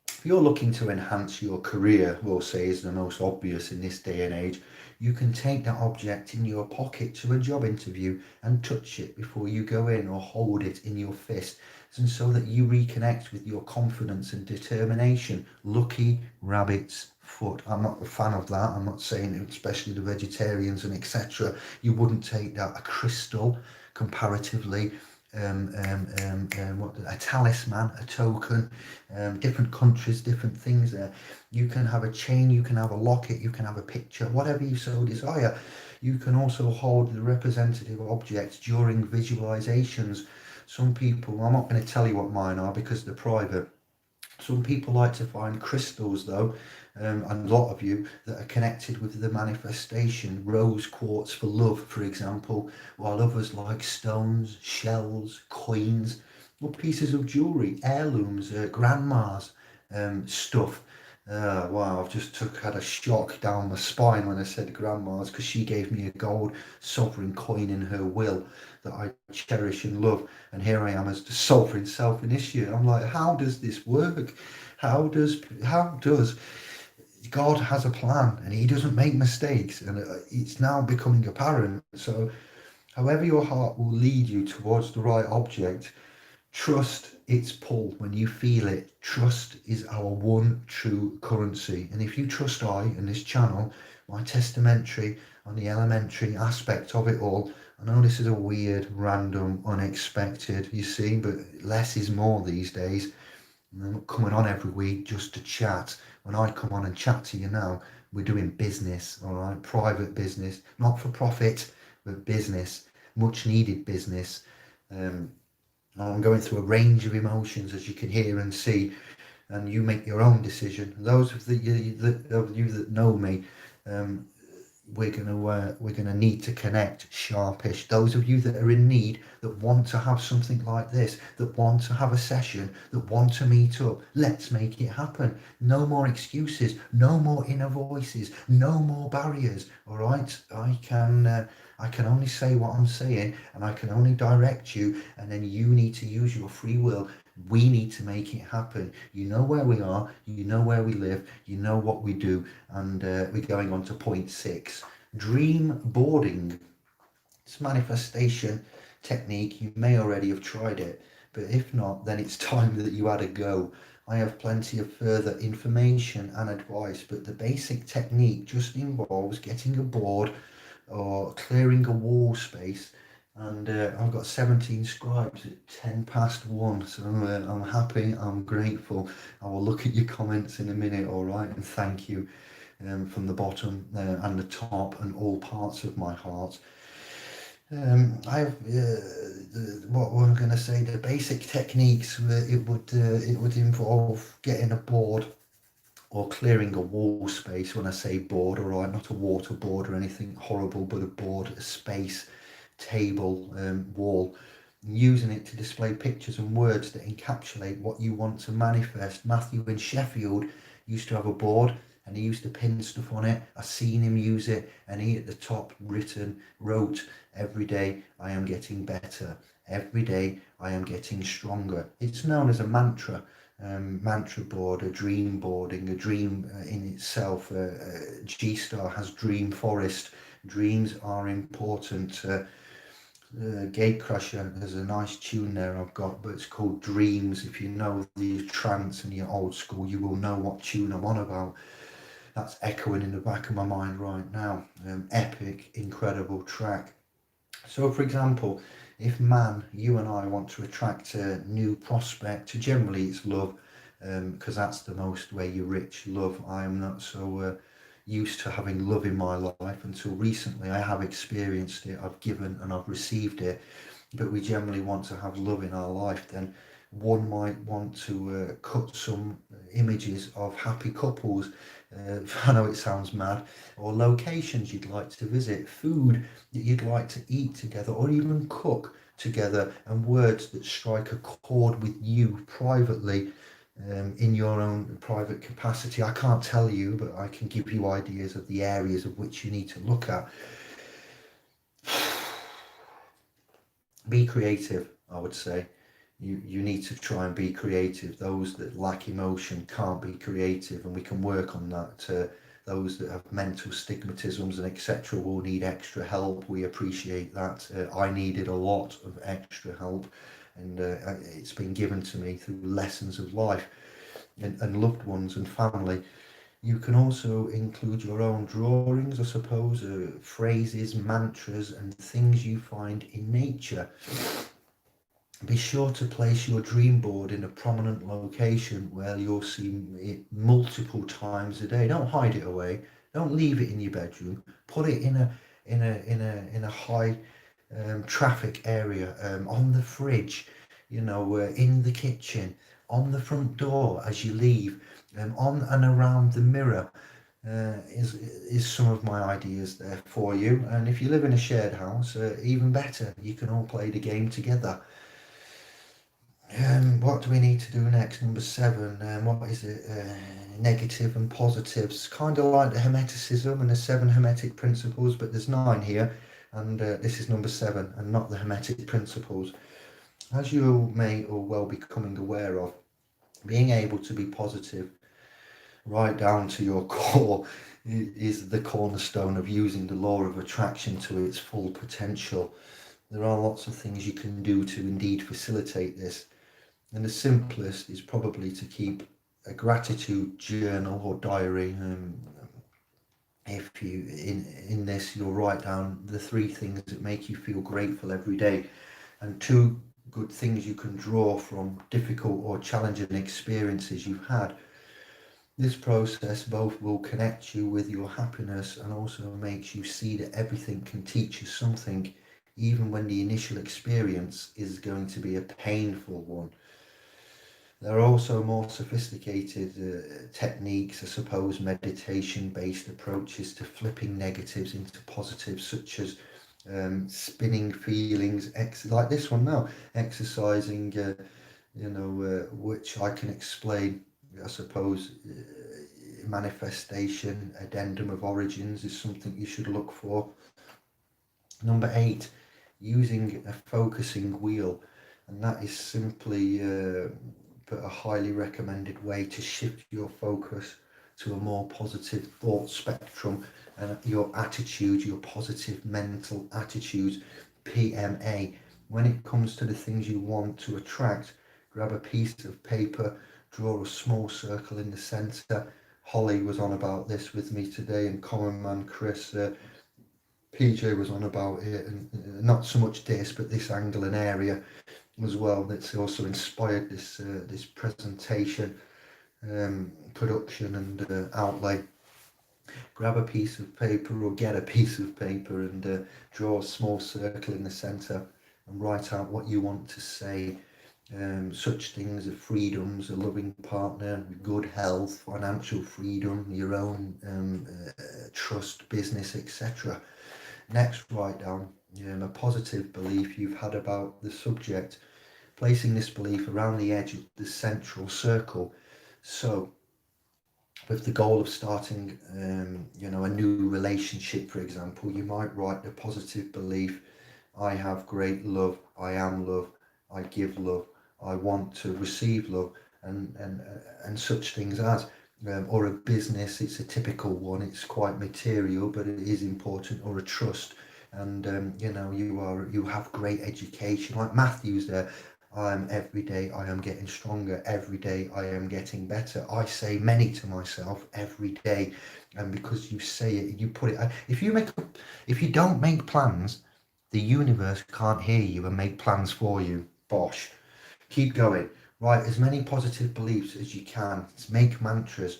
if you're looking to enhance your career, we'll say is the most obvious in this day and age, you can take that object in your pocket to a job interview and touch it before you go in, or hold it in your fist, and so that you reconnect with your confidence and determination. Lucky rabbit's foot. I'm not a fan of that. I'm not saying it, especially the vegetarians and etc. You wouldn't take that. A crystal, comparatively, a talisman, a token, different countries, different things there. You can have a chain, you can have a locket, you can have a picture, whatever you so desire. You can also hold the representative objects during visualizations. Some people, I'm not going to tell you what mine are because they're private. Some people like to find crystals though, and a lot of you that are connected with the manifestation, rose quartz for love, for example, while others like stones, shells, coins, or pieces of jewellery, heirlooms, grandma's stuff. Wow, I've just had a shock down my spine when I said grandma's, because she gave me a gold sovereign coin in her will that I cherish and love, and here I am as the sovereign self-initiate. I'm like, how does this work? How does God has a plan, and he doesn't make mistakes, and it's now becoming apparent. So however your heart will lead you towards the right object, Trust its pull when you feel it. Trust is our one true currency. And if you trust I and this channel, my testamentary on the elementary aspect of it all, I know this is a weird, random, unexpected, you see, but less is more these days. I'm not coming on every week just to chat. When I come on and chat to you now, we're doing business, all right? Private business, not for profit, but business, much needed business. I'm going through a range of emotions, as you can hear and see, and you make your own decision. Those of you that know me, we're gonna need to connect sharpish. Those of you that are in need, that want to have something like this, that want to have a session, that want to meet up, let's make it happen. No more excuses, no more inner voices, no more barriers. All right, I can only say what I'm saying, and I can only direct you, and then you need to use your free will. We need to make it happen. You know where we are, you know where we live, you know what we do, and we're going on to point 6. Dream boarding. It's manifestation technique. You may already have tried it, but if not, then it's time that you had a go. I have plenty of further information and advice, but the basic technique just involves getting a board or clearing a wall space, and I've got 17 scribes at 10 past 1, so I'm happy, I'm grateful. I will look at your comments in a minute, all right, and thank you from the bottom and the top and all parts of my heart. What we're going to say, the basic techniques, it would involve getting a board or clearing a wall space. When I say board, all right, not a water board or anything horrible, but a board, a space, table, wall, using it to display pictures and words that encapsulate what you want to manifest. Matthew in Sheffield used to have a board, and he used to pin stuff on it. I seen him use it, and he at the top wrote, every day I am getting better. Every day I am getting stronger. It's known as a mantra. Mantra board, a dream boarding, a dream in itself. G-Star has Dream Forest. Dreams are important. Gatecrasher has a nice tune there I've got, but it's called Dreams. If you know the trance and you're old school, you will know what tune I'm on about. That's echoing in the back of my mind right now. Epic, incredible track. So for example, if you and I want to attract a new prospect, generally it's love, because that's the most way you're rich, love. I'm not so used to having love in my life until recently. I have experienced it, I've given and I've received it, but we generally want to have love in our life. Then one might want to cut some images of happy couples. I know it sounds mad, or locations you'd like to visit, food that you'd like to eat together, or even cook together, and words that strike a chord with you privately, in your own private capacity. I can't tell you, but I can give you ideas of the areas of which you need to look at. Be creative, I would say. You need to try and be creative. Those that lack emotion can't be creative, and we can work on that. Those that have mental stigmatisms and etc. will need extra help. We appreciate that. I needed a lot of extra help, and it's been given to me through lessons of life and loved ones and family. You can also include your own drawings, I suppose, phrases, mantras, and things you find in nature. Be sure to place your dream board in a prominent location where you'll see it multiple times a day. Don't hide it away. Don't leave it in your bedroom. Put it in a high traffic area, on the fridge, in the kitchen, on the front door as you leave, on and around the mirror. Is some of my ideas there for you. And if you live in a shared house, even better, you can all play the game together. What do we need to do next? Number 7. What is it? Negative and positives. Kind of like the Hermeticism and the 7 Hermetic principles, but there's 9 here, and this is number 7, and not the Hermetic principles. As you may or well be becoming aware of, being able to be positive right down to your core is the cornerstone of using the law of attraction to its full potential. There are lots of things you can do to indeed facilitate this. And the simplest is probably to keep a gratitude journal or diary. If you in this, you'll write down the 3 things that make you feel grateful every day, and 2 good things you can draw from difficult or challenging experiences you've had. This process both will connect you with your happiness and also makes you see that everything can teach you something, even when the initial experience is going to be a painful one. There are also more sophisticated techniques, I suppose, meditation-based approaches to flipping negatives into positives, such as spinning feelings, like this one now, exercising, which I can explain, I suppose. Manifestation, addendum of origins is something you should look for. Number 8, using a focusing wheel, and that is simply a highly recommended way to shift your focus to a more positive thought spectrum and your attitude, your positive mental attitude, PMA. When it comes to the things you want to attract, grab a piece of paper, draw a small circle in the center. Holly was on about this with me today, and Common Man Chris, PJ was on about it, and not so much this, but this angle and area as well. That's also inspired this presentation, production and outlay. Grab a piece of paper or get a piece of paper and draw a small circle in the center and write out what you want to say. Such things as freedoms, a loving partner, good health, financial freedom, your own trust, business, etc. Next, write down a positive belief you've had about the subject, placing this belief around the edge of the central circle. So, with the goal of starting, a new relationship, for example, you might write the positive belief: I have great love, I am love, I give love, I want to receive love, and such things as. Or a business, it's a typical one, it's quite material, but it is important. Or a trust, and you have great education, like Matthew's there. Every day I am getting stronger, every day I am getting better. I say many to myself every day, and because you say it, you put it. If you don't make plans, the universe can't hear you and make plans for you. Bosh. Keep going. Write as many positive beliefs as you can. Make mantras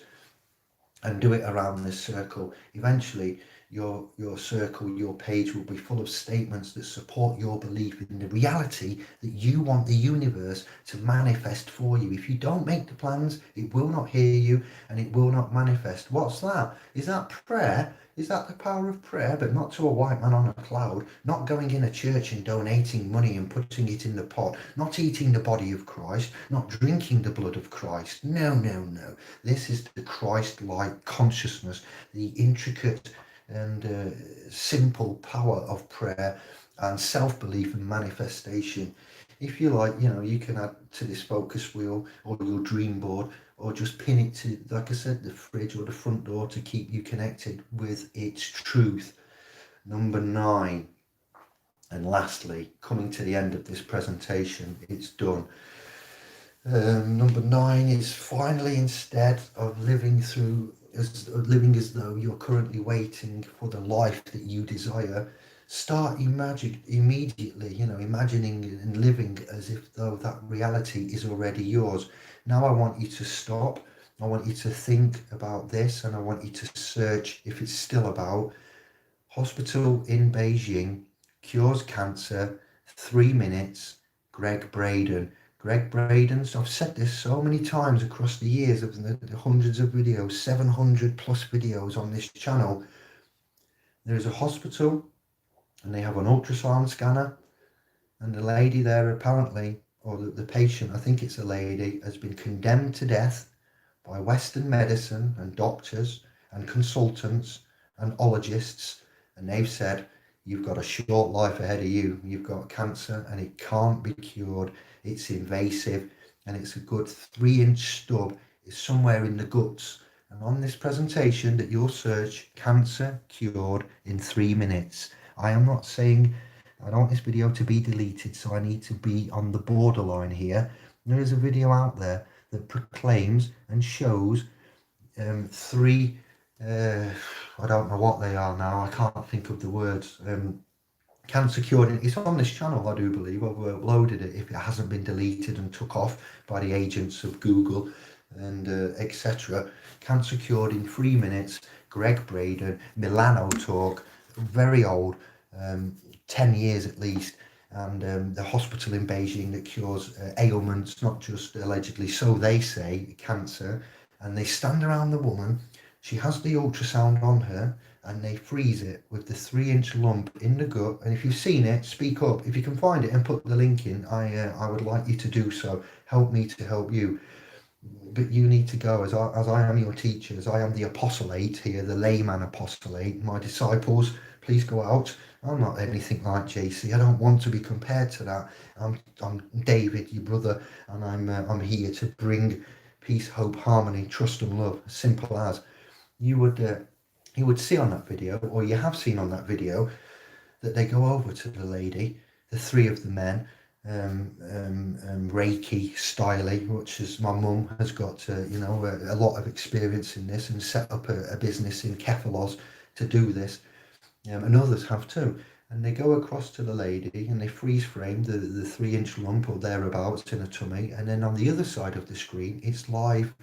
and do it around this circle. Eventually, your circle, your page will be full of statements that support your belief in the reality that you want the universe to manifest for you. If you don't make the plans, it will not hear you and it will not manifest. What's that? Is that prayer? Is that the power of prayer? But not to a white man on a cloud, not going in a church and donating money and putting it in the pot, not eating the body of Christ, not drinking the blood of Christ. No, no, no. This is the Christ-like consciousness, the intricate and simple power of prayer and self-belief and manifestation. If you like, you can add to this focus wheel or your dream board, or just pin it to, like I said, the fridge or the front door to keep you connected with its truth. Number 9, and lastly, coming to the end of this presentation, it's done. Number 9 is finally, instead of living as though you're currently waiting for the life that you desire, start immediately, imagining and living as if though that reality is already yours. Now I want you to stop. I want you to think about this, and I want you to search if it's still about hospital in Beijing, cures cancer, 3 minutes, Greg Braden. Greg Braden's, I've said this so many times across the years of the hundreds of videos, 700 plus videos on this channel. There's a hospital and they have an ultrasound scanner, and the lady there apparently, or the patient, I think it's a lady, has been condemned to death by Western medicine and doctors and consultants and ologists, and they've said, you've got a short life ahead of you. You've got cancer and it can't be cured. It's invasive and it's a good 3-inch stub. It's somewhere in the guts. And on this presentation that you'll search cancer cured in 3 minutes. I am not saying I don't want this video to be deleted, so I need to be on the borderline here. There is a video out there that proclaims and shows three, I don't know what they are now, I can't think of the words, cancer cured. It's on this channel, I do believe. I've uploaded it if it hasn't been deleted and took off by the agents of Google and etc. Cancer cured in 3 minutes. Greg Braden, Milano talk, very old, 10 years at least. And the hospital in Beijing that cures ailments, not just allegedly, so they say, cancer. And they stand around the woman. She has the ultrasound on her, and they freeze it with the 3-inch lump in the gut. And if you've seen it, speak up. If you can find it and put the link in, I would like you to do so. Help me to help you. But you need to go, as I am your teacher, as I am the apostolate here, the layman apostolate, my disciples, please go out. I'm not anything like JC. I don't want to be compared to that. I'm David, your brother, and I'm here to bring peace, hope, harmony, trust and love. As simple as. You would see on that video, or you have seen on that video, that they go over to the lady, the 3 of the men, Reiki styling, which is my mum has got a lot of experience in this and set up a business in Kefalos to do this, and others have too. And they go across to the lady and they freeze frame the 3-inch lump or thereabouts in her tummy, and then on the other side of the screen it's live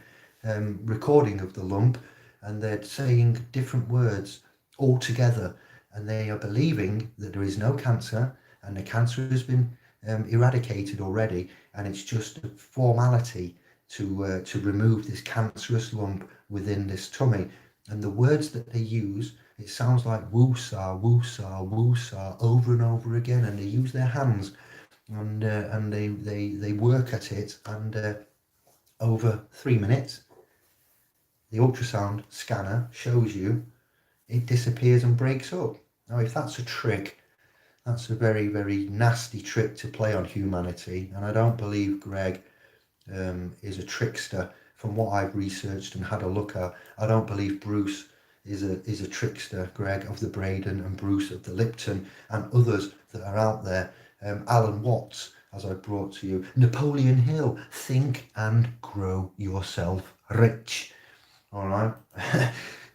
recording of the lump, and they're saying different words all together, and they are believing that there is no cancer and the cancer has been eradicated already, and it's just a formality to remove this cancerous lump within this tummy. And the words that they use, it sounds like woosah, woosah, woosah over and over again, and they use their hands and they work at it, and over 3 minutes the ultrasound scanner shows you it disappears and breaks up. Now, if that's a trick, that's a very, very nasty trick to play on humanity. And I don't believe Greg is a trickster. From what I've researched and had a look at, I don't believe Bruce is a trickster. Greg of the Braden and Bruce of the Lipton and others that are out there. Alan Watts, as I brought to you. Napoleon Hill, think and grow yourself rich. All right.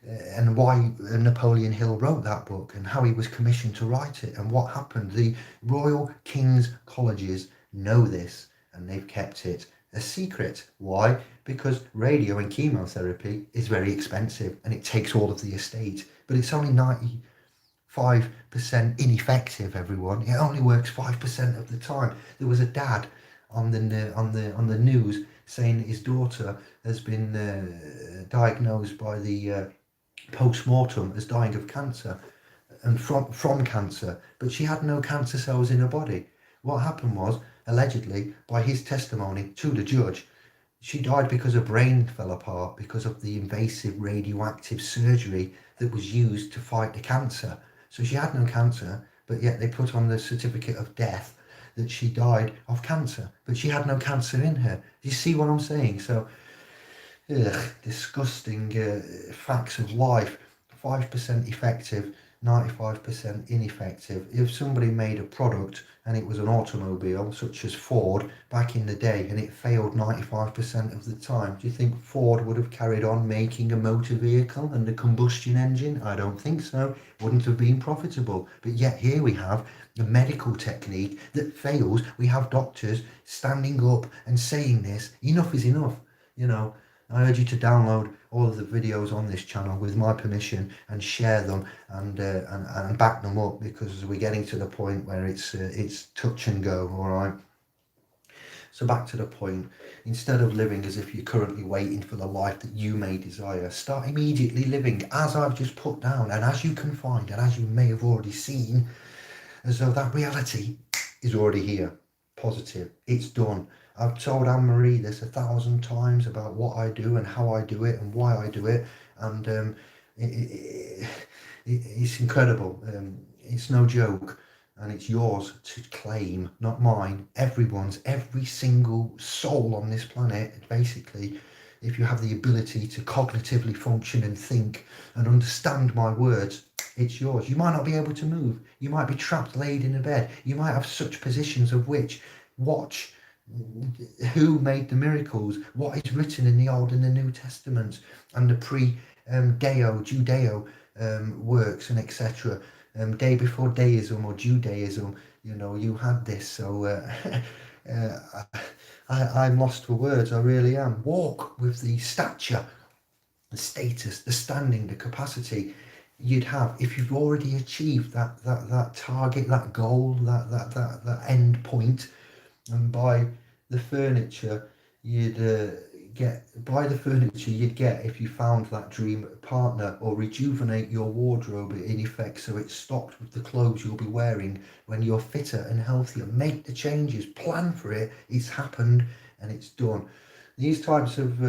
And why Napoleon Hill wrote that book and how he was commissioned to write it and what happened. The Royal King's Colleges know this and they've kept it a secret. Why? Because radio and chemotherapy is very expensive and it takes all of the estate, but it's only 95% ineffective, everyone. It only works 5% of the time. There was a dad on the news saying that his daughter has been diagnosed by the post-mortem as dying of cancer and from cancer, but she had no cancer cells in her body. What happened was, allegedly, by his testimony to the judge, she died because her brain fell apart because of the invasive radioactive surgery that was used to fight the cancer. So she had no cancer, but yet they put on the certificate of death that she died of cancer, but she had no cancer in her. Do you see what I'm saying? So disgusting facts of life. 5% effective, 95% ineffective. If somebody made a product and it was an automobile such as Ford back in the day and it failed 95% of the time, do you think Ford would have carried on making a motor vehicle and a combustion engine? I don't think so. Wouldn't have been profitable. But yet here we have a medical technique that fails. We have doctors standing up and saying this. Enough is enough. I urge you to download all of the videos on this channel with my permission and share them and back them up, because we're getting to the point where it's touch and go. All right. So back to the point. Instead of living as if you're currently waiting for the life that you may desire, start immediately living as I've just put down, and as you can find, and as you may have already seen, as though that reality is already here. Positive. It's done. I've told Anne-Marie this 1,000 times about what I do and how I do it and why I do it, and it's incredible. It's no joke, and it's yours to claim, not mine. Every single soul on this planet, basically, if you have the ability to cognitively function and think and understand my words, it's yours. You might not be able to move. You might be trapped, laid in a bed. You might have such positions of which watch Who made the miracles? What is written in the Old and the New Testaments and the pre-Deo, Judeo works and etc. Day before deism or Judaism, you know, you had this. So I'm lost for words. I really am. Walk with the stature, the status, the standing, the capacity you'd have if you've already achieved that target, that goal, that end point. And buy the furniture you'd get if you found that dream partner, or rejuvenate your wardrobe in effect so it's stocked with the clothes you'll be wearing when you're fitter and healthier. Make the changes, plan for it. It's happened and it's done. These types of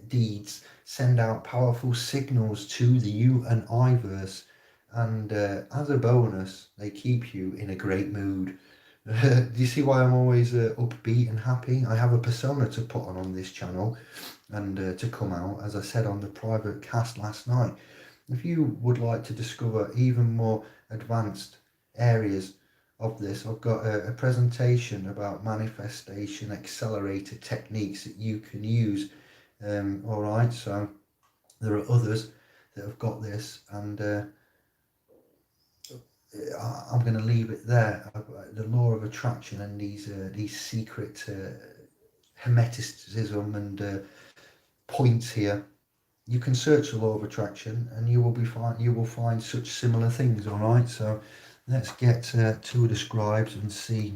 deeds send out powerful signals to the you and I verse, and as a bonus they keep you in a great mood. Do you see why I'm always upbeat and happy? I have a persona to put on this channel and to come out, as I said on the private cast last night. If you would like to discover even more advanced areas of this, I've got a presentation about manifestation accelerator techniques that you can use. All right, so there are others that have got this, and I'm going to leave it there. The law of attraction and these secret hermeticism and points here. You can search the law of attraction, and you will find such similar things. All right, so let's get to the scribes and see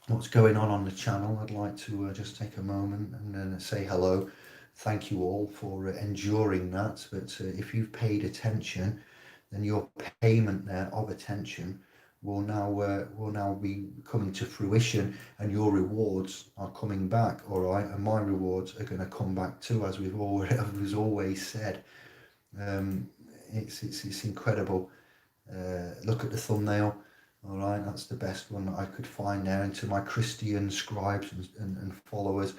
what's going on the channel. I'd like to just take a moment and say hello. Thank you all for enduring that. But if you've paid attention, then your payment there of attention will now be coming to fruition, and your rewards are coming back. All right, and my rewards are going to come back too, as we've always said. It's incredible. Look at the thumbnail. All right, that's the best one that I could find there. And to my Christian scribes and followers,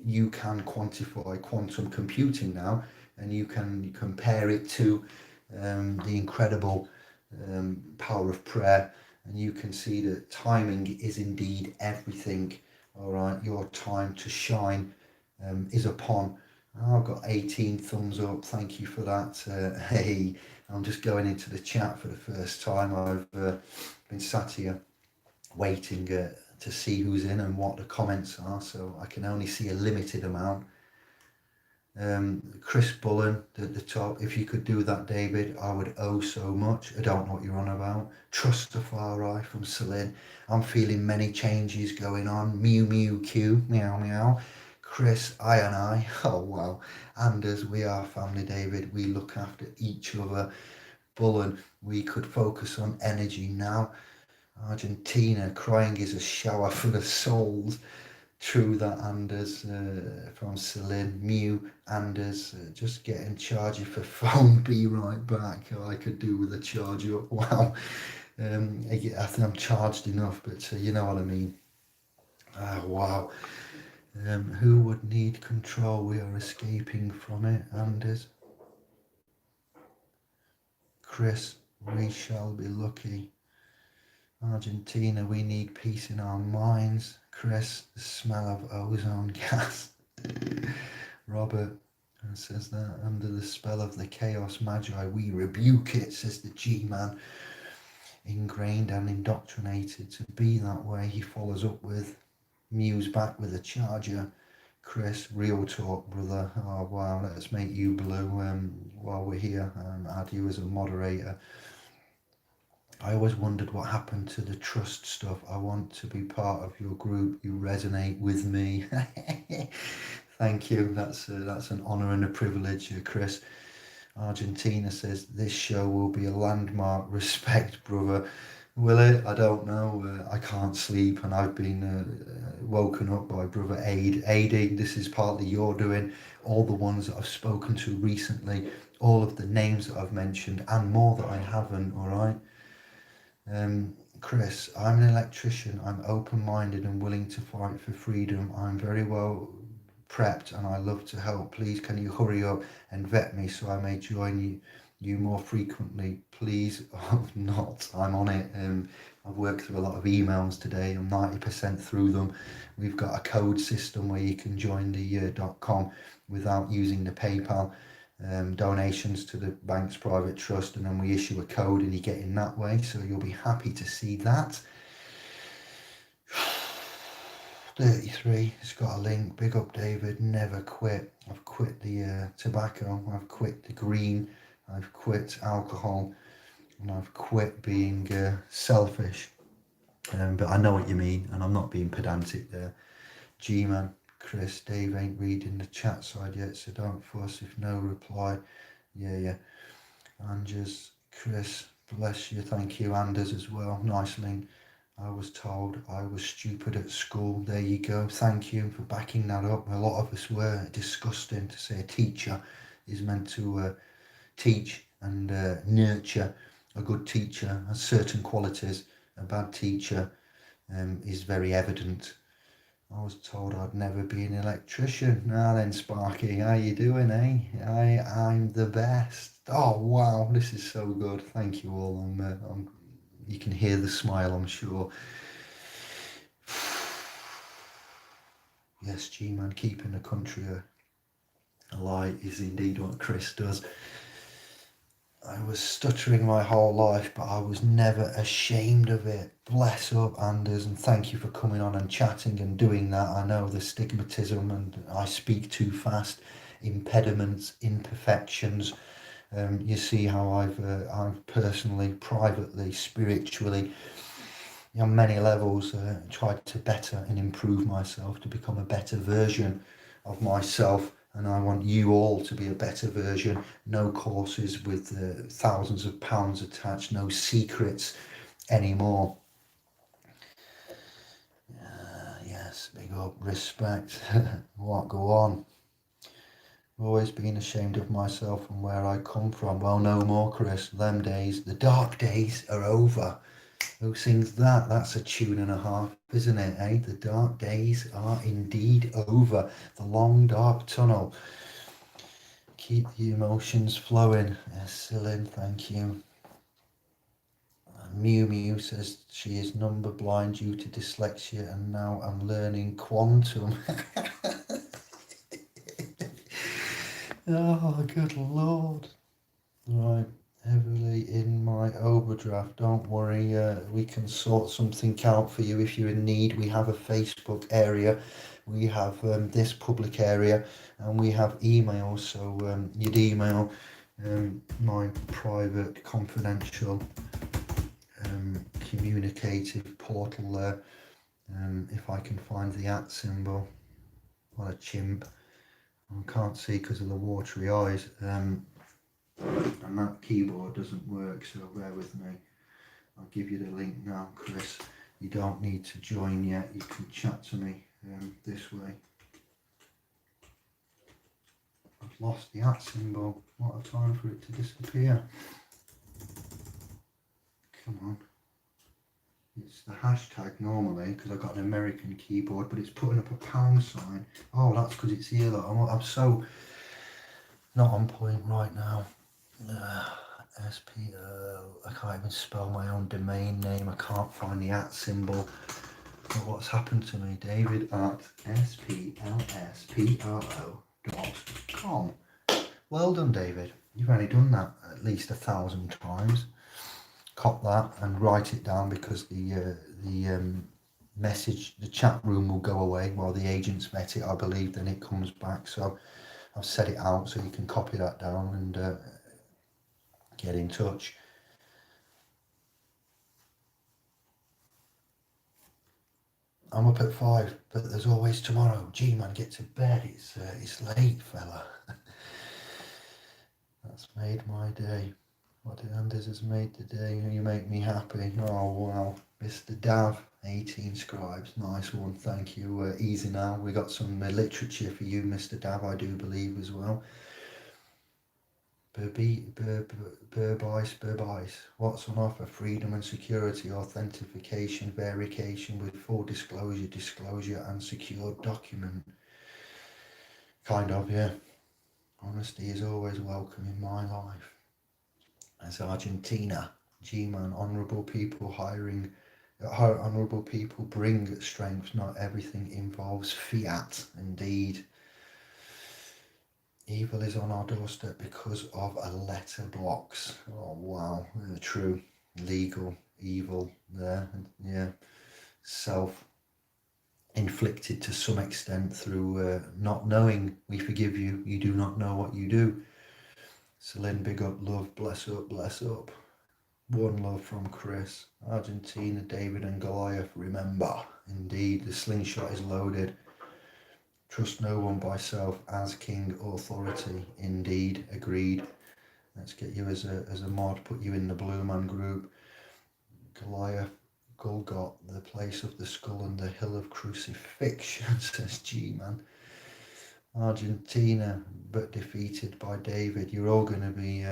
you can quantify quantum computing now, and you can compare it to the incredible power of prayer, and you can see that timing is indeed everything. All right, your time to shine is upon. I've got 18 thumbs up. Thank you for that. Hey, I'm just going into the chat for the first time. I've been sat here waiting to see who's in and what the comments are, so I can only see a limited amount. Chris Bullen at the top. If you could do that, David, I would owe so much. I don't know what you're on about. Trustafari from Celine. I'm feeling many changes going on. Mew Mew Q. Meow Meow. Chris, I and I. Oh wow. And as we are family, David, we look after each other. Bullen, we could focus on energy now. Argentina, crying is a shower for the souls. True that, Anders, from Celine. Mew, Anders, just getting charger for phone, be right back. I could do with a charger up. Wow. I think I'm charged enough, but you know what I mean. Wow. Who would need control? We are escaping from it. Anders. Chris, we shall be lucky. Argentina, we need peace in our minds. Chris, the smell of ozone gas. Robert says that under the spell of the chaos magi, we rebuke it, says the G-man. Ingrained and indoctrinated to be that way. He follows up with Muse back with a charger. Chris, real talk, brother. Oh wow, let's make you blue while we're here. Add you as a moderator. I always wondered what happened to the trust stuff. I want to be part of your group. You resonate with me. Thank you. That's an honour and a privilege, Chris. Argentina says this show will be a landmark. Respect, brother. Will it? I don't know. I can't sleep, and I've been woken up by brother Aiding. This is partly your doing. All the ones that I've spoken to recently, all of the names that I've mentioned, and more that I haven't. All right. Chris, I'm an electrician. I'm open-minded and willing to fight for freedom. I'm very well prepped and I love to help. Please, can you hurry up and vet me so I may join you more frequently? Please. Oh, not. I'm on it. I've worked through a lot of emails today. I'm 90% through them. We've got a code system where you can join the .com without using the PayPal donations to the bank's private trust, and then we issue a code and you get in that way. So you'll be happy to see that. 33, it's got a link. Big up David, never quit. I've quit the tobacco, I've quit the green, I've quit alcohol, and I've quit being selfish. But I know what you mean, and I'm not being pedantic there. G-Man, Chris, Dave ain't reading the chat side yet, so don't fuss if no reply. Yeah. Anders, Chris, bless you, thank you. Anders as well, nice link. I was told I was stupid at school. There you go. Thank you for backing that up. A lot of us were. Disgusting to say a teacher is meant to teach and nurture. A good teacher has certain qualities. A bad teacher is very evident. I was told I'd never be an electrician. Now then, Sparky, how you doing, eh? I'm the best. Oh, wow, this is so good. Thank you all. You can hear the smile, I'm sure. Yes, G-Man, keeping the country alive is indeed what Chris does. I was stuttering my whole life, but I was never ashamed of it. Bless up, Anders, and thank you for coming on and chatting and doing that. I know the stigmatism and I speak too fast, impediments, imperfections. You see how I've personally, privately, spiritually, on many levels, tried to better and improve myself to become a better version of myself. And I want you all to be a better version. No courses with thousands of pounds attached, no secrets anymore. Yes, big up, respect. What, go on? Always been ashamed of myself and where I come from. Well, no more, Chris. Them days, the dark days are over. Who sings that? That's a tune and a half, isn't it, eh? The dark days are indeed over. The long dark tunnel. Keep the emotions flowing. Yes, Celine, thank you. Mew Mew says she is number blind due to dyslexia and now I'm learning quantum. Oh, good Lord. Right, heavily in my overdraft. Don't worry, we can sort something out for you if you're in need. We have a Facebook area, we have this public area, and we have email. So you'd email my private, confidential, communicative portal there. If I can find the @ symbol. What a chimp. I can't see because of the watery eyes. And that keyboard doesn't work, so bear with me. I'll give you the link now, Chris. You don't need to join yet. You can chat to me this way. I've lost the @ symbol. What a time for it to disappear. Come on. It's the hashtag normally because I've got an American keyboard, but it's putting up a pound sign. Oh, that's because it's here. Look, I'm so not on point right now. I can't even spell my own domain name. I can't find the @ symbol. But what's happened to me? David at splspro.com. Well done, David. You've only done that at least 1,000 times. Cop that and write it down because the message, the chat room will go away while the agents vet it, I believe, then it comes back. So I've set it out so you can copy that down and get in touch. I'm up at 5, but there's always tomorrow. Gee, man, get to bed. It's late, fella. That's made my day. What Anders has made today. You make me happy. Oh, wow. Mr. Dav, 18 scribes. Nice one. Thank you. Easy now. We got some literature for you, Mr. Dav, I do believe as well. Burbice. What's on offer? Freedom and security, authentication, verification with full disclosure and secured document. Kind of, yeah. Honesty is always welcome in my life. As Argentina, G-Man, honourable people hiring Honourable people bring strength. Not everything involves fiat. Indeed. Evil is on our doorstep because of a letter blocks. Oh wow, true. Legal evil there. Yeah. Self-inflicted to some extent through not knowing. We forgive you. You do not know what you do. Celine, big up, love, bless up, bless up. One love from Chris. Argentina, David and Goliath, remember. Indeed, the slingshot is loaded. Trust no one by self as king authority. Indeed, agreed. Let's get you as a mod, put you in the Blue Man group. Goliath, Golgot, the place of the skull and the hill of crucifixion, says G-Man. Argentina, but defeated by David. You're all going to be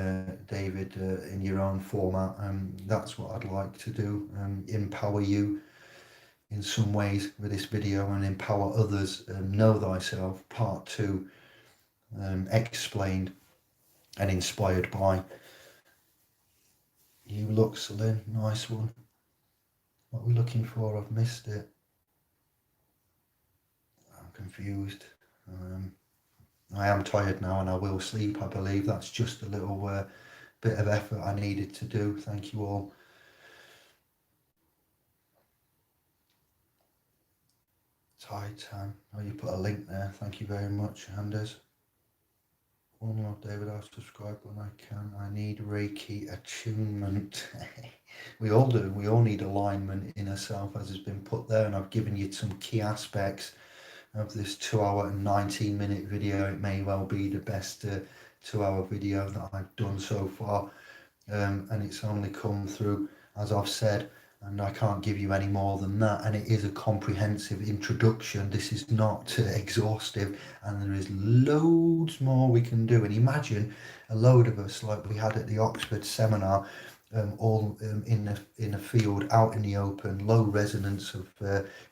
David in your own format. That's what I'd like to do. Empower you in some ways with this video and empower others. Know thyself, part 2, explained and inspired by. You look, Celine, nice one. What are we looking for? I've missed it. I'm confused. I am tired now and I will sleep, I believe. That's just a little bit of effort I needed to do. Thank you all. Titan. Oh, you put a link there. Thank you very much, Anders. One Lord David, I'll subscribe when I can. I need Reiki attunement. We all do. We all need alignment in ourselves, as has been put there, and I've given you some key aspects of this 2-hour and 19-minute video. It may well be the best 2-hour video that I've done so far, and it's only come through, as I've said, and I can't give you any more than that. And it is a comprehensive introduction. This is not exhaustive, and there is loads more we can do. And imagine a load of us like we had at the Oxford seminar, all in a field, out in the open, low resonance of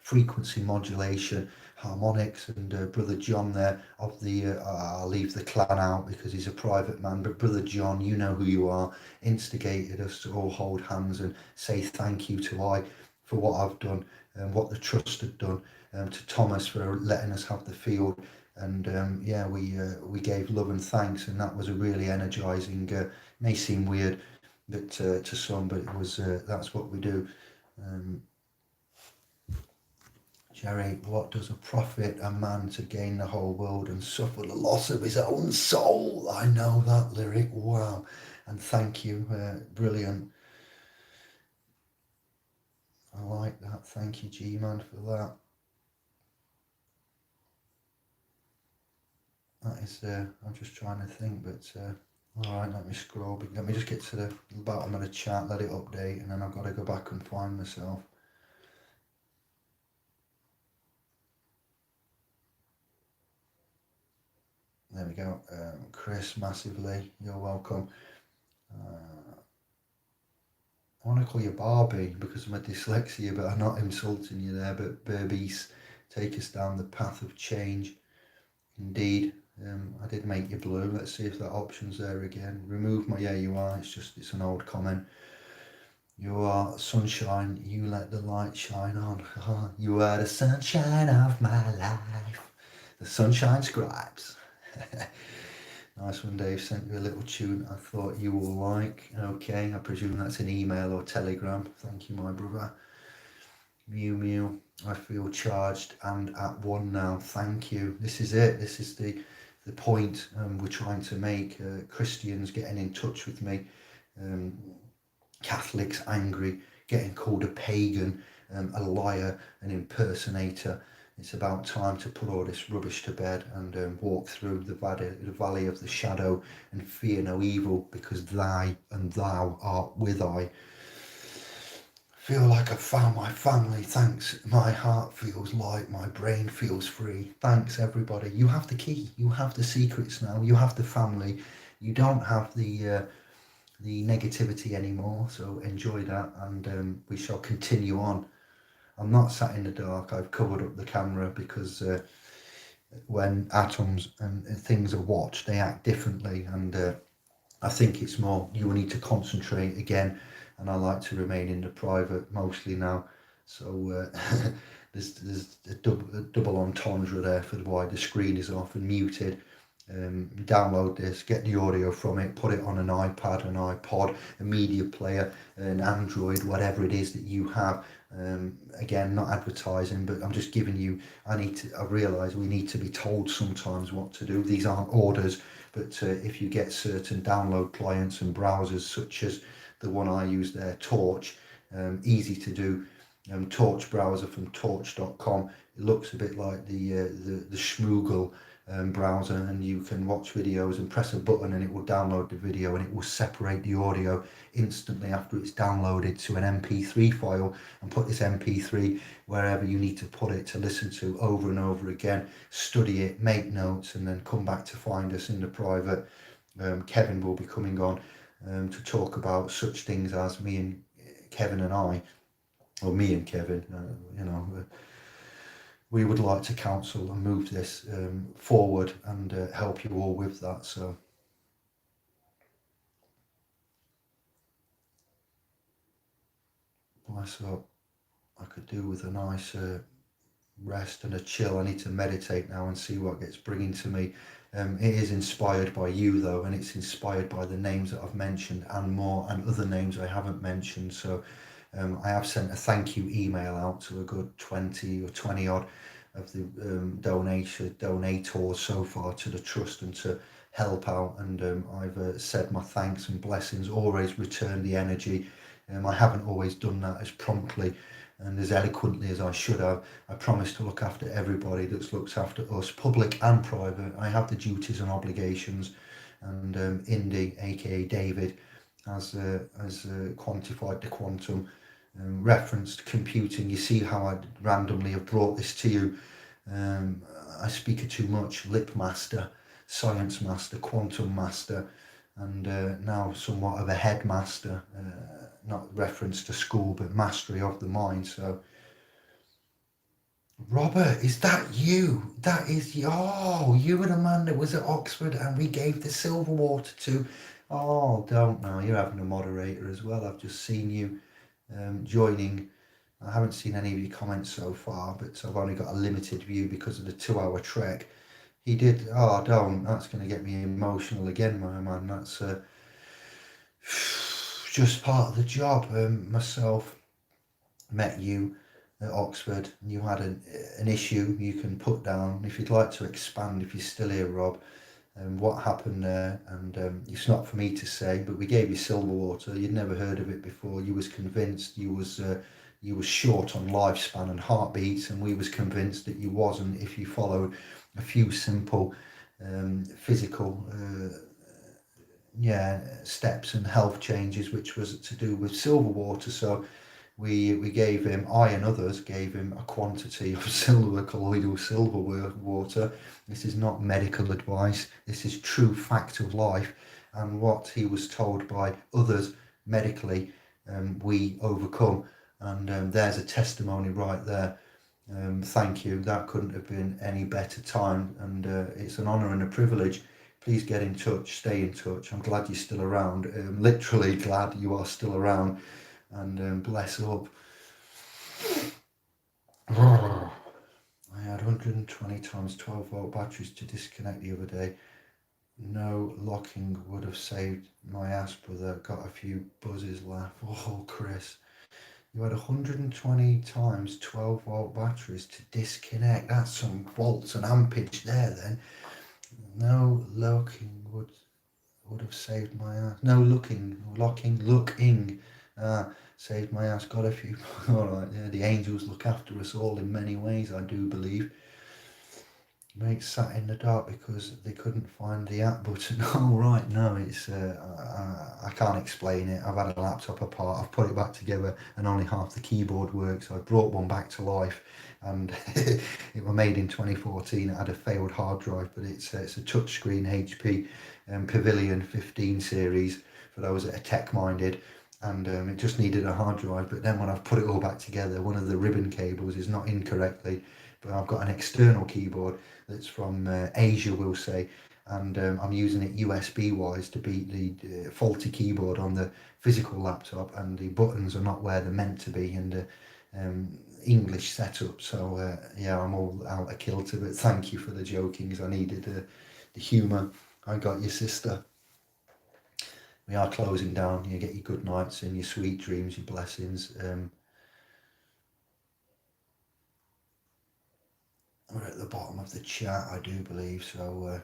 frequency modulation, harmonics, and Brother John there of the I'll leave the clan out because he's a private man, but Brother John, you know who you are, instigated us to all hold hands and say thank you to I for what I've done and what the trust had done, to Thomas for letting us have the field, and yeah, we gave love and thanks, and that was a really energizing, may seem weird but to some, but it was that's what we do. Jerry, what does it profit a man to gain the whole world and suffer the loss of his own soul? I know that lyric. Wow. And thank you. Brilliant. I like that. Thank you, G-Man, for that. That is, I'm just trying to think, but all right, let me scroll. Let me just get to the bottom of the chat, let it update, and then I've got to go back and find myself. There we go. Chris, massively, you're welcome. I want to call you Barbie because of my dyslexia, but I'm not insulting you there. But Berbice, take us down the path of change. Indeed. I did make you blue. Let's see if that option's there again. Remove my, yeah, you are. It's an old comment. You are sunshine. You let the light shine on. You are the sunshine of my life. The sunshine scribes. Nice one, Dave. Sent you a little tune I thought you will like. Okay, I presume that's an email or telegram. Thank you, my brother. Mew Mew, I feel charged and at one now. Thank you. This is it. This is the point we're trying to make. Christians getting in touch with me. Catholics angry, getting called a pagan, a liar, an impersonator. It's about time to put all this rubbish to bed and walk through the valley of the shadow and fear no evil, because thy and thou art with I. Feel like I've found my family. Thanks. My heart feels light. My brain feels free. Thanks, everybody. You have the key. You have the secrets now. You have the family. You don't have the negativity anymore. So enjoy that, and we shall continue on. I'm not sat in the dark. I've covered up the camera because when atoms and things are watched, they act differently, and I think it's more you will need to concentrate again, and I like to remain in the private mostly now. So there's a double entendre there for why the screen is off and muted. Download this, get the audio from it, put it on an iPad, an iPod, a media player, an Android, whatever it is that you have. Again, not advertising, but I'm just giving you, I realise we need to be told sometimes what to do. These aren't orders, but if you get certain download clients and browsers such as the one I use there, Torch, easy to do. Torch browser from torch.com. It looks a bit like the Schmoogle browser, and you can watch videos and press a button and it will download the video and it will separate the audio instantly after it's downloaded to an MP3 file and put this MP3 wherever you need to put it to listen to over and over again, study it, make notes, and then come back to find us in the private. Kevin will be coming on to talk about such things as me and Kevin and I, or me and Kevin, we would like to counsel and move this forward and help you all with that. So bless up. I could do with a nice rest and a chill. I need to meditate now and see what gets bringing to me. It is inspired by you though, and it's inspired by the names that I've mentioned and more, and other names I haven't mentioned. So I have sent a thank you email out to a good 20 or 20 odd of the donators so far to the trust and to help out, and I've said my thanks and blessings, always return the energy. I haven't always done that as promptly and as eloquently as I should have. I promise to look after everybody that's looked after us, public and private. I have the duties and obligations, and Indy, aka David, has quantified the quantum, referenced computing. You see how I randomly have brought this to you. I speak it too much. Lip master, science master, quantum master, and now somewhat of a headmaster. Not reference to school, but mastery of the mind. So, Robert, is that you? That is you. Oh, you were the man that was at Oxford and we gave the silver water to. Oh, don't know. You're having a moderator as well. I've just seen you joining. I haven't seen any of your comments so far, but I've only got a limited view because of the 2-hour trek. He did. Oh, don't. That's going to get me emotional again, my man. That's just part of the job. Myself met you at Oxford. You had an issue you can put down. If you'd like to expand, if you're still here, Rob, what happened there, and it's not for me to say, but we gave you silver water. You'd never heard of it before. You was convinced you was short on lifespan and heartbeats, and we was convinced that you wasn't if you followed a few simple physical steps and health changes, which was to do with silver water. So we gave him, I and others gave him a quantity of silver, colloidal silver water. This is not medical advice. This is true fact of life, and what he was told by others medically, we overcome. And there's a testimony right there. Thank you. That couldn't have been any better time, and it's an honour and a privilege. Please get in touch, stay in touch. I'm glad you're still around. Literally glad you are still around. And bless up. I had 120 times 12 volt batteries to disconnect the other day. No locking would have saved my ass, brother. Got a few buzzes laugh. Oh, Chris. You had 120 times 12 volt batteries to disconnect. That's some volts and ampage there then. No locking would have saved my ass. No looking, saved my ass. Got a few. All right, yeah, the angels look after us all in many ways, I do believe. Mates sat in the dark because they couldn't find the app button. Oh, right, no, it's I can't explain it. I've had a laptop apart, I've put it back together, and only half the keyboard works. I brought one back to life, and it was made in 2014. It had a failed hard drive, but it's a touchscreen HP Pavilion 15 series for those that are tech-minded, and it just needed a hard drive. But then when I've put it all back together, one of the ribbon cables is not in correctly, but I've got an external keyboard that's from Asia, we'll say, and I'm using it USB wise to beat the faulty keyboard on the physical laptop, and the buttons are not where they're meant to be, and English setup. So yeah, I'm all out of kilter, but thank you for the joking, because I needed the humour. I got your sister. We are closing down. You get your good nights and your sweet dreams, your blessings. We're at the bottom of the chat, I do believe, so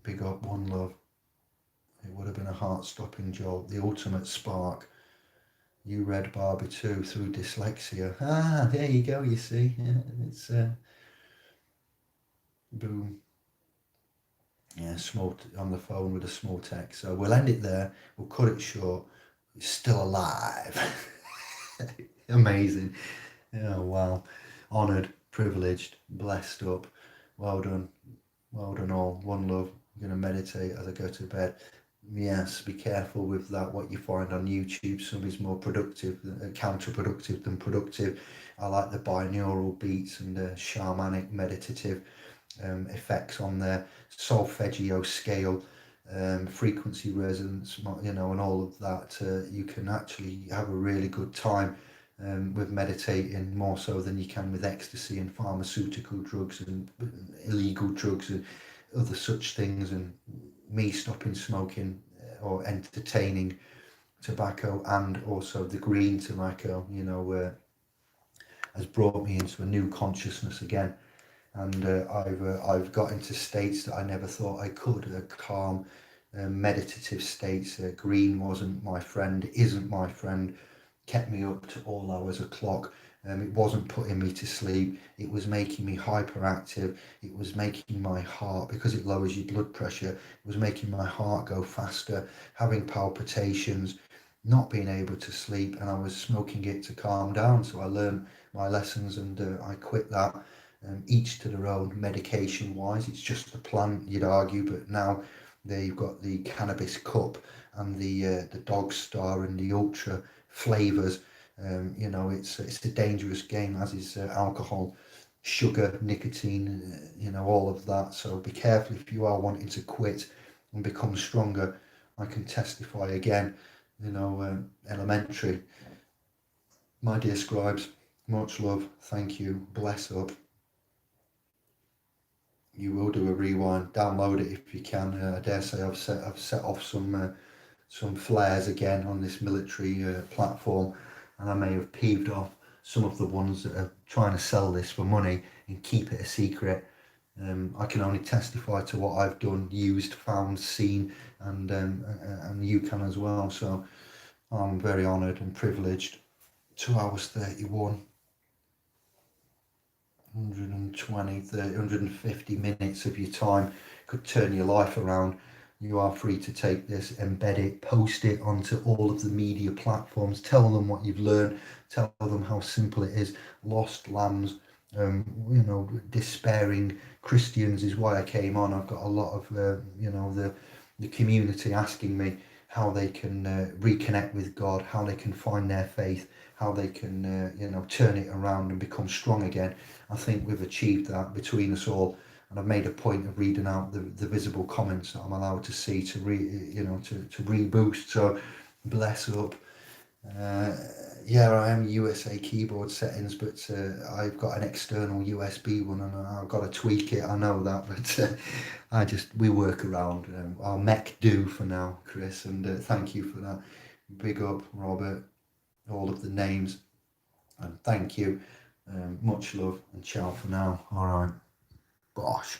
big up, one love. It would have been a heart-stopping jolt, the ultimate spark. You read Barbie 2 through dyslexia. Ah, there you go, you see. Yeah, it's boom. Yeah, small on the phone with a small text. So we'll end it there. We'll cut it short. It's still alive. Amazing. Oh, wow. Honoured, privileged, blessed up. Well done. Well done all. One love. I'm going to meditate as I go to bed. Yes, be careful with that. What you find on YouTube, some is more productive, counterproductive than productive. I like the binaural beats and the shamanic meditative effects on there, solfeggio scale, frequency resonance, and all of that. You can actually have a really good time with meditating, more so than you can with ecstasy and pharmaceutical drugs and illegal drugs and other such things. And me stopping smoking or entertaining tobacco, and also the green tobacco, has brought me into a new consciousness again. And I've got into states that I never thought I could, calm, meditative states. Green wasn't my friend, isn't my friend, kept me up to all hours of clock. It wasn't putting me to sleep. It was making me hyperactive. It was making my heart, because it lowers your blood pressure, it was making my heart go faster, having palpitations, not being able to sleep. And I was smoking it to calm down. So I learned my lessons, and I quit that. Each to their own. Medication wise, it's just a plant, you'd argue, but now you've got the cannabis cup and the dog star and the ultra flavors. It's a dangerous game, as is alcohol, sugar, nicotine, all of that. So be careful if you are wanting to quit and become stronger. I can testify again, elementary. My dear scribes, much love, thank you, bless up. You will do a rewind. Download it if you can. I dare say I've set off some flares again on this military platform, and I may have peeved off some of the ones that are trying to sell this for money and keep it a secret. I can only testify to what I've done, used, found, seen, and you can as well. So I'm very honoured and privileged. 2 hours 31. 120, 30, 150 minutes of your time could turn your life around. You are free to take this, embed it, post it onto all of the media platforms, tell them what you've learned, tell them how simple it is. Lost lambs, despairing Christians is why I came on. I've got a lot of, the community asking me how they can reconnect with God, how they can find their faith, how they can, turn it around and become strong again. I think we've achieved that between us all, and I've made a point of reading out the visible comments that I'm allowed to see to reboost. So bless up. Yeah, I am USA keyboard settings, but I've got an external USB one, and I've got to tweak it. I know that, but we work around. I'll make do for now, Chris, and thank you for that. Big up, Robert, all of the names, and thank you. Much love and ciao for now. All right, bosh.